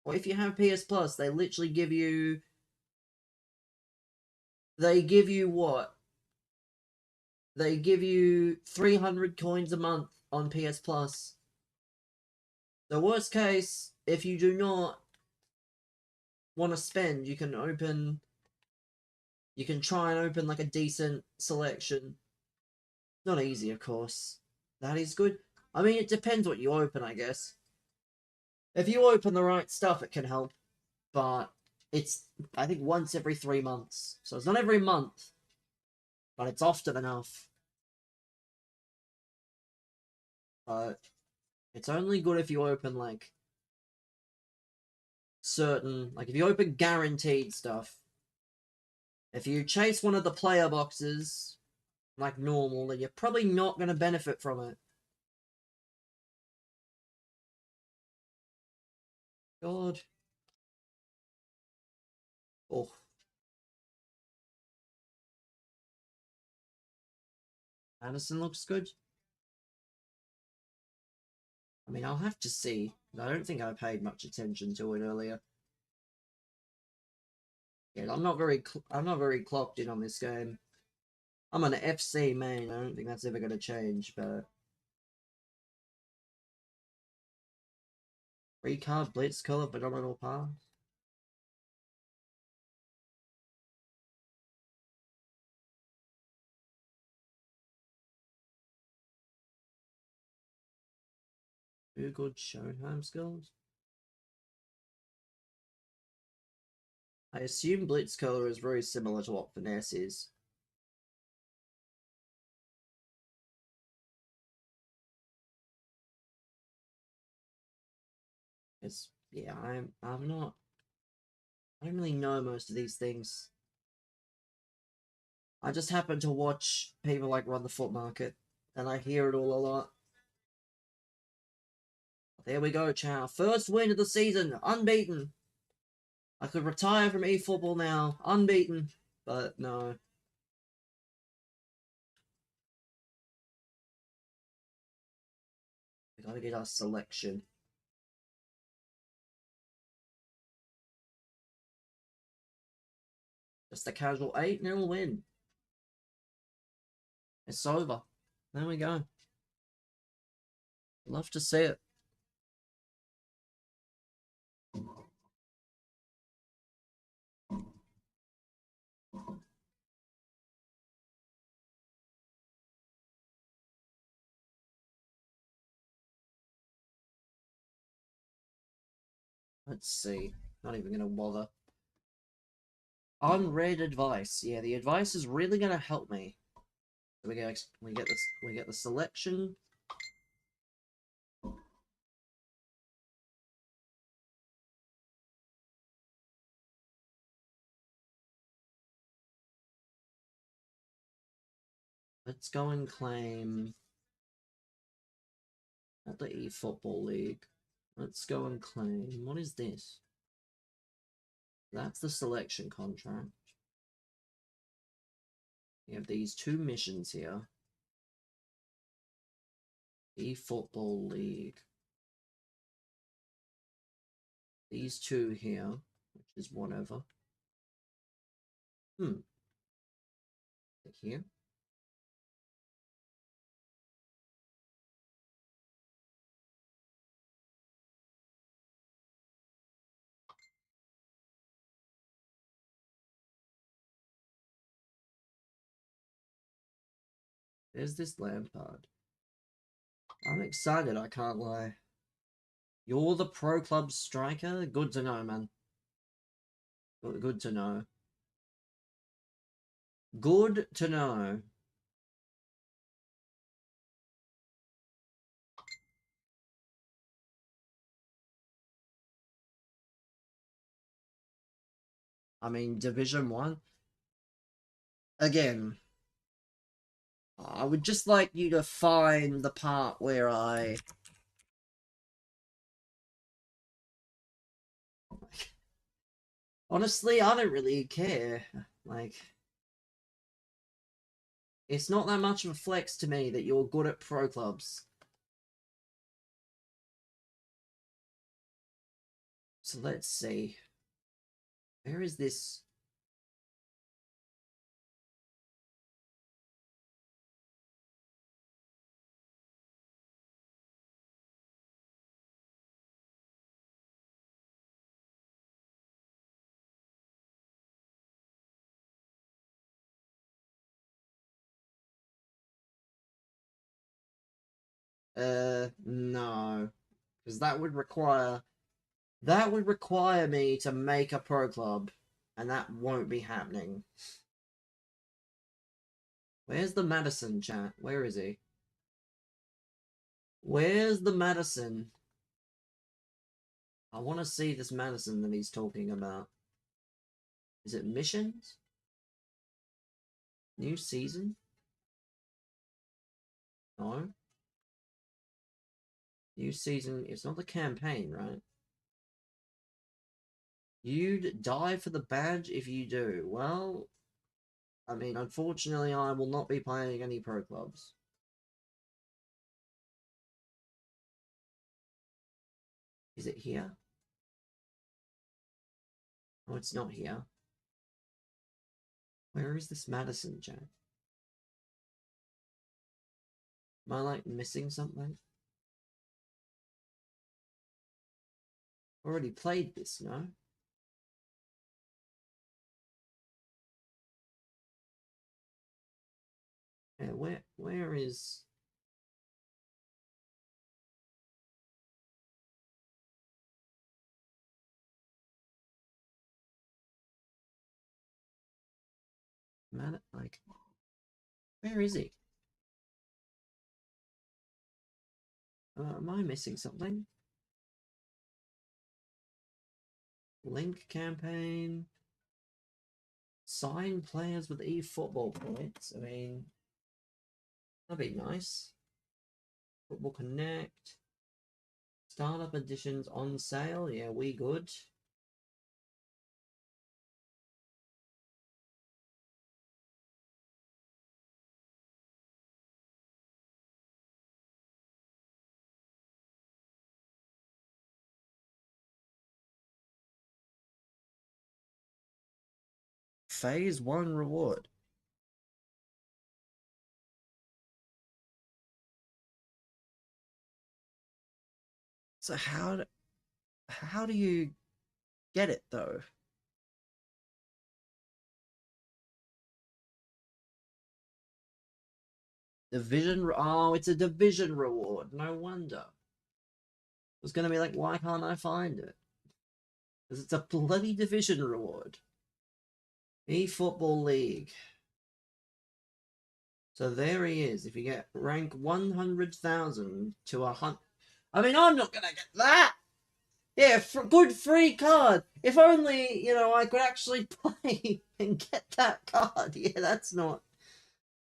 or if you have PS Plus, they literally give you... They give you what? They give you 300 coins a month on PS Plus. The worst case, if you do not want to spend, you can try and open like a decent selection. Not easy, of course. That is good. I mean, it depends what you open, I guess. If you open the right stuff, it can help. But it's, I think, once every 3 months. So it's not every month, but it's often enough. But it's only good if you open, like, certain... Like, if you open guaranteed stuff. If you chase one of the player boxes, like normal, then you're probably not going to benefit from it. God. Oh. Addison looks good. I mean, I'll have to see. I don't think I paid much attention to it earlier. Yeah, I'm not very clocked in on this game. I'm an FC main. I don't think that's ever going to change, but... Free card, blitz, color, phenomenal pass. Two good showtime skills. I assume Blitzcaller is very similar to what Finesse is. It's, yeah, I'm not, I don't really know most of these things. I just happen to watch people like run the foot market, and I hear it all a lot. There we go, Chow. First win of the season, unbeaten. I could retire from eFootball now, unbeaten, but no. We gotta get our selection. Just a casual 8-0 win. It's over. There we go. Love to see it. Let's see. Not even gonna bother. Unread advice. Yeah, the advice is really gonna help me. So we get the selection. Let's go and claim not the eFootball League. Let's go and claim. What is this? That's the selection contract. We have these two missions here. eFootball League. These two here, which is whatever. Here. There's this Lampard. I'm excited, I can't lie. You're the pro club striker? Good to know, man. Good to know. Good to know. I mean, Division 1. Again, I would just like you to find the part where I... Honestly, I don't really care. Like, it's not that much of a flex to me that you're good at pro clubs. So let's see. Where is this? No. Because that would require me to make a pro club, and that won't be happening. Where's the Madison, chat? Where is he? Where's the Madison? I want to see this Madison that he's talking about. Is it missions? New season? No. New season, it's not the campaign, right? You'd die for the badge if you do. Well, I mean, unfortunately, I will not be playing any pro clubs. Is it here? Oh, it's not here. Where is this Madison, Jack? Am I, like, missing something? Already played this, no? Yeah, where is... Man, like, where is he? Am I missing something? Link campaign. Sign players with eFootball points. I mean, that'd be nice. Football Connect. Startup editions on sale. Yeah, we good. Phase 1 reward. So how do you get it though? Division. Oh, it's a division reward. No wonder. I was gonna be like, why can't I find it? Because it's a bloody division reward. eFootball League. So there he is. If you get rank 100,000 to 100. I mean, I'm not gonna get that. Yeah, good free card. If only, I could actually play and get that card. Yeah, that's not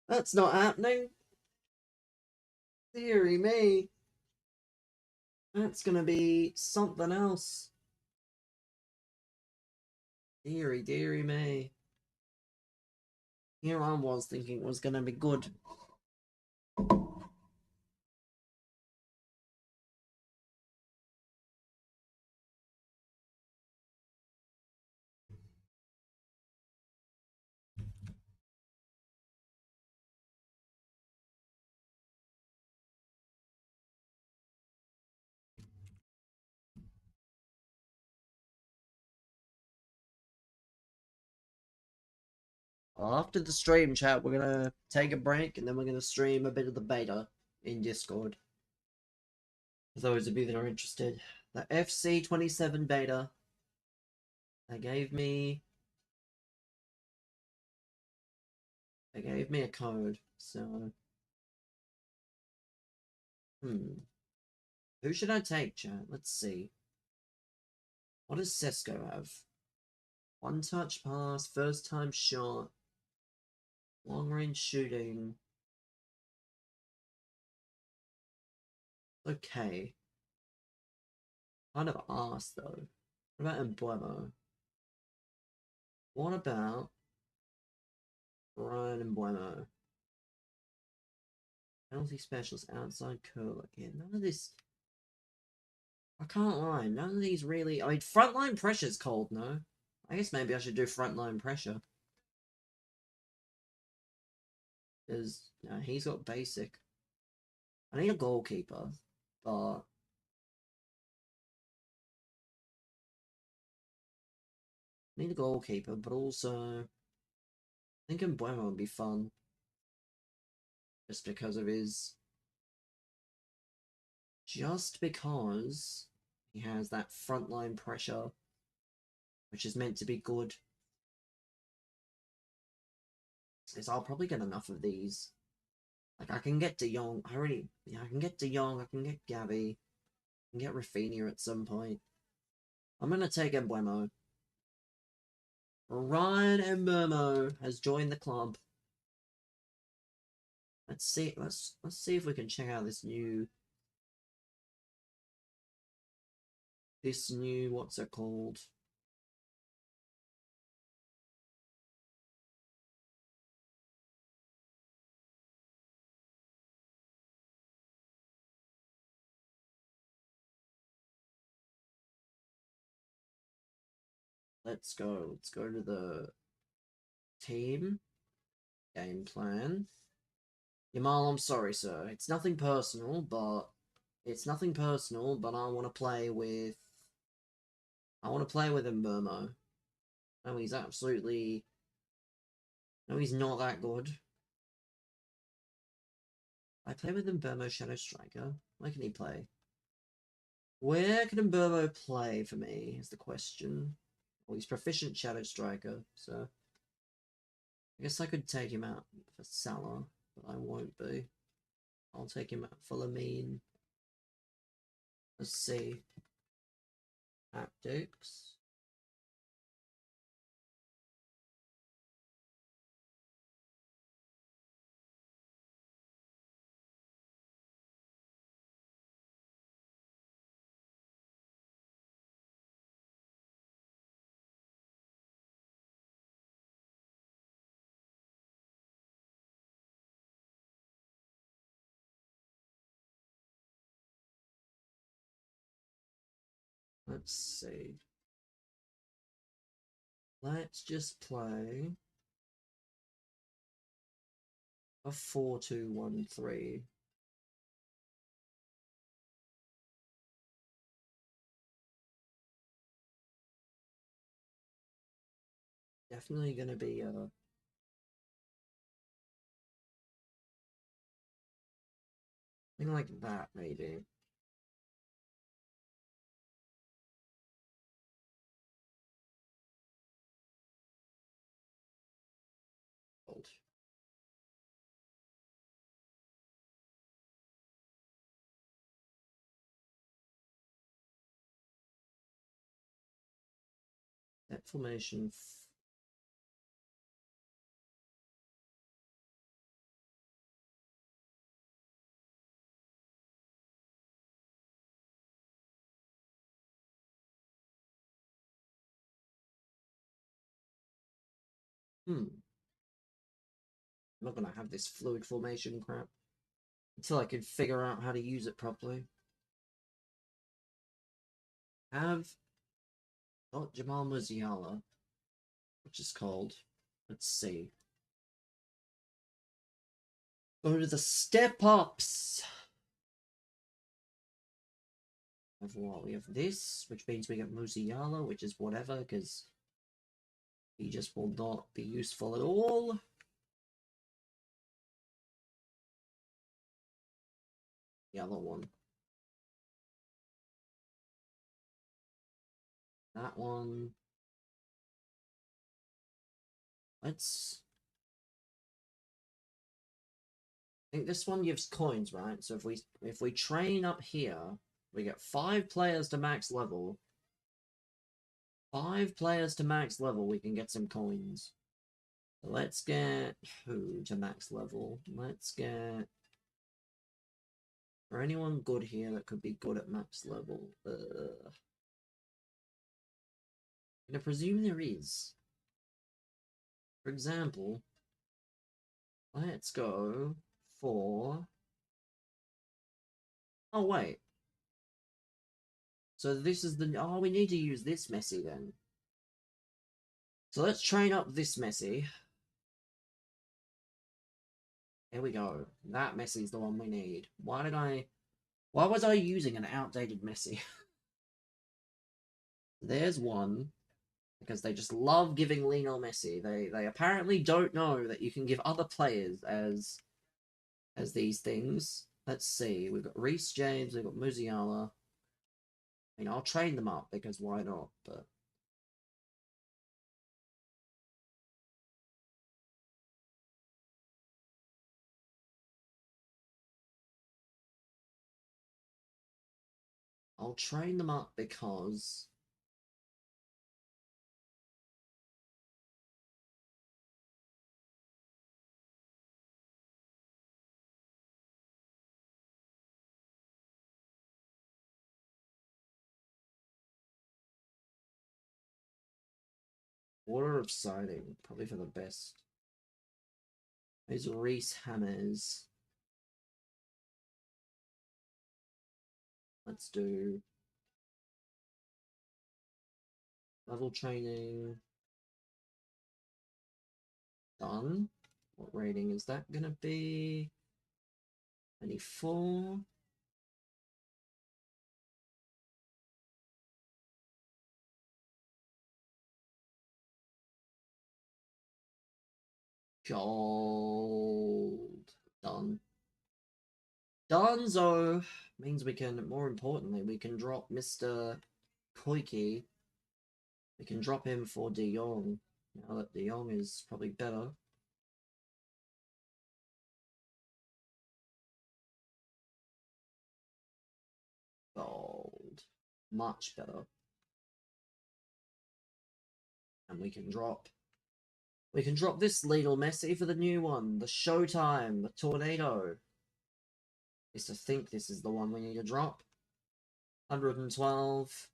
happening. Deary me. That's gonna be something else. Deary me. Here I was thinking it was gonna be good. After the stream chat, we're gonna take a break and then we're gonna stream a bit of the beta in Discord. For those of you that are interested. The FC27 beta. They gave me a code, so who should I take, chat? Let's see. What does Sesko have? One touch pass, first time shot, long range shooting. Okay. Kind of arse though. What about Embuemo? What about Brian Embuemo? Penalty specialist, outside curler. Yeah, none of this. I can't lie. None of these really. I mean, frontline pressure's cold, no? I guess maybe I should do frontline pressure. Because he's got basic. I need a goalkeeper, but I need a goalkeeper, but also I think Embuemo would be fun. Just because he has that frontline pressure, which is meant to be good. Because I'll probably get enough of these. Like, I can get De Jong. I can get De Jong. I can get Gavi. I can get Rafinha at some point. I'm going to take Embuemo. Ryan Embuemo has joined the club. Let's see if we can check out this new what's it called? Let's go to the team game plan. Yamal, I'm sorry, sir. It's nothing personal, but I want to play with Embuemo. No, he's not that good. I play with Embuemo Shadow Striker. Where can he play? Where can Embuemo play for me is the question. Well, he's proficient Shadow Striker, so I guess I could take him out for Salah, but I won't be. I'll take him out for Lamine. Let's see. Tactics. Let's see. Let's just play a 4-2-1-3. Definitely gonna be thing like that, maybe. Hold. That formation. I'm not gonna have this fluid formation crap until I can figure out how to use it properly. Have got Jamal Musiala, which is called. Let's see. Go to the step ups. Of what? We have this, which means we get Musiala, which is whatever, because he just will not be useful at all. The other one. That one. Let's. I think this one gives coins, right? So if we train up here, we get 5 players to max level. 5 players to max level, we can get some coins. So let's get who to max level? Let's get. For anyone good here that could be good at max level? I'm gonna presume there is. For example, let's go for. Oh, wait. So this is the. Oh, we need to use this Messi then. So let's train up this Messi. Here we go. That Messi's the one we need. Why was I using an outdated Messi? There's one. Because they just love giving Lionel Messi. They apparently don't know that you can give other players as these things. Let's see. We've got Reece James, we've got Musiala. I mean, I'll train them up because why not? But I'll train them up because order of signing, probably for the best. There's Reece Hammers. Let's do level training. Done. What rating is that gonna be? 24. Gold. Done. Donzo means we can, more importantly, we can drop Mr. Koike. We can drop him for De Jong. Now that De Jong is probably better. Much better. And we can drop this Lionel Messi for the new one. The Showtime, the Tornado. I used to think this is the one we need to drop. 112.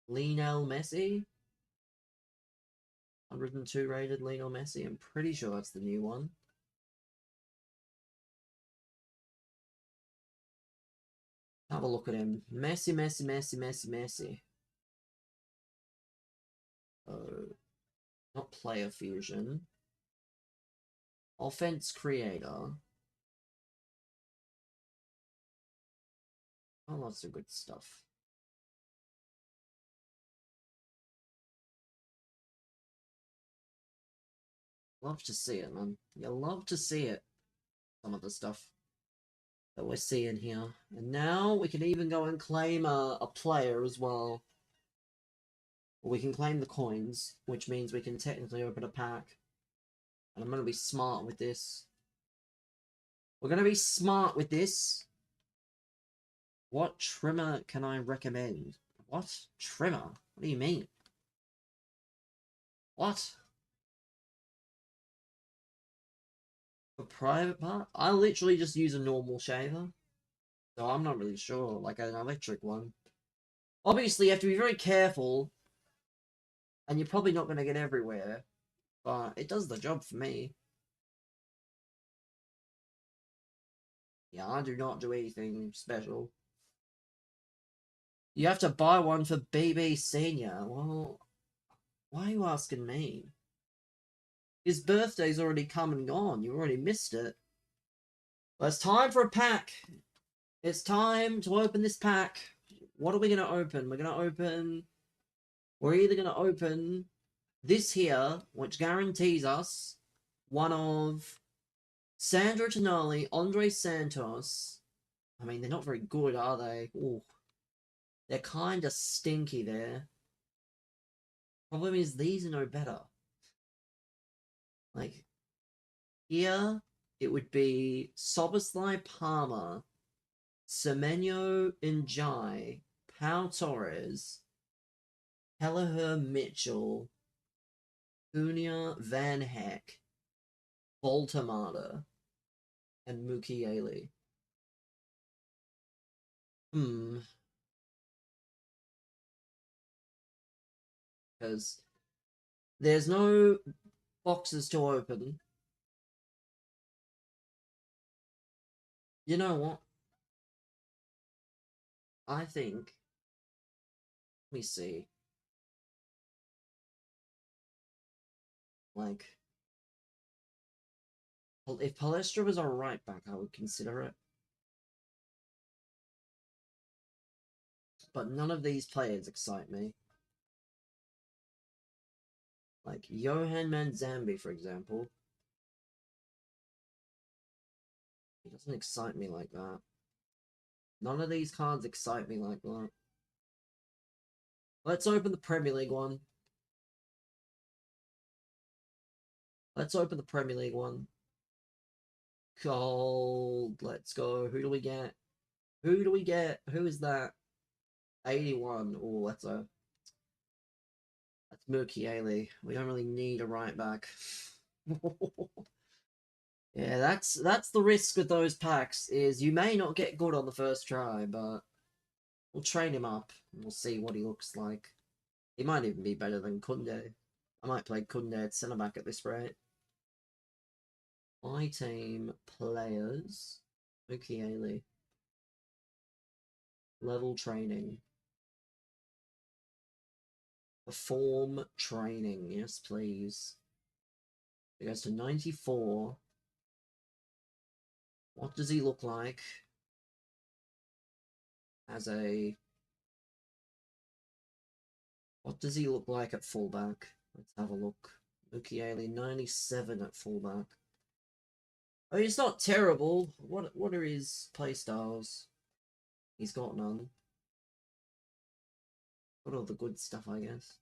Lionel Messi. 102 rated Lionel Messi. I'm pretty sure that's the new one. Have a look at him. Messi, Messi, Messi, Messi, Messi. Oh, not player fusion. Offense creator. Oh, lots of good stuff. Love to see it, man. You love to see it. Some of the stuff that we're seeing here. And now we can even go and claim a player as well. We can claim the coins, which means we can technically open a pack. And I'm going to be smart with this. We're going to be smart with this. What trimmer can I recommend? What? Trimmer? What do you mean? What? For private part? I literally just use a normal shaver. So I'm not really sure. Like an electric one. Obviously, you have to be very careful. And you're probably not going to get everywhere. But it does the job for me. Yeah, I do not do anything special. You have to buy one for BB Senior. Well, why are you asking me? His birthday's already come and gone. You already missed it. Well, it's time for a pack. It's time to open this pack. What are we going to open? We're either going to open this here, which guarantees us one of Sandro Tonali, Andre Santos. I mean, they're not very good, are they? Ooh. They're kind of stinky there. Problem is, these are no better. Like, here, it would be Soboslai Palmer, Semenyo Njai, Pau Torres, Kelleher Mitchell, Cunha Van Heck, Voltamata, and Mukiele. Because there's no boxes to open. You know what? I think. Let me see. Like, if Palestra was a right back, I would consider it. But none of these players excite me. Like Johan Manzambi, for example. He doesn't excite me like that. None of these cards excite me like that. Let's open the Premier League one. Let's open the Premier League one. Gold. Let's go. Who do we get? Who do we get? Who is that? 81. Oh, that's Mukiele. We don't really need a right back. Yeah, that's the risk with those packs, is you may not get good on the first try, but we'll train him up and we'll see what he looks like. He might even be better than Kunde. I might play Kunde at centre back at this rate. My team players. Mukiele. Level training. Perform training. Yes, please. It goes to 94. What does he look like as a... What does he look like at fullback? Let's have a look. Mukiele, 97 at fullback. I mean, it's not terrible. What are his playstyles? He's got none. Got all the good stuff, I guess.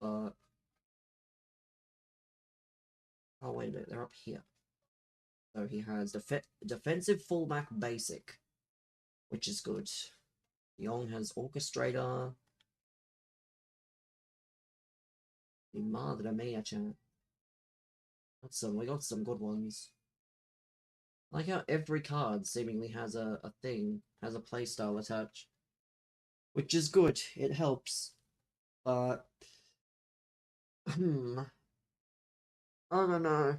But... Oh, wait a minute. They're up here. So he has defensive fullback basic, which is good. Young has Orchestrator. Madre mia, chat. We got some good ones. I like how every card seemingly has a thing, has a playstyle attached. Which is good, it helps. But I don't know.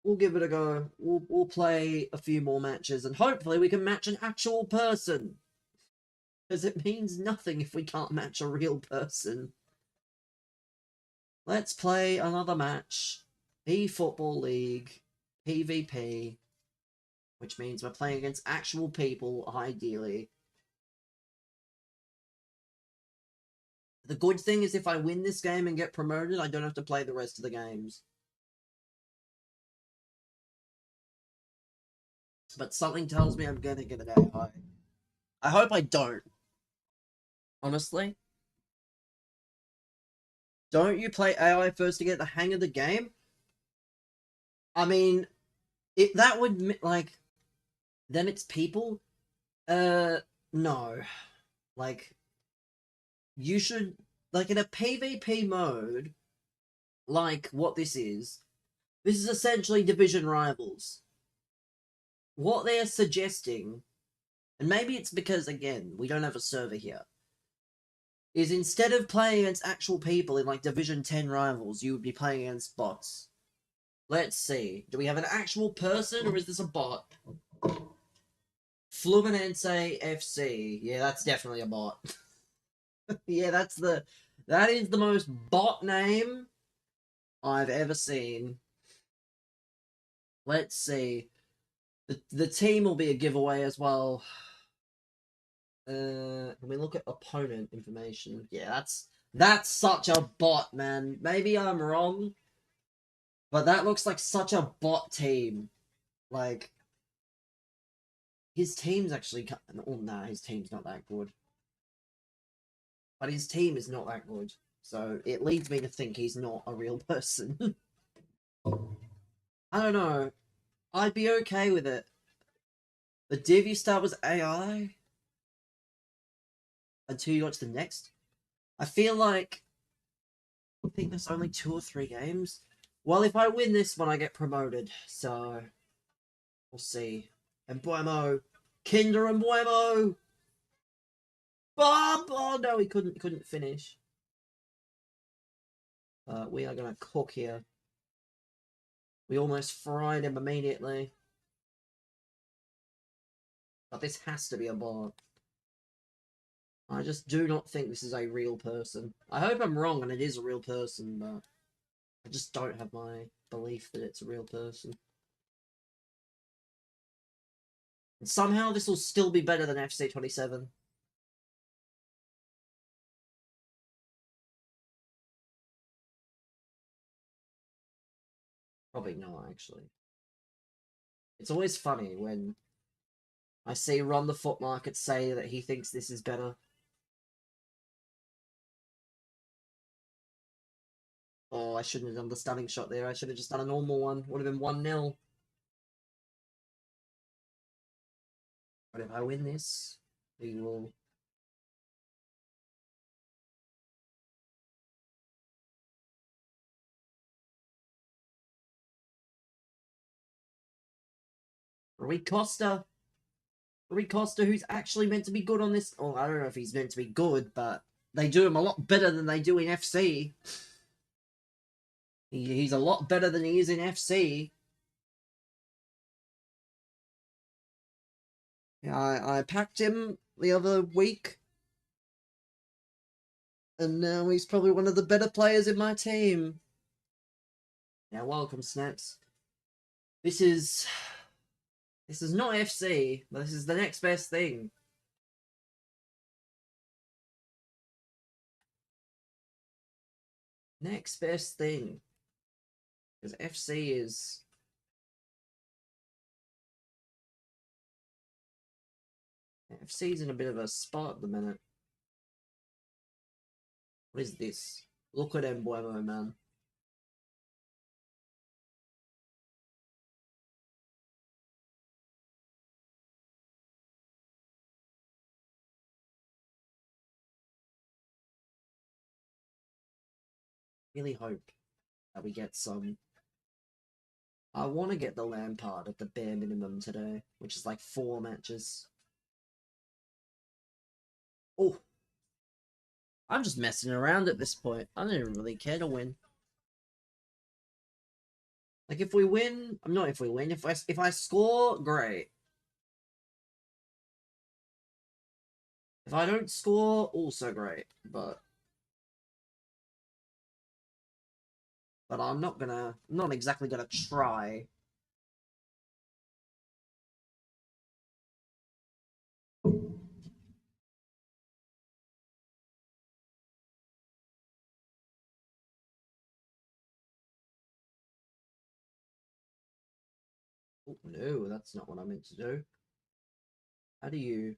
We'll give it a go. We'll play a few more matches and hopefully we can match an actual person. Because it means nothing if we can't match a real person. Let's play another match. Efootball League. PvP. Which means we're playing against actual people, ideally. The good thing is if I win this game and get promoted, I don't have to play the rest of the games. But something tells me I'm going to get an AI. I hope I don't. Honestly. Don't you play AI first to get the hang of the game? I mean, if that would, like, then it's people? No. Like, you should, like, in a PvP mode, like what this is essentially Division Rivals. What they're suggesting, and maybe it's because, again, we don't have a server here, is instead of playing against actual people in, like, Division 10 Rivals, you would be playing against bots. Let's see. Do we have an actual person, or is this a bot? Fluminense FC. Yeah, that's definitely a bot. Yeah, that is the most bot name I've ever seen. Let's see. The team will be a giveaway as well. Can we look at opponent information? Yeah, that's such a bot, man. Maybe I'm wrong, but that looks like such a bot team. Like, his team's actually... Oh, nah, his team's not that good. But his team is not that good. So it leads me to think he's not a real person. I don't know. I'd be okay with it. The div you start was AI until you got to the next. I feel like I think there's only 2 or 3 games. Well, if I win this one, I get promoted. So we'll see. Embuemo, Kinder Embuemo. Bob! Oh no, he couldn't finish. We are gonna cook here. We almost fried him immediately. But this has to be a bot. I just do not think this is a real person. I hope I'm wrong and it is a real person, but I just don't have my belief that it's a real person. And somehow this will still be better than FC27. Probably not, actually. It's always funny when I see Ron the Foot Market say that he thinks this is better. Oh, I shouldn't have done the stunning shot there. I should have just done a normal one. Would have been 1-0. But if I win this, we will... Rui Costa, who's actually meant to be good on this... Oh, I don't know if he's meant to be good, but they do him a lot better than they do in FC. He's a lot better than he is in FC. Yeah, I packed him the other week. And now he's probably one of the better players in my team. Yeah, welcome, Snaps. This is not FC, but this is the next best thing. Next best thing. Because FC is... FC's in a bit of a spot at the minute. What is this? Look at Embuemo, man. Really hope that we get some. I want to get the Lampard at the bare minimum today, which is like 4 matches. Oh, I'm just messing around at this point. I don't even really care to win. Like if we win, I'm not if we win. If I score, great. If I don't score, also great. But I'm not exactly gonna try. Oh, no, that's not what I meant to do. How do you?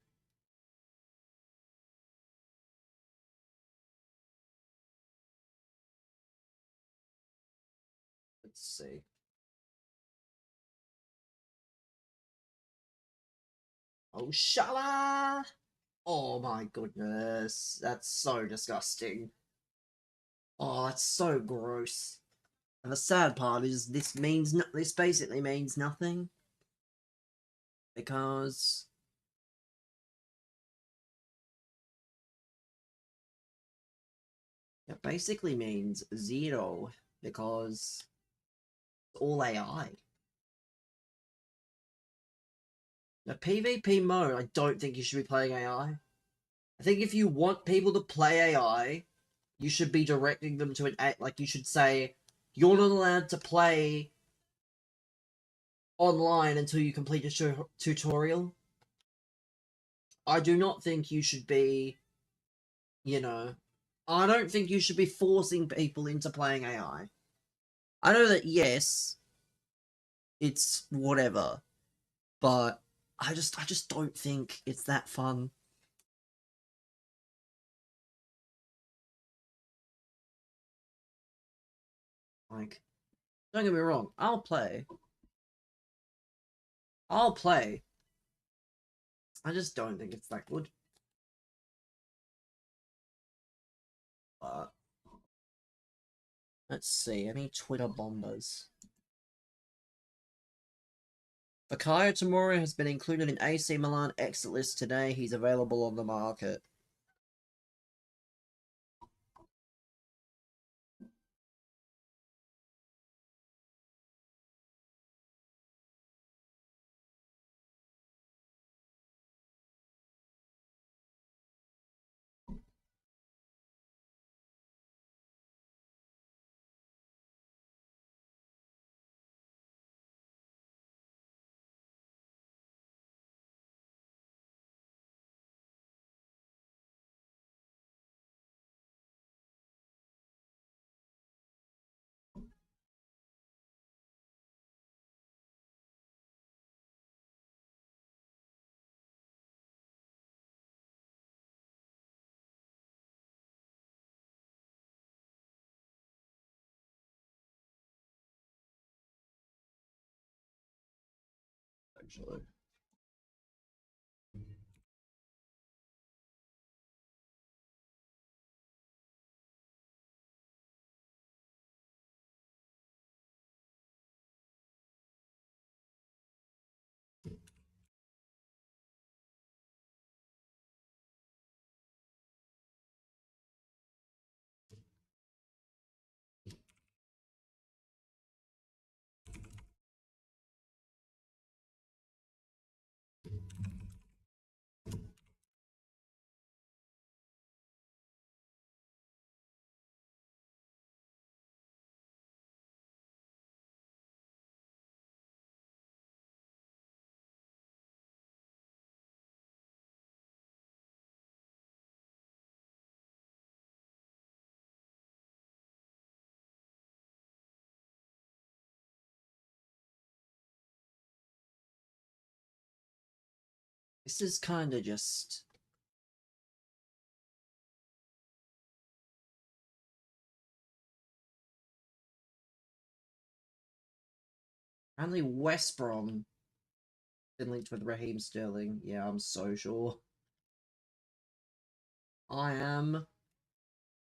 Let's see. Oh, shala! Oh my goodness, that's so disgusting. Oh, that's so gross. And the sad part is this basically means nothing because it basically means 0 because it's all AI. The PvP mode, I don't think you should be playing AI. I think if you want people to play AI, you should be directing them to like you should say you're not allowed to play online until you complete a tutorial. I do not think you should be, you know, I don't think you should be forcing people into playing AI. I know that yes, it's whatever, but I just don't think it's that fun. Like, don't get me wrong, I'll play. I'll play. I just don't think it's that good. But let's see, any Twitter bombers. Fikayo Tomori has been included in AC Milan exit list today. He's available on the market. Actually. This is kind of just... Apparently West Brom been linked with Raheem Sterling. Yeah, I'm so sure. I am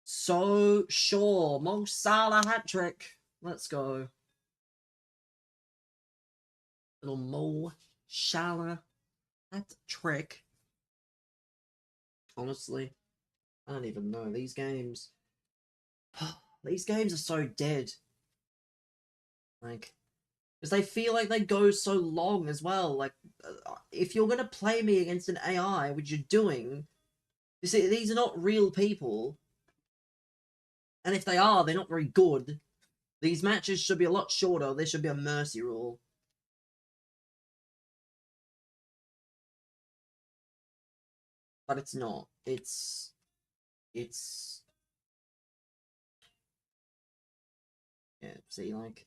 So sure. Mo Salah hat trick. Let's go. Little Mo Salah hat trick. Honestly, I don't even know. These games. These games are so dead. Like, because they feel like they go so long as well. Like, if you're gonna play me against an AI, which you're doing, you see, these are not real people. And if they are, they're not very good. These matches should be a lot shorter. There should be a mercy rule. But it's not. It's... Yeah, see, like...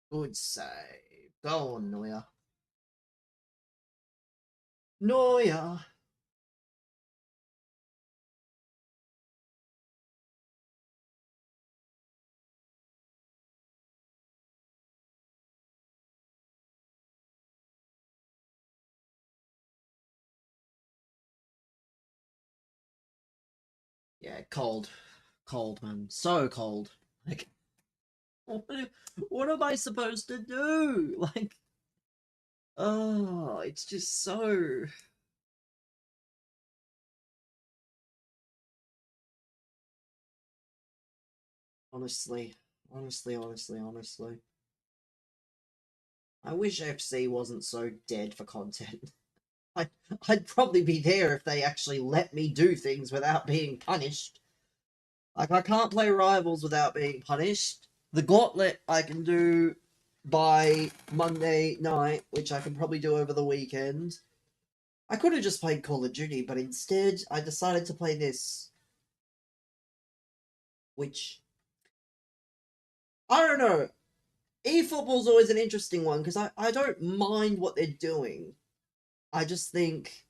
Good save. Go on, Neuer. Neuer! Yeah, cold. Cold, man. So cold. Like, what am I supposed to do? Like, oh, it's just so... Honestly. Honestly. I wish FC wasn't so dead for content. I'd probably be there if they actually let me do things without being punished. Like, I can't play Rivals without being punished. The Gauntlet I can do by Monday night, which I can probably do over the weekend. I could have just played Call of Duty, but instead I decided to play this. Which, I don't know. Efootball's always an interesting one, because I don't mind what they're doing. I just think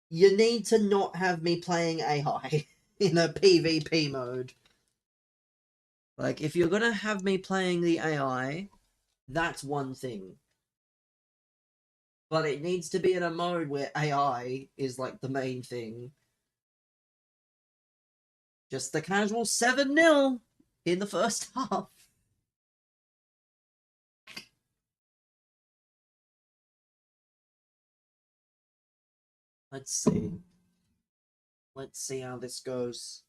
you need to not have me playing AI in a PvP mode. Like, if you're gonna have me playing the AI, that's one thing. But it needs to be in a mode where AI is, like, the main thing. Just the casual 7-0 in the first half. Let's see. Let's see how this goes.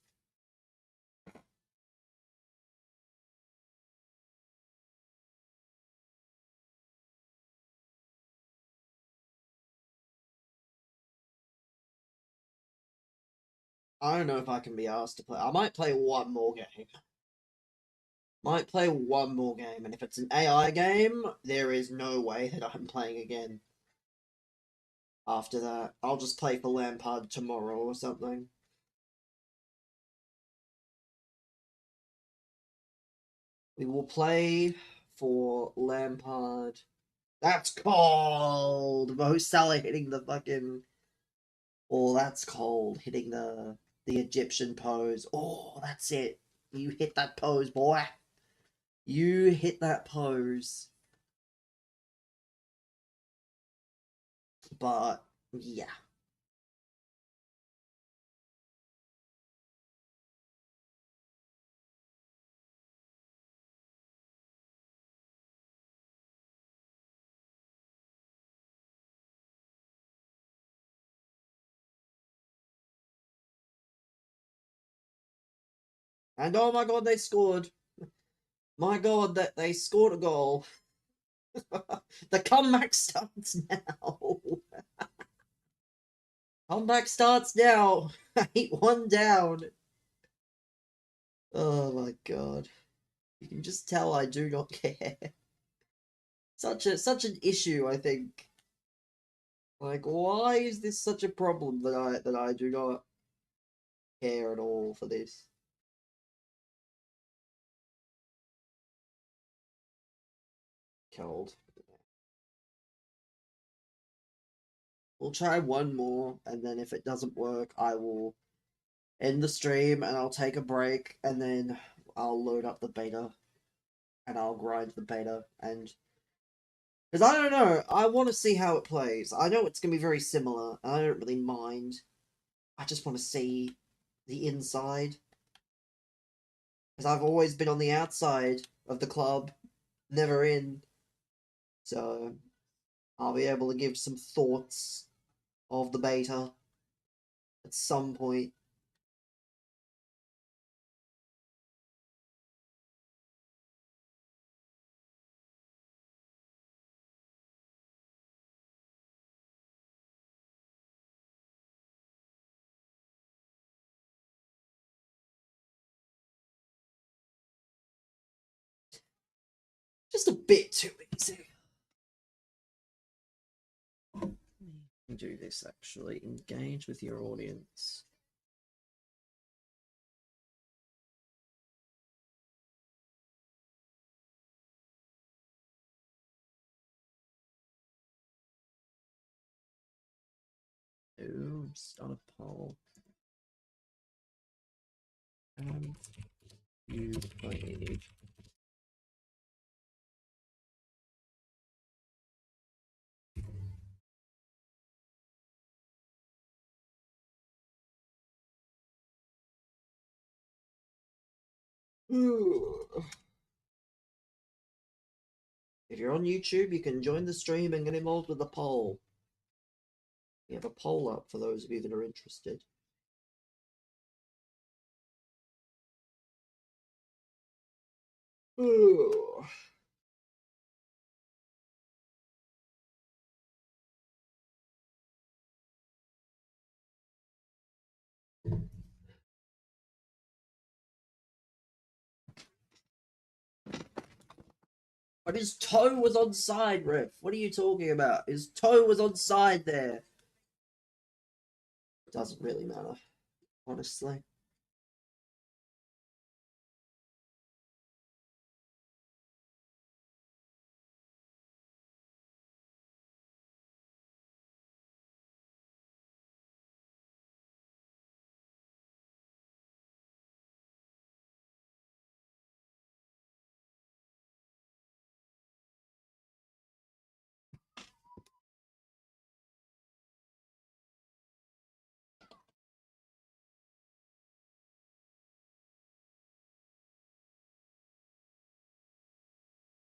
I don't know if I can be asked to play. I might play one more game. Might play one more game, and if it's an AI game, there is no way that I'm playing again. After that, I'll just play for Lampard tomorrow or something. We will play for Lampard. That's cold! Mo Salah hitting the fucking... Oh, that's cold. Hitting the Egyptian pose. Oh, that's it. You hit that pose, boy. You hit that pose. But, Yeah. And oh my god, they scored. My god, that they scored a goal. The comeback starts now. Comeback starts now. 8-1 down. Oh my god. You can just tell I do not care. Such an issue, I think. Like, why is this such a problem that I do not care at all for this? Cold. We'll try one more, and then if it doesn't work, I will end the stream and I'll take a break, and then I'll load up the beta and I'll grind the beta. And because I don't know, I want to see how it plays. I know it's gonna be very similar, and I don't really mind. I just want to see the inside, because I've always been on the outside of the club, never in. So I'll be able to give some thoughts of the beta at some point. Just a bit too easy. Do this actually. Engage with your audience. Ooh, start a poll. You played. If you're on YouTube, you can join the stream and get involved with the poll. We have a poll up for those of you that are interested. But his toe was on side, ref. What are you talking about? His toe was on side there. It doesn't really matter, honestly.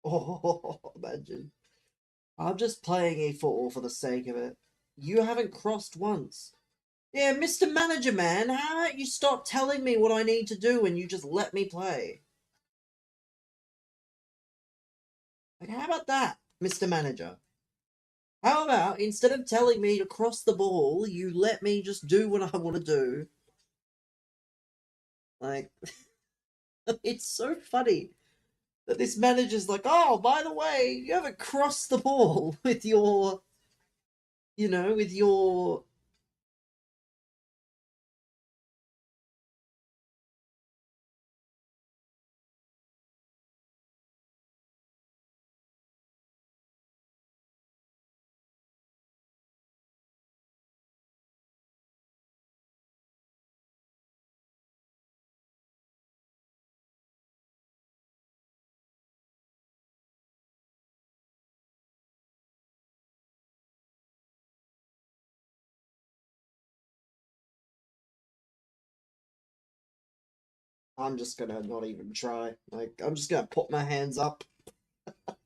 Oh, imagine. I'm just playing Efootball for the sake of it. You haven't crossed once. Yeah, Mr. Manager, man, how about you stop telling me what I need to do and you just let me play? Like, how about that, Mr. Manager? How about, instead of telling me to cross the ball, you let me just do what I want to do? Like, it's so funny that this manager's like, oh, by the way, you haven't crossed the ball with your, with your I'm just gonna not even try. Like, I'm just gonna put my hands up.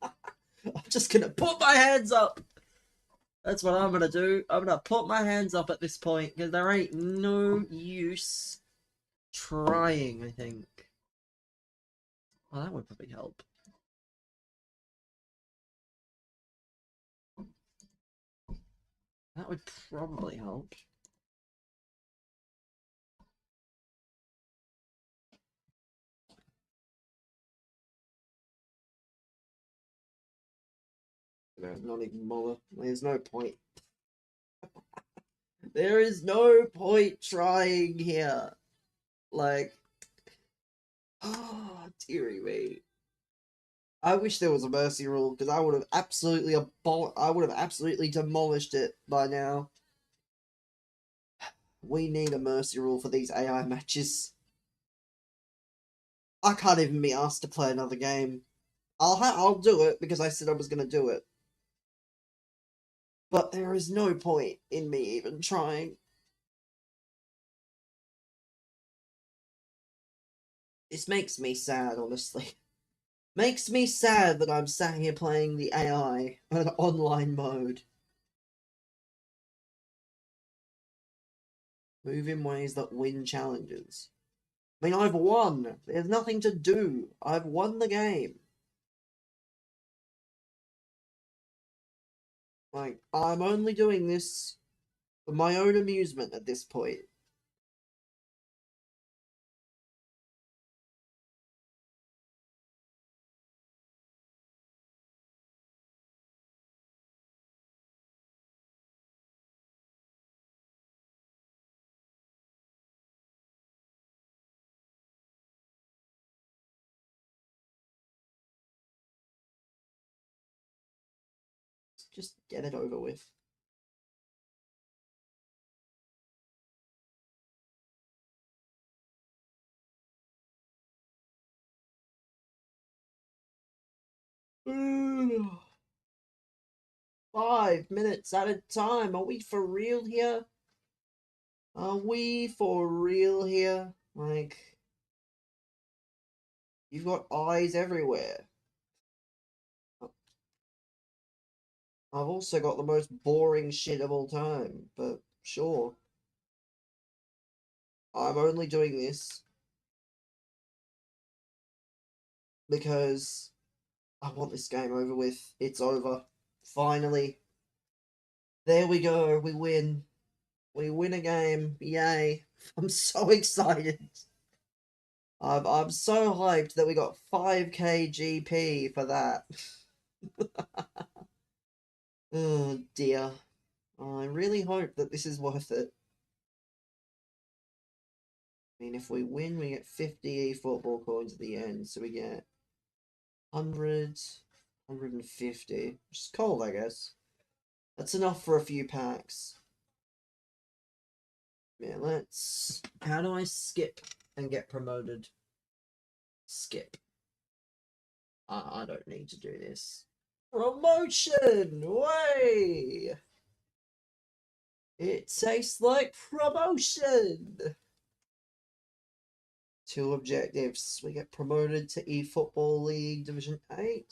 I'm just gonna put my hands up. That's what I'm gonna do. I'm gonna put my hands up at this point because there ain't no use trying, I think. Well, that would probably help. That would probably help. No, not even bother. There's no point. There is no point trying here. Like, oh, dearie me. I wish there was a mercy rule because I would have absolutely demolished it by now. We need a mercy rule for these AI matches. I can't even be asked to play another game. I'll do it because I said I was gonna do it. But there is no point in me even trying. This makes me sad, honestly. Makes me sad that I'm sat here playing the AI on an online mode. Move in ways that win challenges. I mean, I've won. There's nothing to do. I've won the game. Like, I'm only doing this for my own amusement at this point. Just get it over with. Ugh. 5 minutes at a time. Are we for real here? Are we for real here? Like, you've got eyes everywhere. I've also got the most boring shit of all time, but sure. I'm only doing this because I want this game over with. It's over. Finally. There we go. We win. We win a game. Yay. I'm so excited. I'm so hyped that we got 5k GP for that. Oh dear. I really hope that this is worth it. I mean, if we win, we get 50 football coins at the end, so we get 100, 150, which is cold, I guess. That's enough for a few packs. Yeah, let's... How do I skip and get promoted? Skip. I don't need to do this. Promotion! Way! It tastes like promotion! 2 objectives. We get promoted to Efootball League Division 8.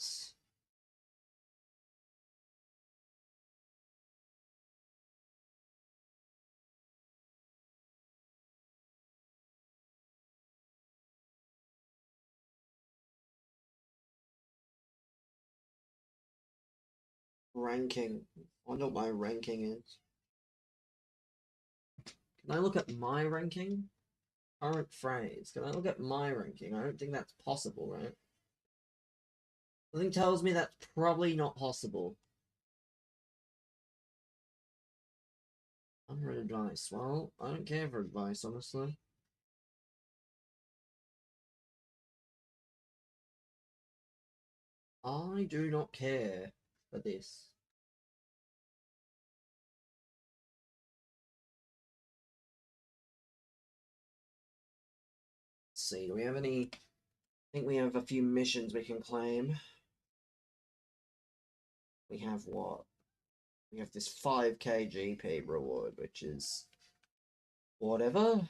Ranking. I wonder what my ranking is. Can I look at my ranking? Current phrase. Can I look at my ranking? I don't think that's possible, right? Something tells me that's probably not possible. Unread advice. Well, I don't care for advice, honestly. I do not care for this. Let's see, do we have any... I think we have a few missions we can claim. We have what? We have this 5k GP reward, which is... whatever. Do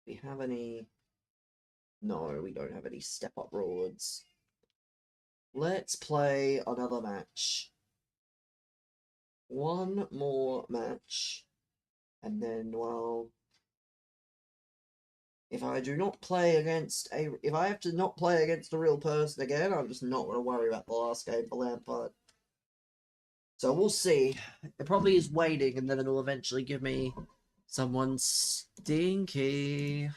we have any... No, we don't have any step-up rewards. Let's play another match. One more match. And then, well... If I do not play against a... If I have to not play against a real person again, I'm just not going to worry about the last game for Lampard. So we'll see. It probably is waiting, and then it'll eventually give me someone stinky.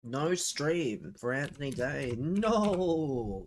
No stream for Anthony Day. No!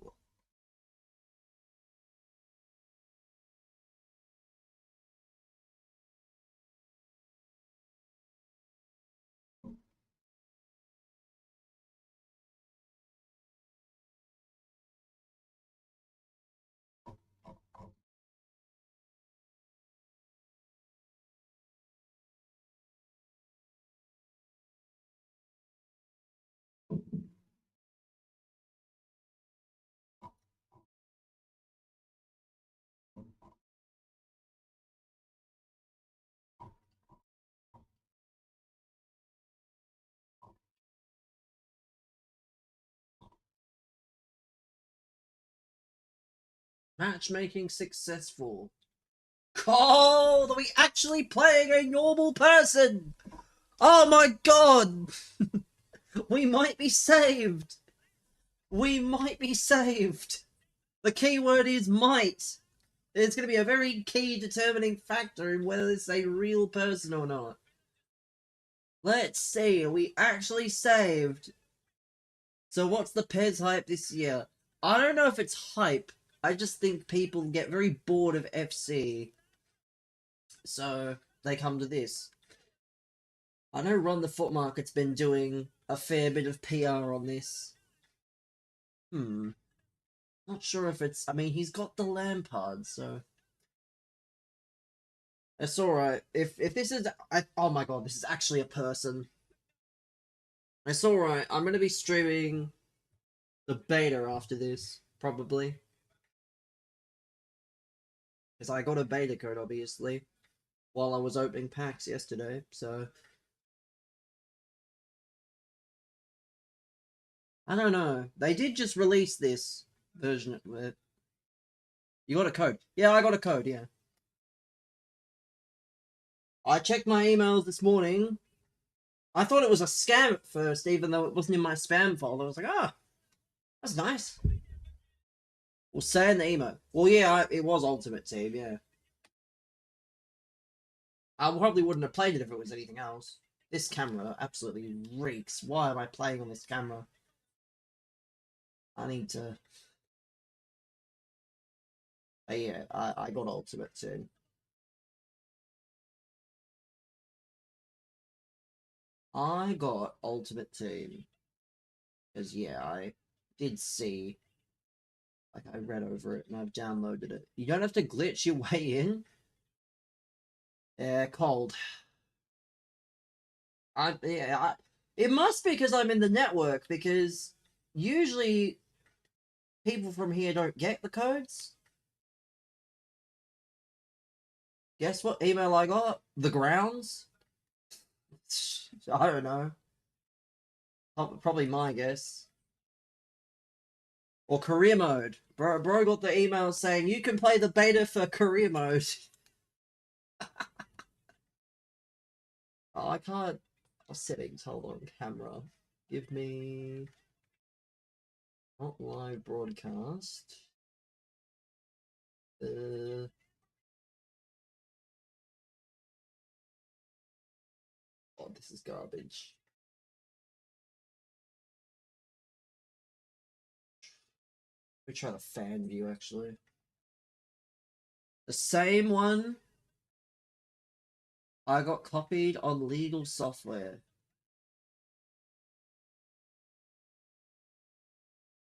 Matchmaking successful. Oh, are we actually playing a normal person? Oh my god! We might be saved! We might be saved! The key word is might! It's going to be a very key determining factor in whether it's a real person or not. Let's see, are we actually saved? So what's the PES hype this year? I don't know if it's hype. I just think people get very bored of FC. So they come to this. I know Run the Foot Market's been doing a fair bit of PR on this. Not sure if it's... I mean, he's got the Lampard, so... It's alright. If this is... oh my god, this is actually a person. It's alright. I'm going to be streaming the beta after this, probably. Because I got a beta code, obviously, while I was opening packs yesterday, so... I don't know. They did just release this version of it. You got a code? Yeah, I got a code, yeah. I checked my emails this morning. I thought it was a scam at first, even though it wasn't in my spam folder. I was like, ah, that's nice. We'll say in the email. Well, yeah, it was Ultimate Team, yeah. I probably wouldn't have played it if it was anything else. This camera absolutely reeks. Why am I playing on this camera? I need to... yeah, I got Ultimate Team. I got Ultimate Team. Because, yeah, I did see... Like, I read over it and I've downloaded it. You don't have to glitch your way in. Yeah, cold. It must be because I'm in the network, because usually people from here don't get the codes. Guess what email I got? The grounds? I don't know. Probably my guess. Or career mode. Bro got the email saying you can play the beta for career mode. Oh, I can't. Settings, hold on, camera. Give me... Not live broadcast. Oh, this is garbage. Let me try the fan view, actually. The same one I got copied on legal software.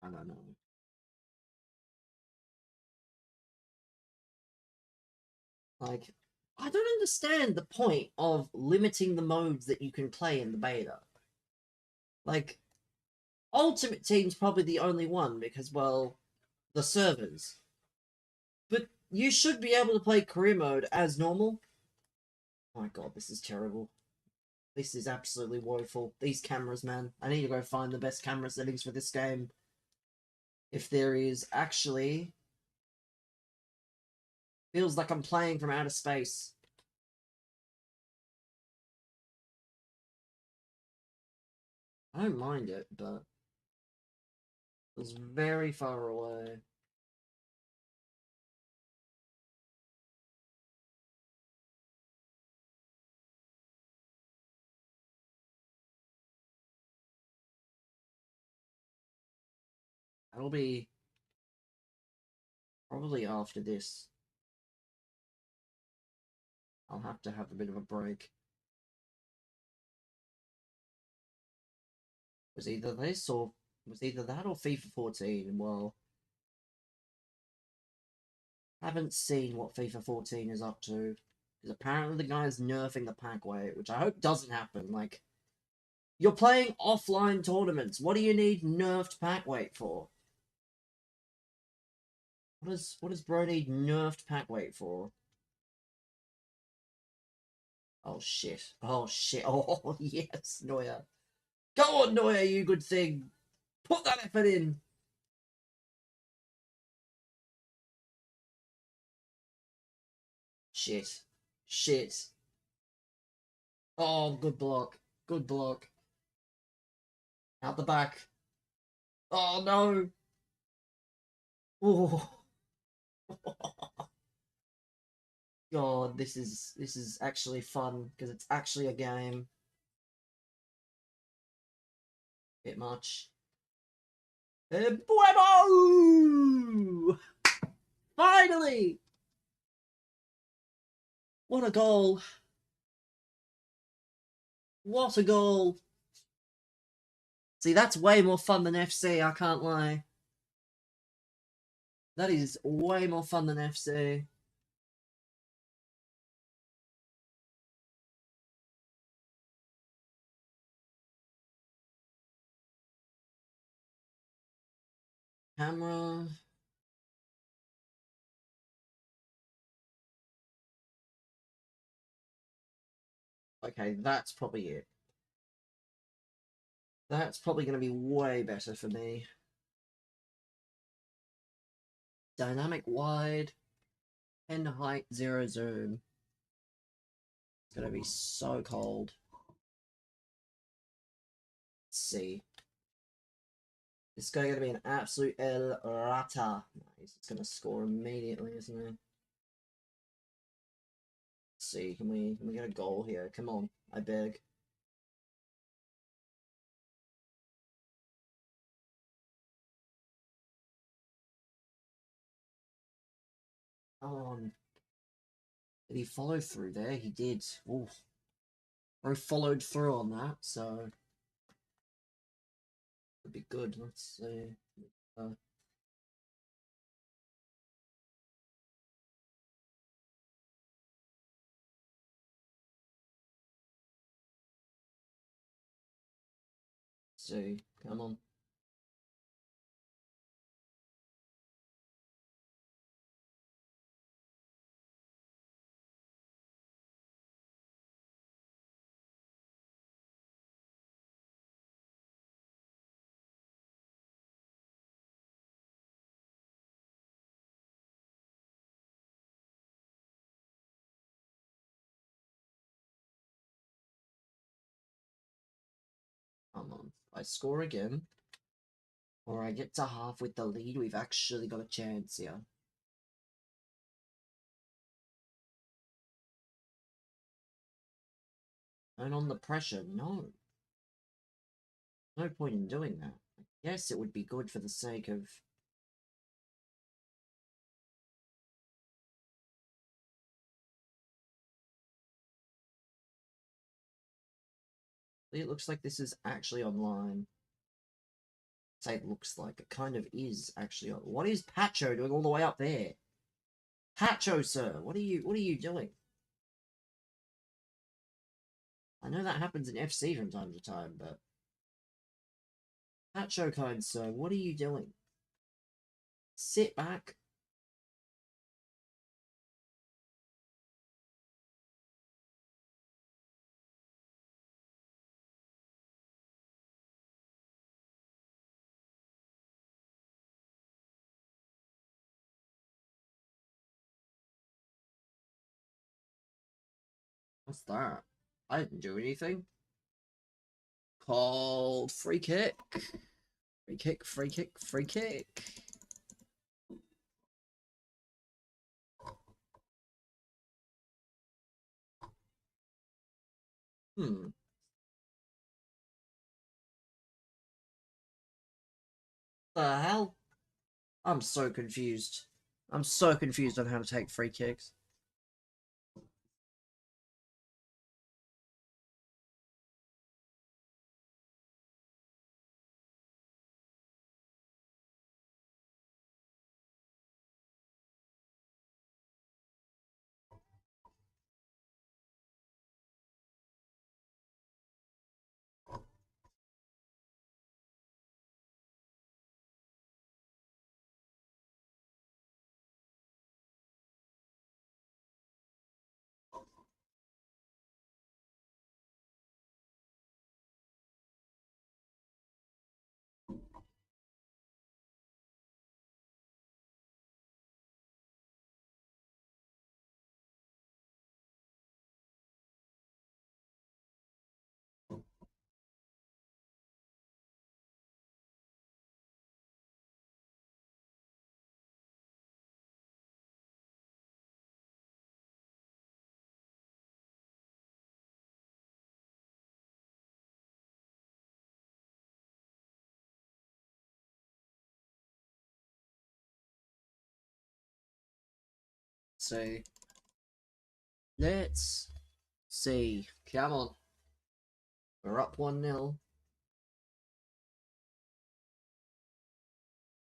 I don't know. Like, I don't understand the point of limiting the modes that you can play in the beta. Like, Ultimate Team's probably the only one because, well, the servers. But you should be able to play career mode as normal. Oh my god, this is terrible. This is absolutely woeful. These cameras, man. I need to go find the best camera settings for this game. If there is actually... Feels like I'm playing from outer space. I don't mind it, but... It was very far away. That'll be... probably after this. I'll have to have a bit of a break. Was either this or... was either that or FIFA 14. Well... haven't seen what FIFA 14 is up to. Because apparently the guy's nerfing the pack weight, which I hope doesn't happen. Like, you're playing offline tournaments. What do you need nerfed pack weight for? What does bro need nerfed pack weight for? Oh shit. Oh shit. Oh yes, Neuer. Go on, Neuer, you good thing. Put that effort in. Shit. Shit. Oh, good block. Good block. Out the back. Oh no. Oh. God, this is actually fun because it's actually a game. Bit much. Bueno! Finally! What a goal! What a goal! See, that's way more fun than FC, I can't lie. That is way more fun than FC. Camera. Okay, that's probably it. That's probably going to be way better for me. Dynamic wide. 10 height, 0 zoom. It's going to be so cold. Let's see. This is going to be an absolute El Rata. Nice. It's going to score immediately, isn't it? Let's see. Can we get a goal here? Come on, I beg. Come on. Did he follow through there? He did. Ooh. Or followed through on that, so it'd be good. Let's see. See, come on. Come on. If I score again, or I get to half with the lead, we've actually got a chance here. And on the pressure, no. No point in doing that. I guess it would be good for the sake of... It looks like this is actually online. Say it looks like. It kind of is actually on. What is Pacho doing all the way up there? Pacho, sir, what are you doing? I know that happens in FC from time to time, but Pacho, kind sir, what are you doing? Sit back. What's that? I didn't do anything. Called free kick. Free kick, free kick, free kick. Hmm. The hell? I'm so confused. I'm so confused on how to take free kicks. So let's see. Come on. We're up 1-0.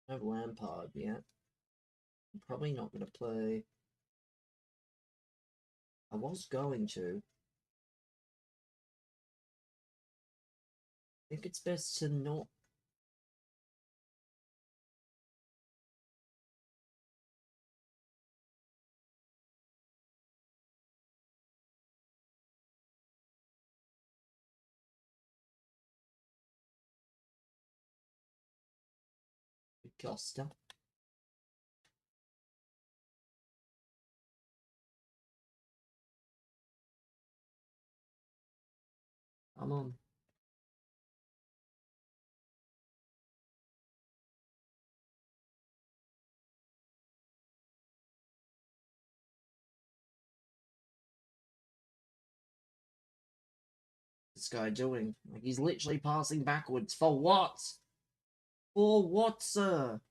No Lampard yet. I'm probably not going to play. I was going to. I think it's best to not. Costa. Come on. This guy doing? Like, he's literally passing backwards. For what? For what, sir?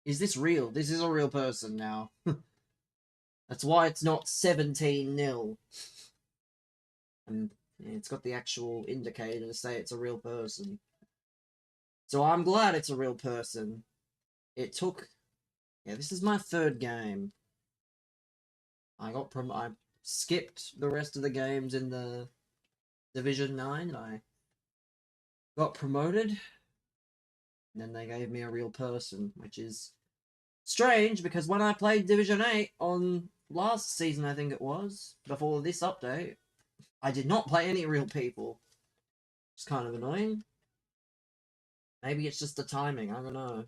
Is this real? This is a real person now. That's why it's not 17-0. And it's got the actual indicator to say it's a real person. So I'm glad it's a real person. It took... Yeah, this is my third game. I skipped the rest of the games in the Division 9. I got promoted. And then they gave me a real person, which is strange because when I played Division 8 on last season, I think it was, before this update, I did not play any real people. It's kind of annoying. Maybe it's just the timing, I don't know.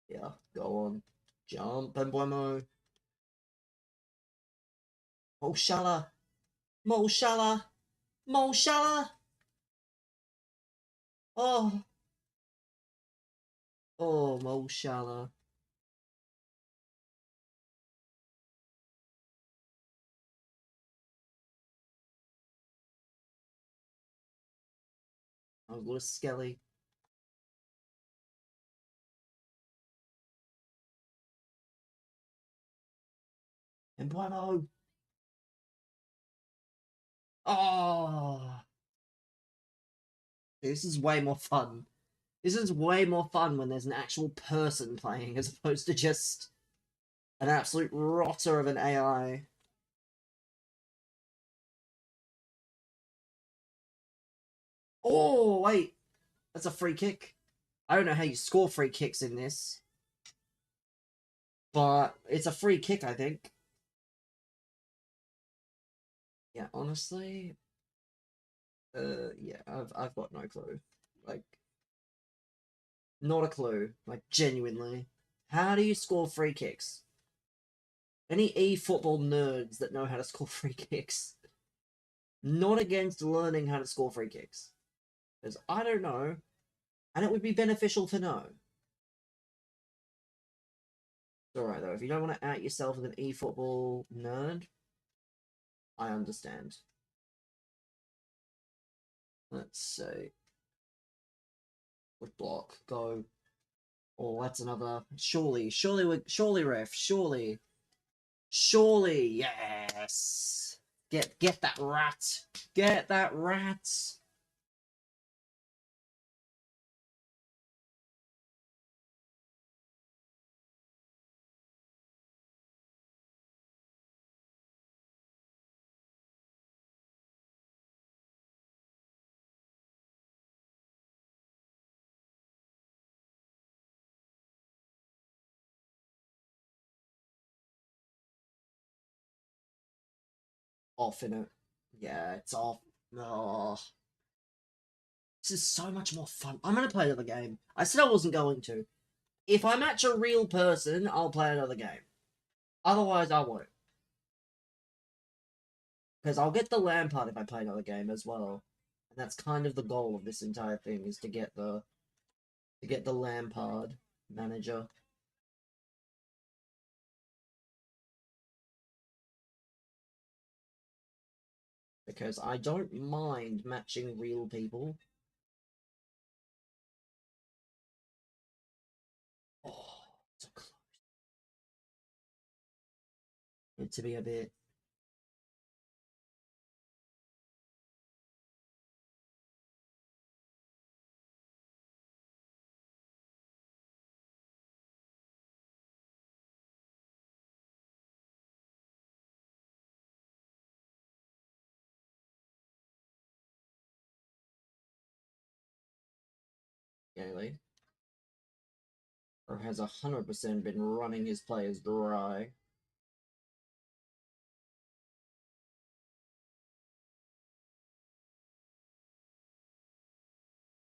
Yeah, go on. Jump and Buemo. Mo Salah. Mo Salah. Mo Salah. Oh. Oh, Mo Salah. Oh, Lewis Skelly. And Buemo. Oh, this is way more fun. This is way more fun when there's an actual person playing as opposed to just an absolute rotter of an AI. Oh, wait. That's a free kick. I don't know how you score free kicks in this. But it's a free kick, I think. Yeah, honestly. Yeah, I've got no clue. Like, not a clue. Like, genuinely. How do you score free kicks? Any eFootball nerds that know how to score free kicks? Not against learning how to score free kicks. Because I don't know, and it would be beneficial to know. It's alright though, if you don't want to out yourself as an eFootball nerd, I understand. Let's see. Good block, go. Oh, that's another. Surely, ref, surely. Surely, yes! Get that rat! Get that rat! Off in it. Yeah, it's off. Oh. This is so much more fun. I'm gonna play another game. I said I wasn't going to. If I match a real person, I'll play another game. Otherwise, I won't. Because I'll get the Lampard if I play another game as well. And that's kind of the goal of this entire thing, is to get the Lampard manager. Because I don't mind matching real people. Oh, so close. Need to be a bit. Gaily. Or has 100% been running his players dry.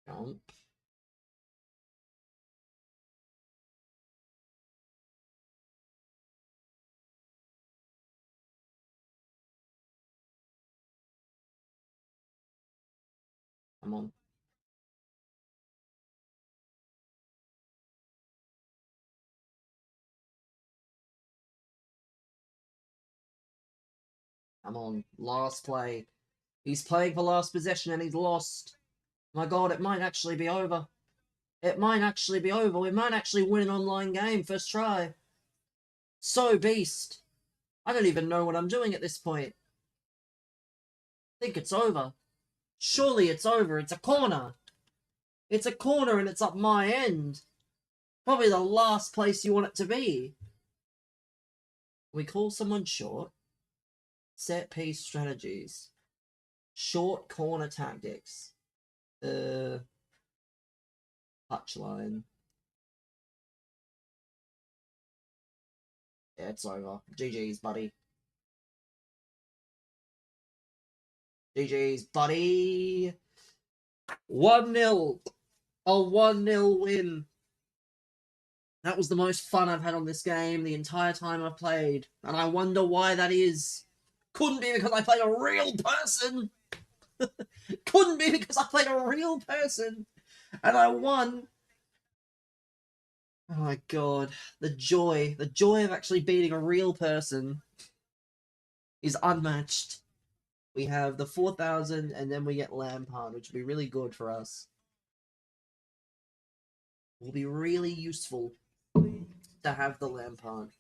Jump. Come on. Come on. Last play. He's playing for last possession and he's lost. My god, it might actually be over. It might actually be over. We might actually win an online game first try. So beast. I don't even know what I'm doing at this point. I think it's over. Surely it's over. It's a corner. It's a corner and it's up my end. Probably the last place you want it to be. We call someone short. Set piece strategies. Short corner tactics. Touchline. Yeah, it's over. GG's, buddy. GG's, buddy. 1-0. A 1-0 win. That was the most fun I've had on this game the entire time I've played. And I wonder why that is. Couldn't be because I played a real person. Couldn't be because I played a real person. And I won. Oh my god. The joy of actually beating a real person is unmatched. We have the 4,000 and then we get Lampard, which will be really good for us. Will be really useful to have the Lampard.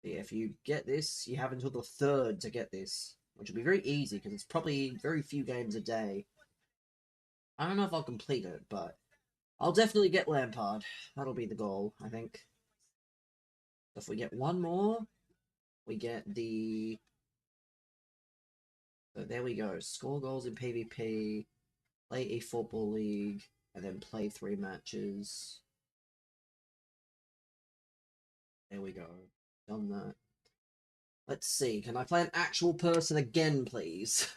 Yeah, if you get this, you have until the 3rd to get this, which will be very easy because it's probably very few games a day. I don't know if I'll complete it, but I'll definitely get Lampard. That'll be the goal, I think. If we get one more, we get the... So there we go. Score goals in PvP, play Efootball League, and then play 3 matches. There we go. Done that. Let's see. Can I play an actual person again, please?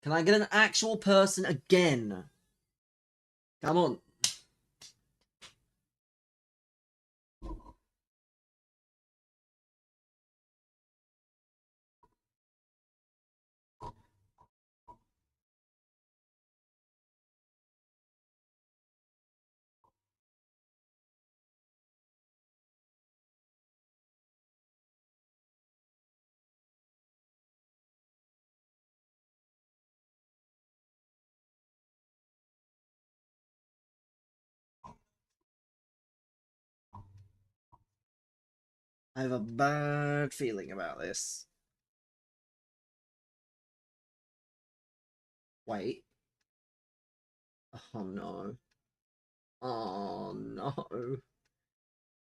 Can I get an actual person again? Come on. I have a bad feeling about this. Wait. Oh no. Oh no.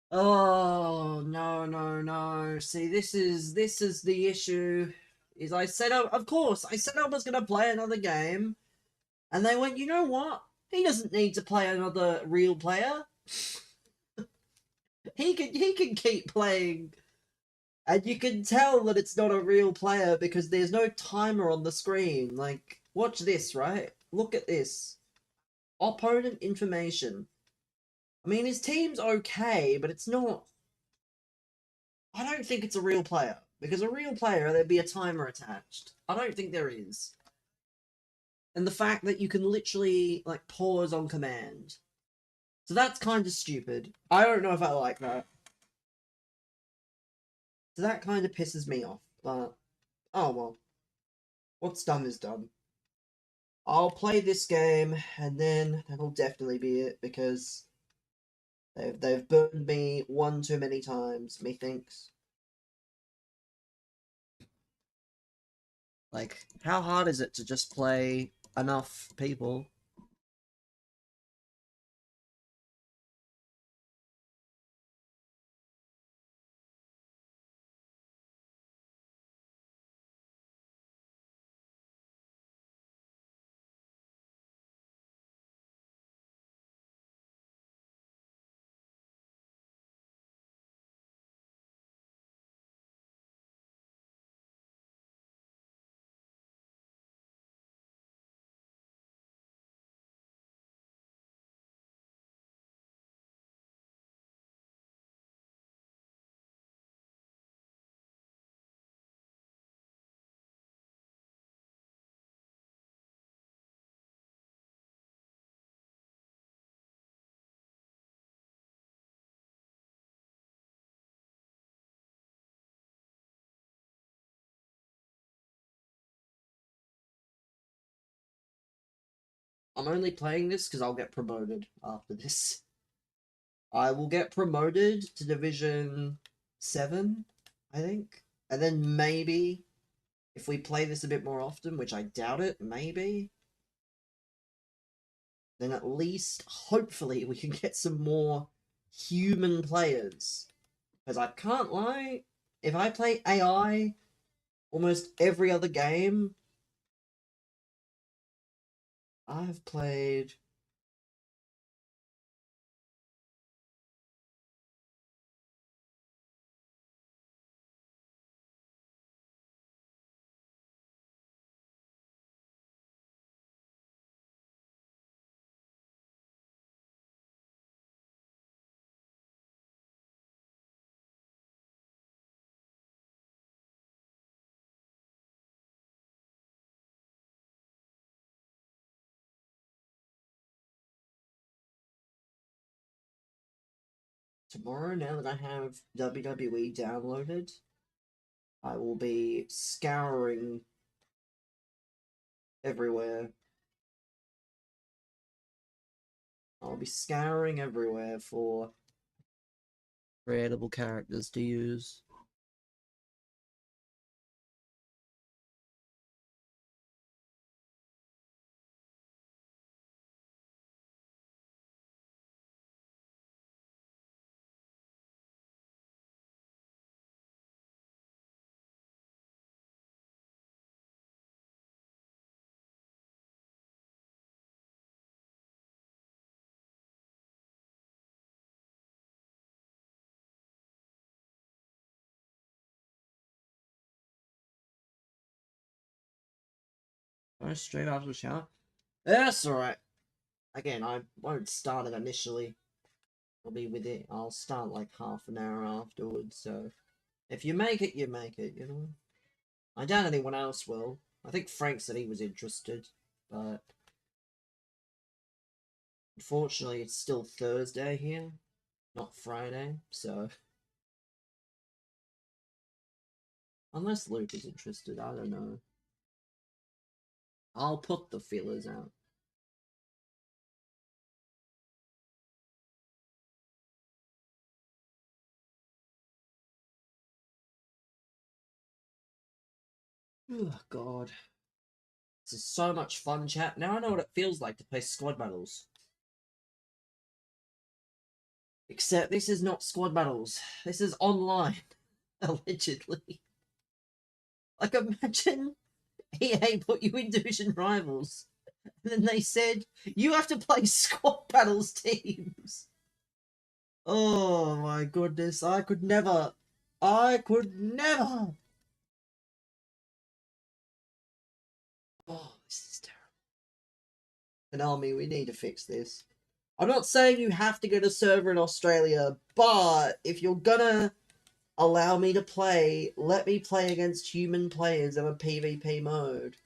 Oh no no no. See, this is the issue. Is I said of course I said I was gonna play another game, and they went, you know what? He doesn't need to play another real player. He can keep playing. And you can tell that it's not a real player because there's no timer on the screen. Like, watch this, right? Look at this. Opponent information. I mean, his team's okay, but it's not. I don't think it's a real player. Because a real player, there'd be a timer attached. I don't think there is. And the fact that you can literally, like, pause on command. So that's kind of stupid. I don't know if I like that. So that kind of pisses me off. But, oh well. What's done is done. I'll play this game, and then that'll definitely be it, because they've burned me one too many times, methinks. Like, how hard is it to just play enough people? I'm only playing this because I'll get promoted after this. I will get promoted to Division 7, I think. And then maybe, if we play this a bit more often, which I doubt it, maybe, then at least, hopefully, we can get some more human players. Because I can't lie, if I play AI almost every other game, I've played... Tomorrow, now that I have WWE downloaded, I will be scouring everywhere. I'll be scouring everywhere for creatable characters to use. Go straight after the shower. That's alright. Again, I won't start it initially. I'll be with it. I'll start like half an hour afterwards, so if you make it, you make it, you know? I doubt anyone else will. I think Frank said he was interested, but unfortunately it's still Thursday here, not Friday, so unless Luke is interested, I don't know. I'll put the feelers out. Oh god. This is so much fun, chat. Now I know what it feels like to play squad battles. Except this is not squad battles. This is online. Allegedly. Like, imagine EA put you in Division Rivals, and then they said, you have to play squad battles teams. Oh my goodness, I could never. I could never. Oh, this is terrible. Konami, we need to fix this. I'm not saying you have to get a server in Australia, but if you're gonna allow me to play, let me play against human players in a PvP mode.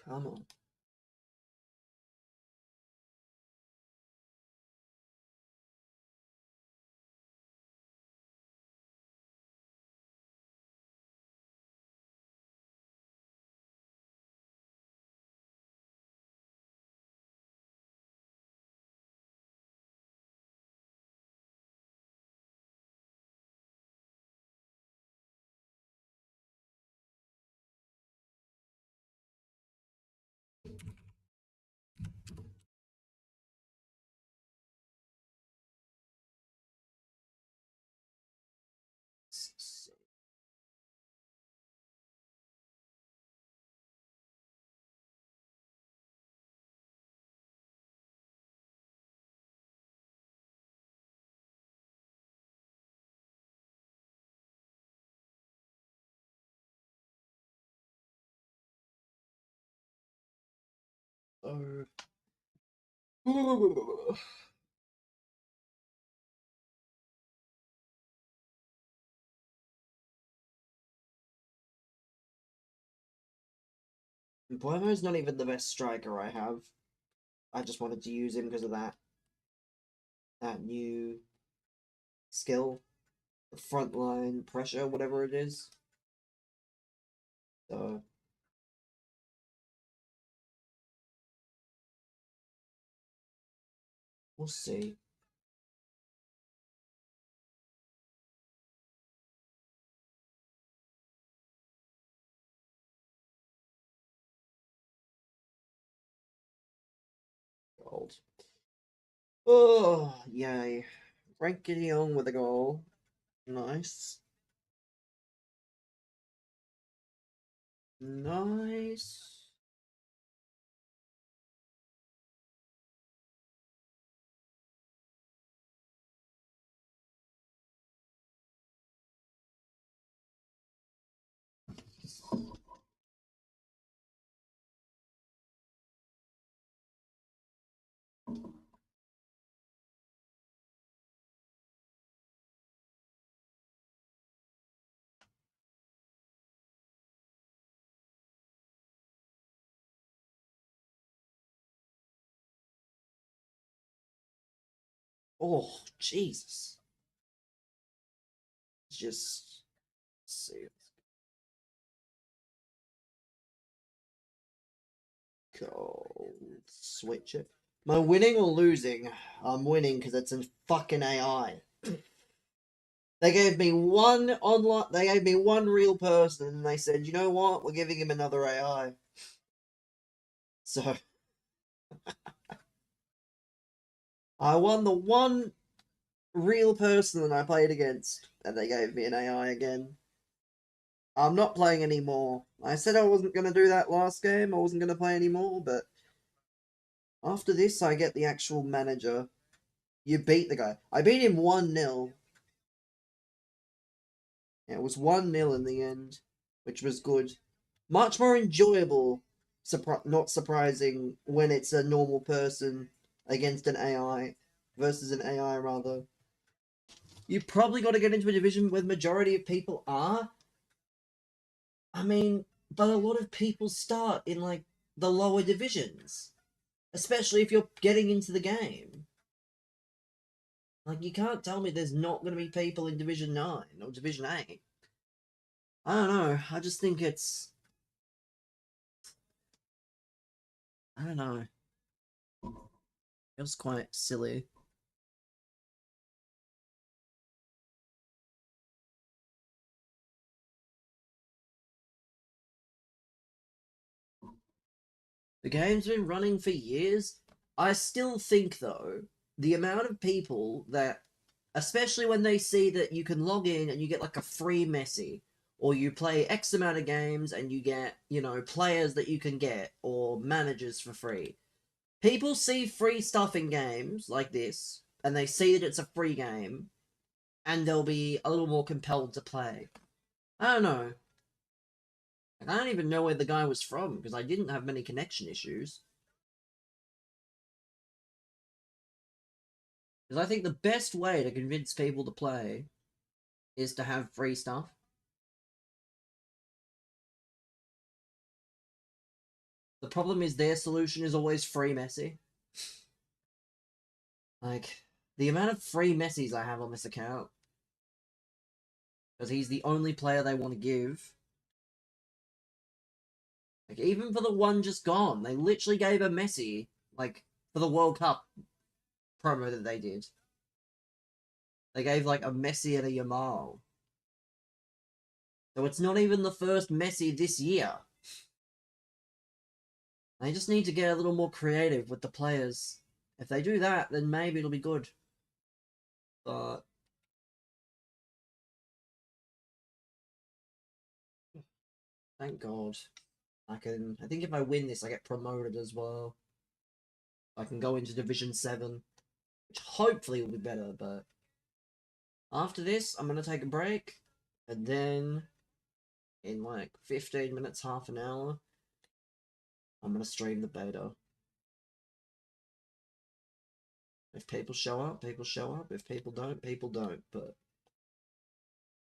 Come on. Oh. Buemo's not even the best striker I have. I just wanted to use him because of that new skill, the frontline pressure, whatever it is. So we'll see. Gold. Oh, yay. Frankie on with a goal. Nice. Nice. Oh, Jesus. Just see. Go switch it. Am I winning or losing? I'm winning because it's a fucking AI. They gave me one online. They gave me one real person, and they said, "You know what? We're giving him another AI." So I won the one real person that I played against, and they gave me an AI again. I'm not playing anymore. I said I wasn't going to do that last game. I wasn't going to play anymore, but after this, I get the actual manager. You beat the guy. I beat him 1-0. Yeah, it was 1-0 in the end, which was good. Much more enjoyable, not surprising, when it's a normal person against an AI, versus an AI, rather. You probably got to get into a division where the majority of people are. I mean, but a lot of people start in, like, the lower divisions. Especially if you're getting into the game. Like, you can't tell me there's not going to be people in Division 9 or Division 8. I don't know. I just think it's... I don't know. It was quite silly. The game's been running for years. I still think, though, the amount of people that, especially when they see that you can log in and you get like a free Messi, or you play X amount of games and you get, you know, players that you can get, or managers for free. People see free stuff in games like this, and they see that it's a free game, and they'll be a little more compelled to play. I don't know. I don't even know where the guy was from, because I didn't have many connection issues. Because I think the best way to convince people to play is to have free stuff. The problem is their solution is always free Messi. Like, the amount of free Messis I have on this account, because he's the only player they want to give. Like, even for the one just gone, they literally gave a Messi, like, for the World Cup promo that they did. They gave, like, a Messi and a Yamal. So it's not even the first Messi this year. They just need to get a little more creative with the players. If they do that, then maybe it'll be good. But thank God. I think if I win this, I get promoted as well. I can go into Division 7, which hopefully will be better, but after this, I'm going to take a break, and then in like 15 minutes, half an hour, I'm going to stream the beta. If people show up, people show up. If people don't, people don't, but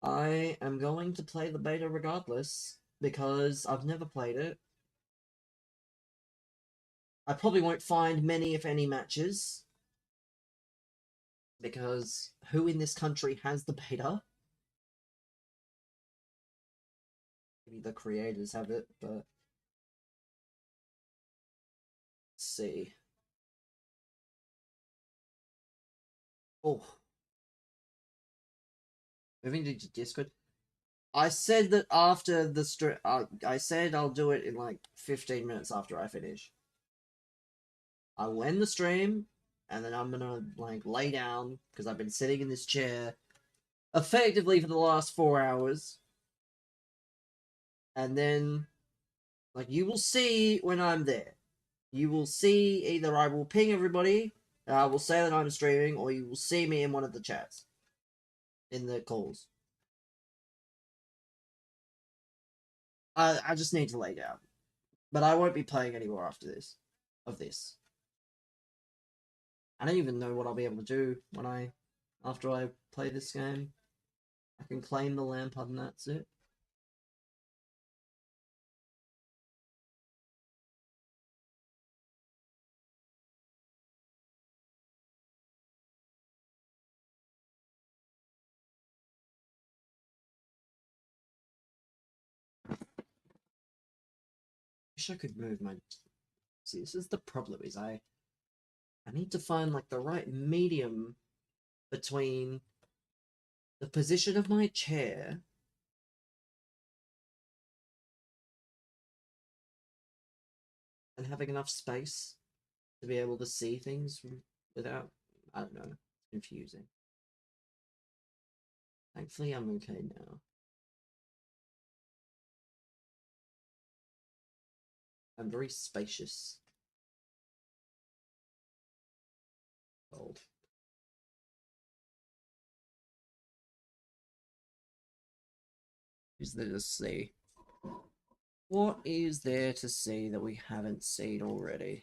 I am going to play the beta regardless, because I've never played it. I probably won't find many, if any, matches, because who in this country has the beta? Maybe the creators have it, but let's see. Oh, moving to Discord. I said that after the stream, I said I'll do it in like 15 minutes after I finish. I will end the stream, and then I'm gonna like lay down because I've been sitting in this chair effectively for the last 4 hours, and then like you will see when I'm there. You will see either I will ping everybody, I will say that I'm streaming, or you will see me in one of the chats, in the calls. I just need to lay down, but I won't be playing anymore after this. I don't even know what I'll be able to do after I play this game. I can claim the lamp and that's it. Wish I could move my... See, this is the problem, is I need to find, like, the right medium between the position of my chair and having enough space to be able to see things without, I don't know, it's confusing. Thankfully, I'm okay now. I'm very spacious. Old. Is there to see? What is there to see that we haven't seen already?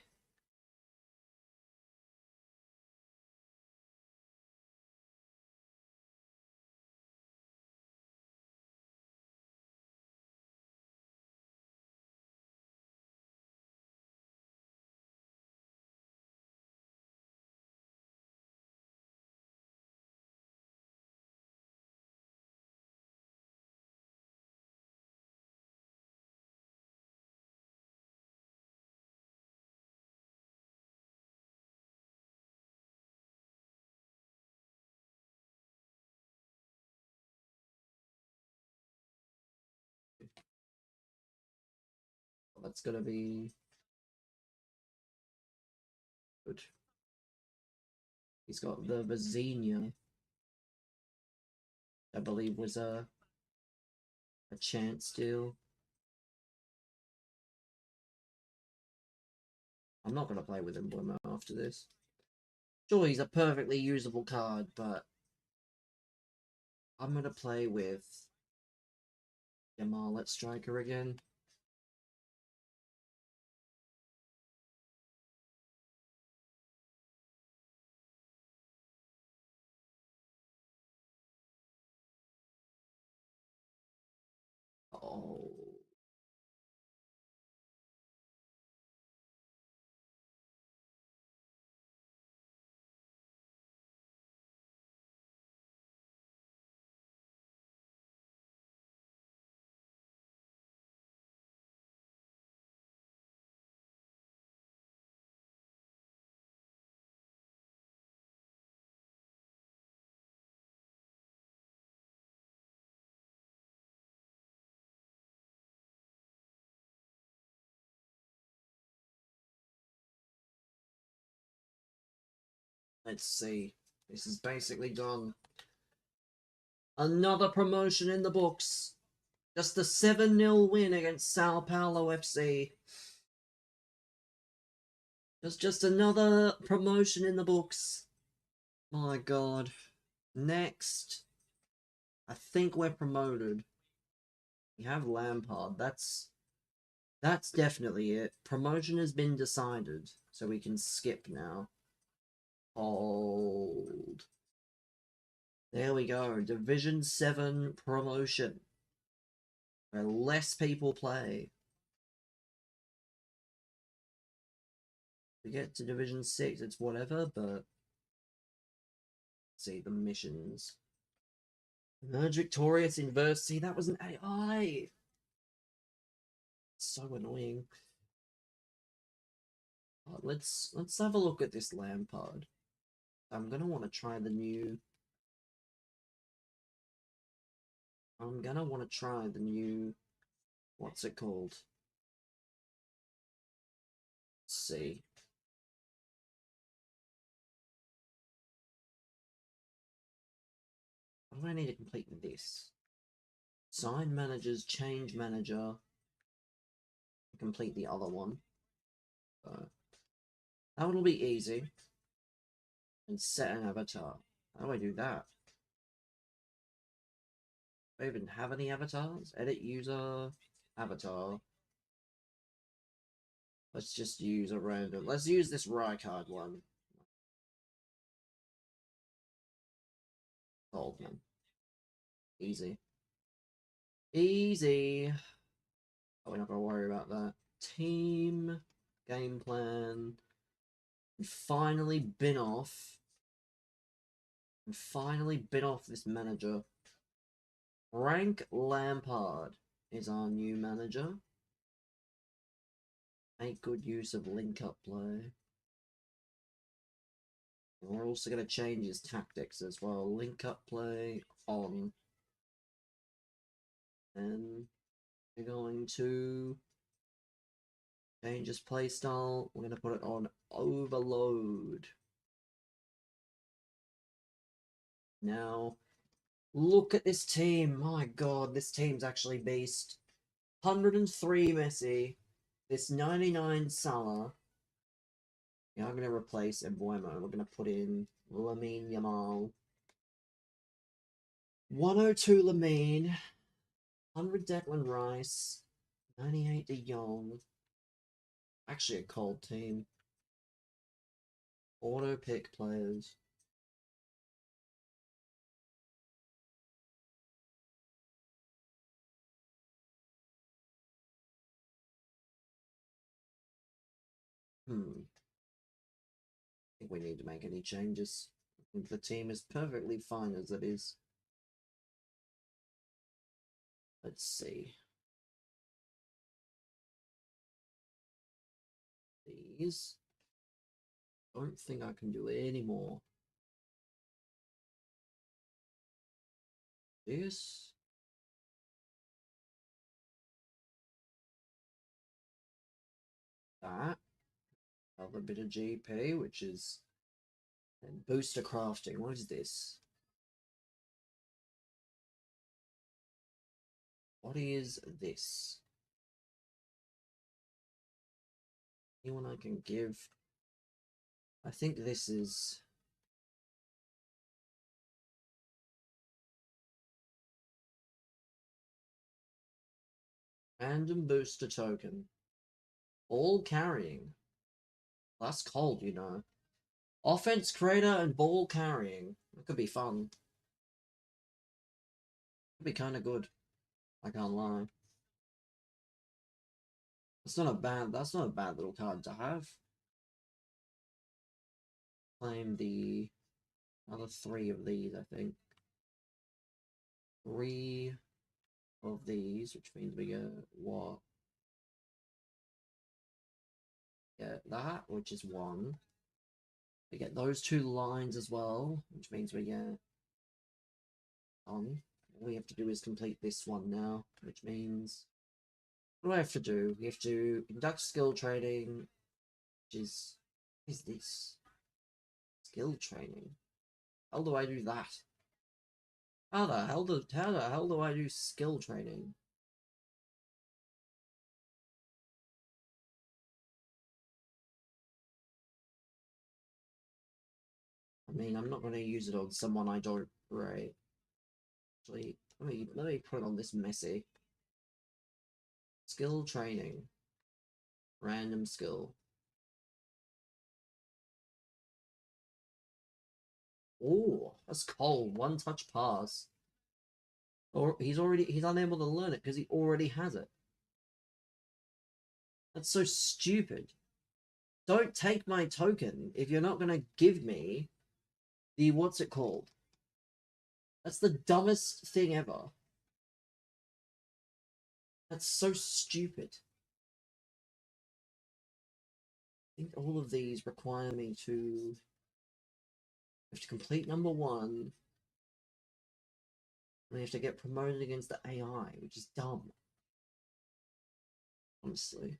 That's gonna be good. He's got the Vazenia, I believe was a chance deal. I'm not gonna play with Emblemo after this. Sure, he's a perfectly usable card, but I'm gonna play with Yamal at striker again. Oh. Let's see. This is basically done. Another promotion in the books. Just a 7-0 win against Sao Paulo FC. Just another promotion in the books. My god. Next. I think we're promoted. We have Lampard. That's definitely it. Promotion has been decided. So we can skip now. Hold. There we go. Division 7 promotion. Where less people play. We get to Division 6, it's whatever, but... Let's see, the missions. Emerge victorious in verse. See, that was an AI! So annoying. Let's have a look at this Lampard. I'm gonna want to try the new... I'm gonna want to try the new... What's it called? Let's see. What do I need to complete this? Sign managers, change manager. Complete the other one. That one will be easy. And set an avatar. How do I do that? Do I even have any avatars? Edit user, avatar. Let's just use a random. Let's use this Rykard one. Goldman. Easy. Easy. Oh, we're not gonna worry about that. Team. Game plan. And finally bin off. And finally bin off this manager. Frank Lampard is our new manager. Make good use of link-up play. And we're also going to change his tactics as well. Link-up play on. And we're going to change his playstyle. We're going to put it on overload. Now, look at this team. My god, this team's actually beast. 103 Messi. This 99 Salah. Yeah, I'm going to replace Embuemo. We're going to put in Lamine Yamal. 102 Lamine. 100 Declan Rice. 98 De Jong. Actually a cold team. Auto pick players. I think we need to make any changes. I think the team is perfectly fine as it is. Let's see. These. Don't think I can do it anymore. This. That. Another bit of GP, which is. And booster crafting. What is this? What is this? Anyone I can give? I think this is. Random booster token. Ball carrying. That's cold, you know. Offense creator and ball carrying. That could be fun. Could be kind of good. I can't lie. That's not a bad little card to have. Claim the other 3 of these, I think. 3 of these, which means we get what? Get that, which is 1. We get those 2 lines as well, which means we get on. All we have to do is complete this one now, which means what do I have to do? We have to conduct skill trading, which is what is this? Skill training. How do I do that? How the hell do I do skill training? I mean, I'm not going to use it on someone I don't rate. Actually, let me put it on this Messi. Skill training. Random skill. Oh, that's cold. 1 touch pass. Or he's unable to learn it because he already has it. That's so stupid. Don't take my token if you're not gonna give me the what's it called? That's the dumbest thing ever. That's so stupid. I think all of these require me to have to complete number 1. And I have to get promoted against the AI, which is dumb. Honestly.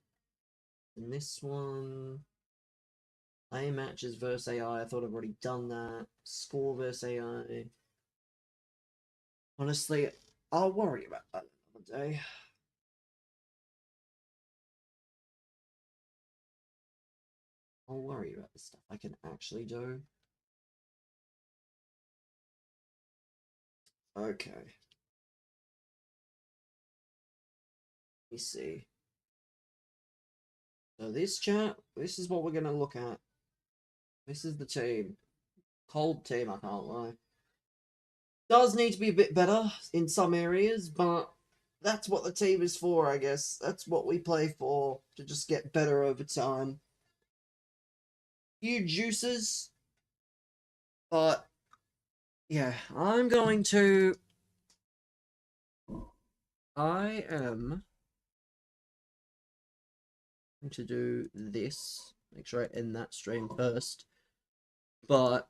And this one, play matches versus AI. I thought I've already done that. Score versus AI. Honestly, I'll worry about that another day. I'll worry about the stuff I can actually do. Okay. Let me see. So this is what we're going to look at. This is the team. Cold team, I can't lie. Does need to be a bit better in some areas, but that's what the team is for, I guess. That's what we play for, to just get better over time. Few juices, but yeah, I am to do this. Make sure I end that stream first. But